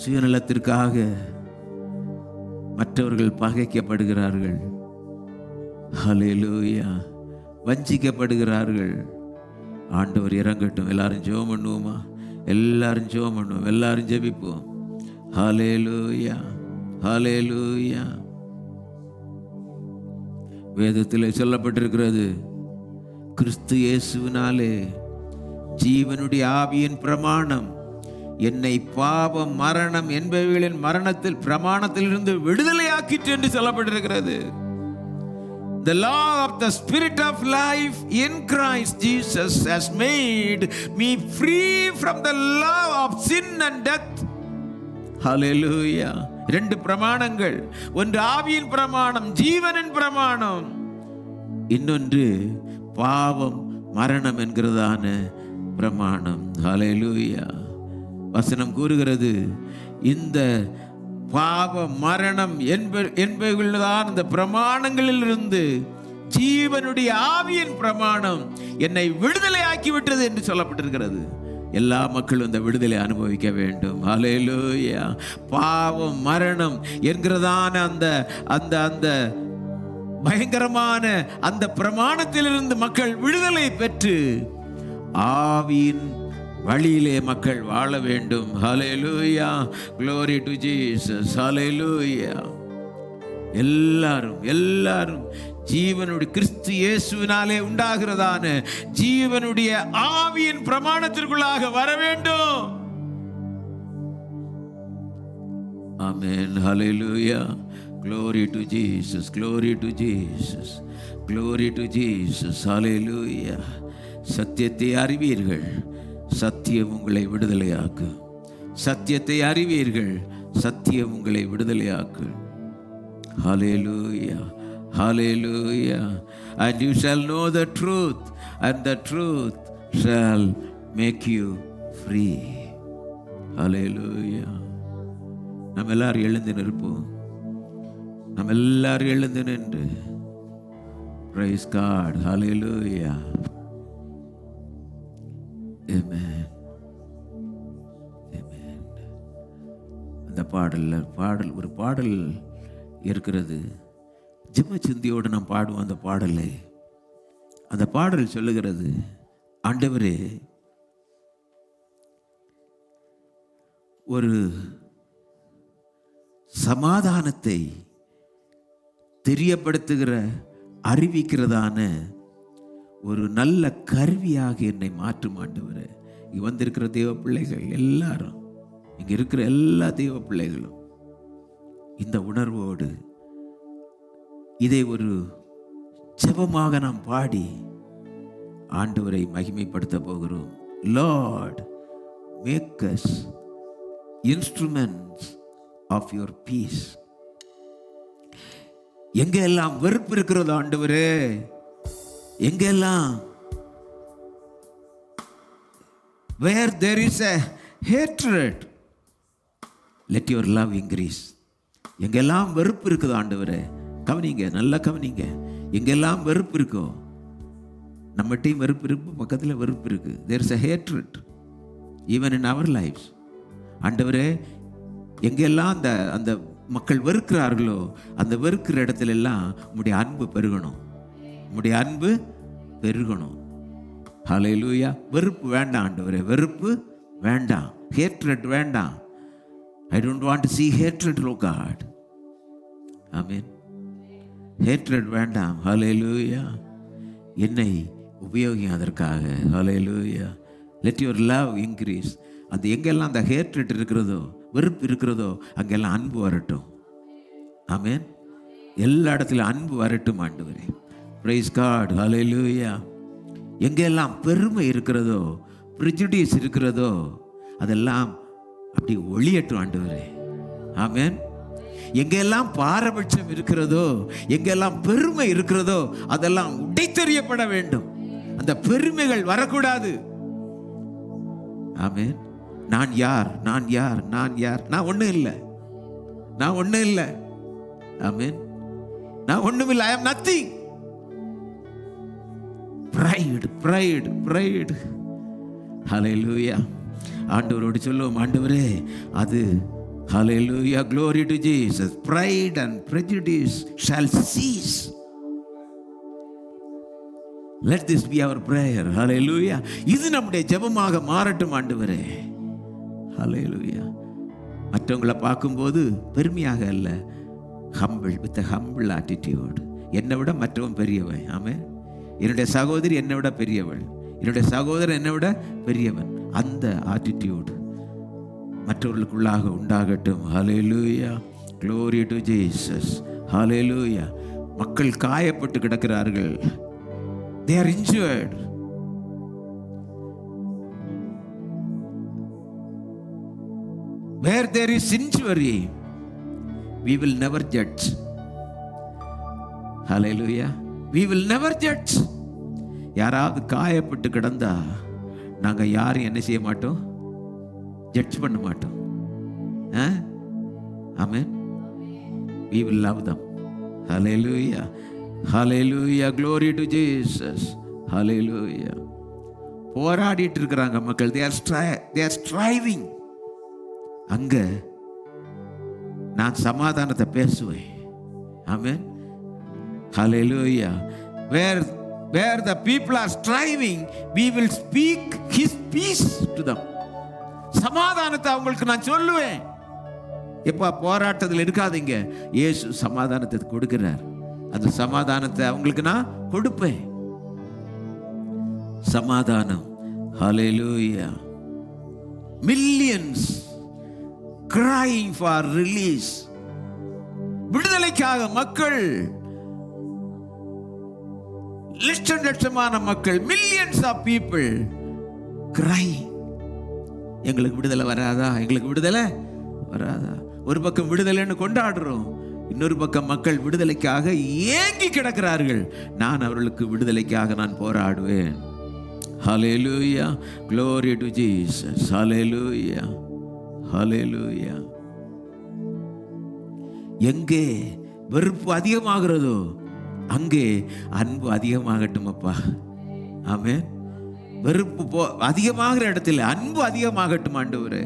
சுயநலத்திற்காக மற்றவர்கள் பகைக்கப்படுகிறார்கள். ஹல்லேலூயா. வஞ்சிக்கப்படுகிறார்கள். ஆண்டவர் இறங்கட்டும். எல்லாரும் ஜெபம் பண்ணுவோமா? எல்லாரும் ஜெபம் பண்ணுவோம். எல்லாரும் ஜெபிப்போம். ஹல்லேலூயா, ஹல்லேலூயா. வேதத்தில் சொல்லப்பட்டிருக்கிறது, கிறிஸ்து இயேசுவினாலே ஜீவனுடைய ஆவியின் பிரமாணம் என்னை பாவம் மரணம் என்பவைகளின் பிரமாணத்திலிருந்து விடுதலையாக்கிற்று என்று சொல்லப்பட்டிருக்கிறது. The law of the spirit of life in Christ Jesus has made me free from the law of sin and death. Hallelujah. ரெண்டு பிரமாணங்கள், ஒன்று ஆவியின் பிரமாணம், ஜீவனின் பிரமாணம், இன்னொன்று பாவம் மரணம் என்கிறதான பிரமாணம். ஹல்லேலூயா. வசனம் கூறுகிறது, இந்த பாவ மரணம் என்பவைகள்தான் இந்த பிரமாணங்களிலிருந்து ஜீவனுடைய ஆவியின் பிரமாணம் என்னை விடுதலை ஆக்கிவிட்டது என்று சொல்லப்பட்டிருக்கிறது. எல்லா மக்களும் இந்த விடுதலை அனுபவிக்க வேண்டும். ஹல்லேலூயா. பாவம் மரணம் என்கிறதான அந்த அந்த அந்த பயங்கரமான அந்த பிரமாணத்திலிருந்து மக்கள் விடுதலை பெற்று ஆவியின் வழியிலே மக்கள் வாழ வேண்டும். ஹல்லேலூயா. Glory to Jesus. ஹல்லேலூயா. எல்லாரும் ஜீவனுடைய கிறிஸ்து இயேசுவினாலே உண்டாகிறதான ஜீவனுடைய ஆவியின் பிரமாணத்திற்குள்ளாக வர வேண்டும். ஆமென். ஹல்லேலூயா. Glory to Jesus. Glory to Jesus. Glory to Jesus. Hallelujah. சத்தியத்தை அறிவீர்கள், சத்தியம் உங்களை விடுதலையாக்கும். சத்தியத்தை அறிவீர்கள், சத்தியம் உங்களை விடுதலையாக்கும். Hallelujah. Hallelujah. And you shall know the truth, and the truth shall make you free. Hallelujah. நம்ம எல்லாரும் எழுந்து நிற்போம். நம்ம எல்லாரும் எழுந்து நின்று praise God. Hallelujah. Amen. Amen. அந்த ஒரு பாடல் இருக்கிறது. ஜெப சிந்தியோடு நாம் பாடுவோம் அந்த பாடலை. அந்த பாடல் சொல்லுகிறது, ஆண்டவரே ஒரு சமாதானத்தை தெரியப்படுத்துகிற அறிவிக்கிறதான ஒரு நல்ல கருவியாக என்னை மாற்றும் ஆண்டவரே. இங்கே வந்திருக்கிற தேவ பிள்ளைகள் எல்லாரும், இங்கே இருக்கிற எல்லா தேவ பிள்ளைகளும் இந்த உணர்வோடு இதை ஒரு ஜெபமாக நாம் பாடி ஆண்டவரை மகிமைப்படுத்த போகிறோம். Lord, make us instruments of your peace. எங்கெல்லாம் வெறுப்பு இருக்கிறதோ ஆண்டவரே, எங்கெல்லாம் where there is a hatred, let your love increase. எங்கெல்லாம் வெறுப்பு இருக்குதோ ஆண்டவரே, கவனிங்க, நல்லா கவனிங்க. எங்கெல்லாம் வெறுப்பு இருக்கோ, நம்மகிட்டையும் வெறுப்பு இருக்கு, பக்கத்தில் வெறுப்பு இருக்கு. there is a hatred even in our lives. ஆண்டவரே, எங்கெல்லாம் அந்த மக்கள் வெறுக்கிறார்களோ அந்த வெறுக்கிற இடத்துல எல்லாம் உம்முடைய அன்பு பெருகணும், உம்முடைய அன்பு பெருகணும். ஹல்லேலூயா. வெறுப்பு வேண்டாம் ஆண்டவரே, வெறுப்பு வேண்டாம், ஹேட்ரட் வேண்டாம். I don't want to see hatred, oh God. Amen. Hatred வேண்டாம். ஹல்லேலூயா. என்னை உபயோகியும் அதற்காக. ஹல்லேலூயா. let your love increase. அந்த எங்கெல்லாம் அந்த ஹேட்ரட் இருக்கிறதோ, வெறுப்பு இருக்கிறதோ, அங்கெல்லாம் அன்பு வரட்டும். ஆமென். எல்லா இடத்துலையும் அன்பு வரட்டும் ஆண்டவரே. Praise God. ஹல்லேலூயா. எங்கெல்லாம் பெருமை இருக்கிறதோ, ப்ரிஜுடிஸ் இருக்கிறதோ, அதெல்லாம் அப்படி ஒளியட்டும் ஆண்டவரே. ஆமென். எங்கெல்லாம் பாரபட்சம் இருக்கிறதோ, எங்கெல்லாம் பெருமை இருக்கிறதோ, அதெல்லாம் உடைத்தெறியப்பட வேண்டும். அந்த பெருமைகள் வரக்கூடாது. ஆமென். நான் யார், நான் யார், நான் யார், நான் ஒண்ணும் இல்லை, நான் ஒண்ணும் இல்லை. ஆமென். நான் ஒண்ணும் இல்லை. I am nothing. pride, pride, pride. ஹல்லேலூயா. ஆண்டவரோடு சொல்லுவோம், ஆண்டவரே அது ஹல்லேலூயா, glory to Jesus. Pride and prejudice shall cease. Let this be our prayer. ஹல்லேலூயா. இது நம்முடைய ஜெபமாக மாறட்டும் ஆண்டவரே. ஹல்லேலூயா. மற்றவங்களை பார்க்கும்போது பெருமையாக அல்ல, ஹம்பிள், வித் ஹம்பிள் ஆட்டிடியூட். என்னை விட மற்றவன் பெரியவன். ஆமென். என்னுடைய சகோதரி என்னை விட பெரியவள், என்னுடைய சகோதரன் என்னை விட பெரியவன். அந்த ஆட்டிடியூட் மற்றவர்களுக்குள்ளாக உண்டாகட்டும். ஹல்லேலூயா. glory to Jesus. ஹல்லேலூயா. மக்கள் காயப்பட்டு கிடக்கிறார்கள். they are injured. where there is injury, we will never judge. Hallelujah. We will never judge. யாராவது காயப்பட்டு கிடந்தா நாங்கள் யாரும் என்ன செய்ய மாட்டோம், ஜட்ஜ் பண்ண மாட்டோம். ஆமென். we will love them. Hallelujah. Hallelujah. glory to Jesus. Hallelujah. போராடிட்டு இருக்கிறாங்க மக்கள். they are striving. அங்க நான் சமாதானத்தை பேசுவேன். ஆமென். Hallelujah. Where the people are striving, we will speak his peace to them. சமாதானத்தை அவங்களுக்கு நான் சொல்லுவேன். எப்பா போராட்டத்தில் இருக்காதீங்க, இயேசு சமாதானத்தை கொடுக்கிறார். அந்த சமாதானத்தை அவங்களுக்கு நான் கொடுப்பேன். சமாதானம். Hallelujah. Millions crying for release. விடுதலைக்காக மக்கள், லட்சமான மக்கள், millions of people crying. எங்களுக்கு விடுதலை வராதா, எங்களுக்கு விடுதலை வராதா? ஒரு பக்கம் விடுதலைன்னு கொண்டாடுறோம், இன்னொரு பக்கம் மக்கள் விடுதலைக்காக ஏங்கி கிடக்கிறார்கள். நான் அவர்களுக்கு விடுதலைக்காக நான் போராடுவேன். Hallelujah. glory to Jesus. Hallelujah. Hallelujah. எங்கே வெறுப்பு அதிகமாகிறதோ அங்கே அன்பு அதிகமாகட்டும் அப்பா. ஆமென். வெறுப்பு அதிகமாகிற இடத்துல அன்பு அதிகமாகட்டும் ஆண்டவரே.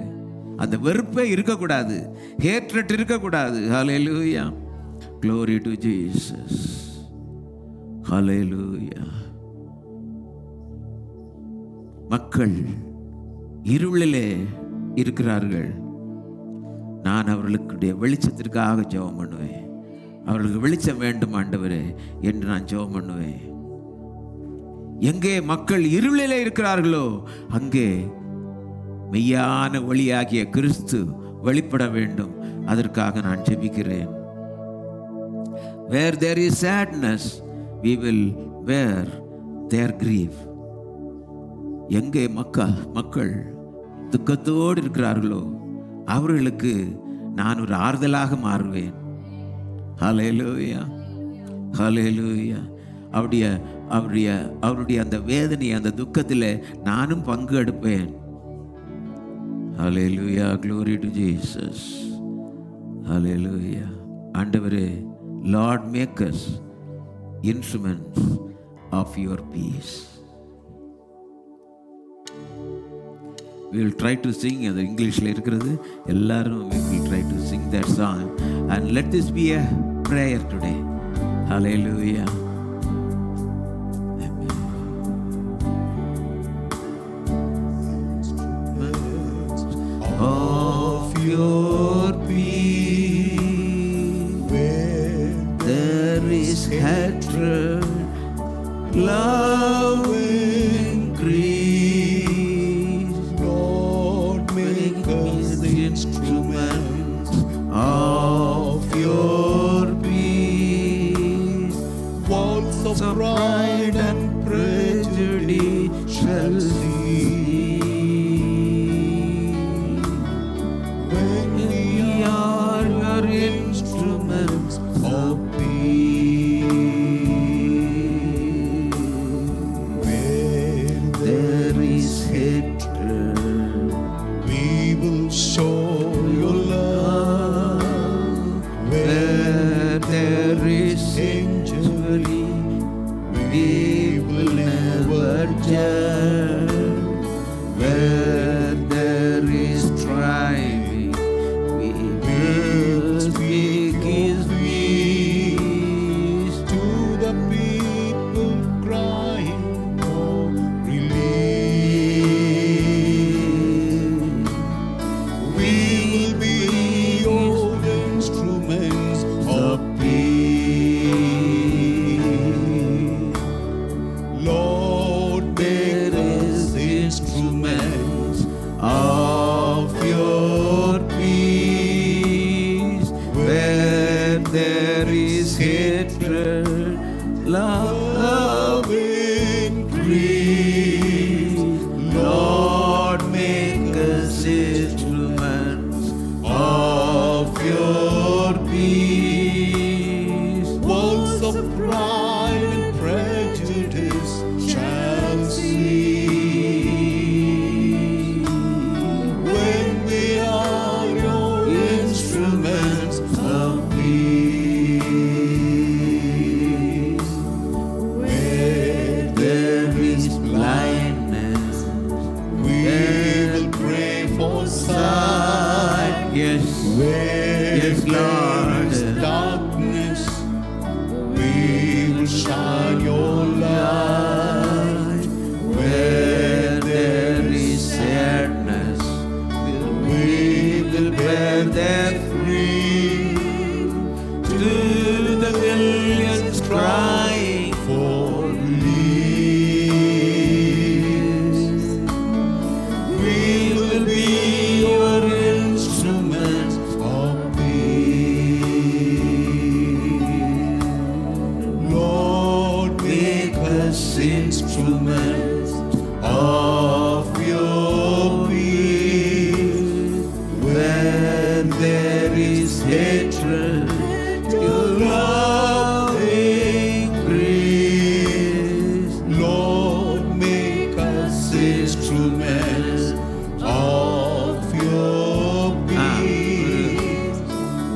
அந்த வெறுப்பே இருக்கக்கூடாது, ஹேட்ரட் இருக்கக்கூடாது. ஹல்லேலூயா, glory to Jesus. ஹல்லேலூயா. மக்கள் இருளிலே இருக்கிறார்கள். நான் அவர்களுடைய வெளிச்சத்திற்காக ஜெபம் பண்ணுவேன். அவர்களுக்கு வெளிச்சம் வேண்டும் ஆண்டவரே என்று நான் ஜெபம் பண்ணுவேன். எங்கே மக்கள் இருளிலே இருக்கிறார்களோ அங்கே மெய்யான ஒளியாகிய கிறிஸ்து வெளிப்பட வேண்டும். அதற்காக நான் ஜெபிக்கிறேன். Where there is sadness, we will bear their grief. எங்கே மக்கள் துக்கத்தோடு இருக்கிறார்களோ அவர்களுக்கு நான் ஒரு ஆறுதலாக மாறுவேன். ஹல்லேலூயா, ஹல்லேலூயா. அவருடைய அந்த வேதனை, அந்த துக்கத்தில் நானும் பங்கு எடுப்பேன். ஹல்லேலூயா, glory to Jesus. ஹல்லேலூயா. ஆண்டவரே, Lord, make us instruments of your peace. We will try to sing, அது இங்கிலீஷில் இருக்கிறது, எல்லாரும் we will try to sing that song and let this be a prayer today. Hallelujah. Of your peace, where there is hatred, love increase. Lord, make us the instruments of your peace. Walls of pride and prejudice shall cease when we are your instruments of peace. Where there is hatred, we will show your love. Where there is injury, we will never judge. Where there is striving, we will speak His peace to the people crying for relief. We will be your instruments of peace. Lord, make us instruments of your peace. Where there is hatred, love increase. Lord, make us instruments of your peace. Walls of pride and prejudice shall cease when we are your instruments of peace. Where there is blindness, we will pray for sight. Yes, where there is darkness, we will shine your light. Where there is sadness, we will bear their fruit. To the millions crying for relief, we will be your instruments of peace. Lord, make us instruments of your peace. Where there is hatred, your love increase. Lord, make us instruments of your peace.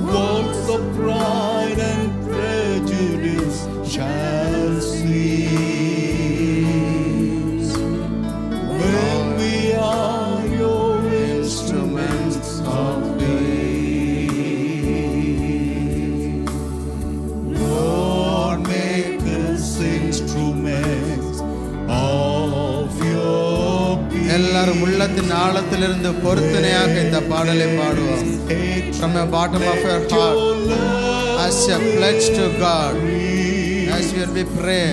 Walls of pride and prejudice shall cease எல்லாரும் உள்ளத்தின் ஆழத்திலிருந்து பொருத்தனையாக இந்த பாடலை பாடுவோம். From the bottom of your heart, as a pledge to God, as we pray,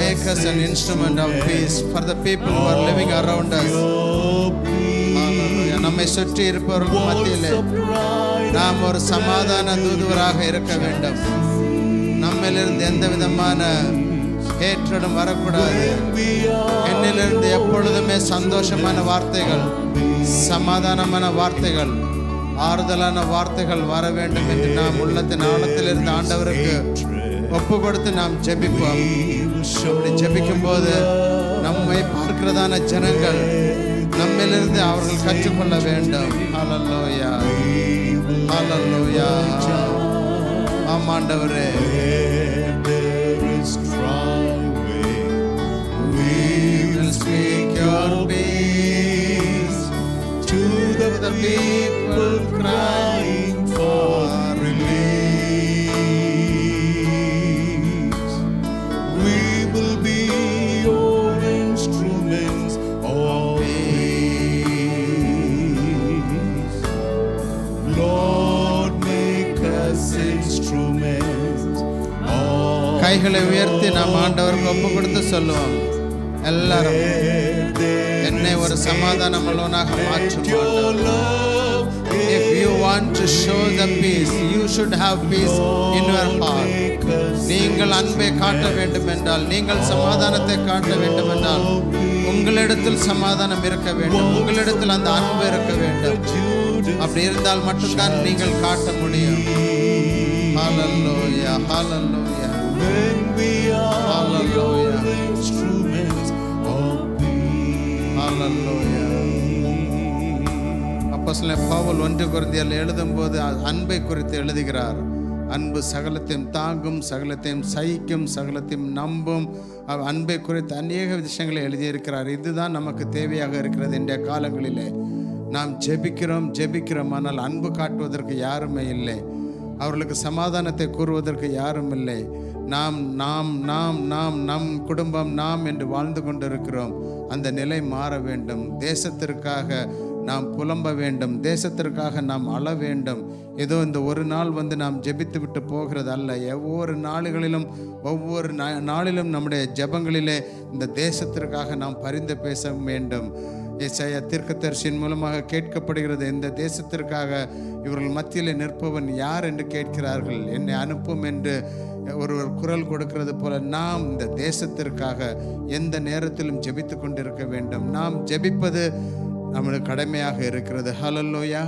make us an instrument of peace for the people who are living around us. Hallelujah. நம்மை சுற்றி இருப்பவர்கள் மத்தியிலே நாம் ஒரு சமாதான தூதுவராக இருக்க வேண்டும். நம்மிலிருந்து எந்த விதமான ஏற்றடும் வரக்கூடாது. என்னிலிருந்து எப்பொழுதுமே சந்தோஷமான வார்த்தைகள், சமாதானமான வார்த்தைகள், ஆறுதலான வார்த்தைகள் வர வேண்டும் என்று நாம் உள்ளத்தின் ஆழத்திலிருந்து ஆண்டவருக்கு ஒப்பு கொடுத்து நாம் ஜெபிப்போம். அப்படி ஜெபிக்கும் போது நம்மை பார்க்கிறதான ஜனங்கள் நம்மிலிருந்து அவர்கள் கற்றுக்கொள்ள வேண்டும். ஹல்லேலூயா, ஹல்லேலூயா. ஆமாண்டவரே, speak your peace to the people crying for release. We will be your instruments of peace. Lord, make us instruments of. கைகளை உயர்த்தி நாம் ஆண்டவருக்கு ஒப்பு கொடுத்து சொல்லுவோம். எல்லாரும் என்னை ஒரு சமாதானம் உள்ளவனாக மாற்றும். If you want to show the peace, you should have peace in your heart. நீங்கள் அன்பை காட்ட வேண்டும் என்றால், நீங்கள் சமாதானத்தை காட்ட வேண்டும் என்றால், உங்களிடத்தில் சமாதானம் இருக்க வேண்டும், உங்களிடத்தில் அந்த அன்பு இருக்க வேண்டும். அப்படி இருந்தால் மட்டும்தான் நீங்கள் காட்ட முடியும். ஹல்லேலூயா, ஹல்லேலூயா, ஹல்லேலூயா, ஹல்லேலூயா. அப்போஸ்தலன் பவுல் 1 கொரிந்தியரில் எழுதும்போது அன்பை குறித்து எழுதுகிறார். அன்பு சகலத்தையும் தாங்கும், சகலத்தையும் சகிக்கும், சகலத்தையும் நம்பும். அன்பை குறித்து அநேக விஷயங்களை எழுதியிருக்கிறார். இதுதான் நமக்கு தேவையாக இருக்கிறது. இன்றைய காலங்களிலே நாம் ஜெபிக்கிறோம், ஆனால் அன்பு காட்டுவதற்கு யாருமே இல்லை. அவர்களுக்கு சமாதானத்தை கூறுவதற்கு யாரும் இல்லை. நாம் நாம் நாம் நாம் நம் குடும்பம் நாம் என்று வாழ்ந்து கொண்டிருக்கிறோம். அந்த நிலை மாற வேண்டும். தேசத்திற்காக நாம் புலம்ப வேண்டும், தேசத்திற்காக நாம் அழ வேண்டும். ஏதோ இந்த ஒரு நாள் நாம் ஜெபித்து விட்டு போகிறது அல்ல. ஒவ்வொரு நாளிலும் நம்முடைய ஜெபங்களிலே இந்த தேசத்திற்காக நாம் பரிந்து பேச வேண்டும். ஏசாயா தீர்க்கதரிசியின் மூலமாக கேட்கப்படுகிறது, இந்த தேசத்திற்காக இவர்கள் மத்தியில் நிற்பவன் யார் என்று கேட்கிறார்கள். என்னை அனுப்பும் என்று ஒருவர் குரல் கொடுக்கிறது போல நாம் இந்த தேசத்திற்காக எந்த நேரத்திலும் ஜெபித்து கொண்டிருக்க வேண்டும். நாம் ஜெபிப்பது நம்முடைய கடமையாக இருக்கிறது. ஹல்லேலூயா,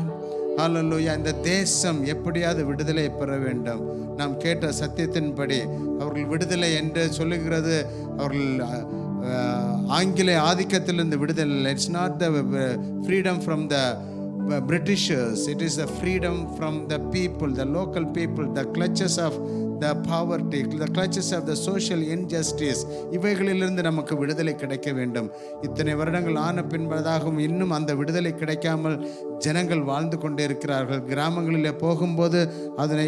ஹல்லேலூயா. இந்த தேசம் எப்படியாவது விடுதலை பெற வேண்டும். நாம் கேட்ட சத்தியத்தின்படி அவர்கள் விடுதலை என்று சொல்லுகிறது. அவர்கள் ஆங்கில ஆதிக்கத்திலிருந்து விடுதலை. It's not the freedom from the Britishers, it is the freedom from the people, the local people, the clutches of the poverty, the clutches of the social injustice. இவைகளிலிருந்து நமக்கு விடுதலை கிடைக்க வேண்டும். இத்தனை வருடங்கள் ஆன பின்பதாகவும் இன்னும் அந்த விடுதலை கிடைக்காமல் ஜனங்கள் வாழ்ந்து கொண்டே இருக்கிறார்கள். கிராமங்களிலே போகும்போது அதனை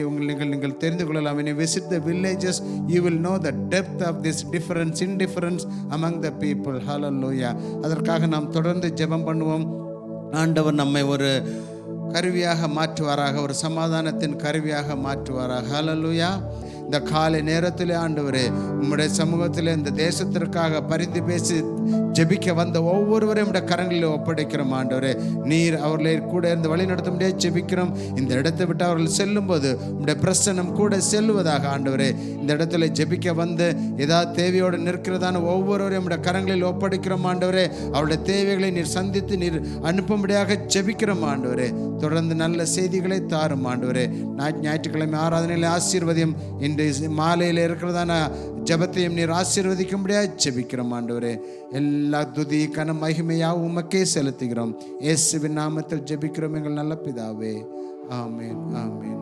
நீங்கள் தெரிந்து கொள்ளலாம். when you visit the villages, you will know the depth of this indifference among the people. Hallelujah. அதற்காக நாம் தொடர்ந்து ஜெபம் பண்ணுவோம். ஆண்டவர் நம்மை ஒரு கருவியாக மாற்றுவாராக, ஒரு சமாதானத்தின் கருவியாக மாற்றுவாராக. ஹல்லேலூயா. இந்த காலை நேரத்திலே ஆண்டவரே, உம்முடைய சமூகத்திலே இந்த தேசத்திற்காக பரிந்து பேசி ஜெபிக்க வந்த ஒவ்வொருவரையும் உடைய கரங்களில் ஒப்படைக்கிறோம். ஆண்டவரே, நீர் அவர்களை கூட இருந்து வழி நடத்த முடியாது ஜெபிக்கிறோம். இந்த இடத்தை விட்டு அவர்கள் செல்லும்போது உடைய பிரசன்னம் கூட செல்லுவதாக. ஆண்டவரே, இந்த இடத்துல ஜெபிக்க வந்து ஏதாவது தேவையோடு நிற்கிறதான ஒவ்வொருவரையும் உடைய கரங்களில் ஒப்படைக்கிறோம். ஆண்டவரே, அவருடைய தேவைகளை நீர் சந்தித்து நீர் அனுப்பும்படியாக ஜெபிக்கிறோம். ஆண்டவரே, தொடர்ந்து நல்ல செய்திகளை தாரும். ஆண்டவரே, ஞாயிற்றுக்கிழமை ஆராதனையில் ஆசீர்வதியும். இன்று மாலையில் இருக்கிறதான ஜெபத்தையும் நீர் ஆசீர்வதிக்கும்படியாக ஜெபிக்கிறோம். ஆண்டவரே, எல்லா துதி கன மகிமையா உமக்கே செலுத்துகிறோம். இயேசுவின் நாமத்தில் ஜெபிக்கிறோம் எங்கள் நல்ல பிதாவே. ஆமென், ஆமென்.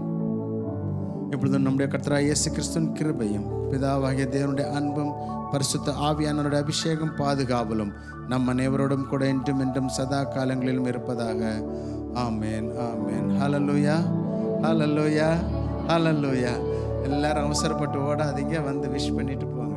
இப்பொழுது நம்முடைய கர்த்தராகிய இயேசு கிறிஸ்துவின் கிருபையும் பிதாவாகிய தேவனுடைய அன்பும் பரிசுத்த ஆவியானவருடைய அபிஷேகம் பாதுகாவலும் நம் அனைவரோடும் கூட என்றும் என்றும் சதா காலங்களிலும் இருப்பதாக. ஆமென், ஆமென். ஹல்லேலூயா, ஹல்லேலூயா, ஹல்லேலூயா. எல்லாரும் அவசரப்பட்டு ஓடாதீங்க, வந்து விஷ் பண்ணிட்டு போங்க.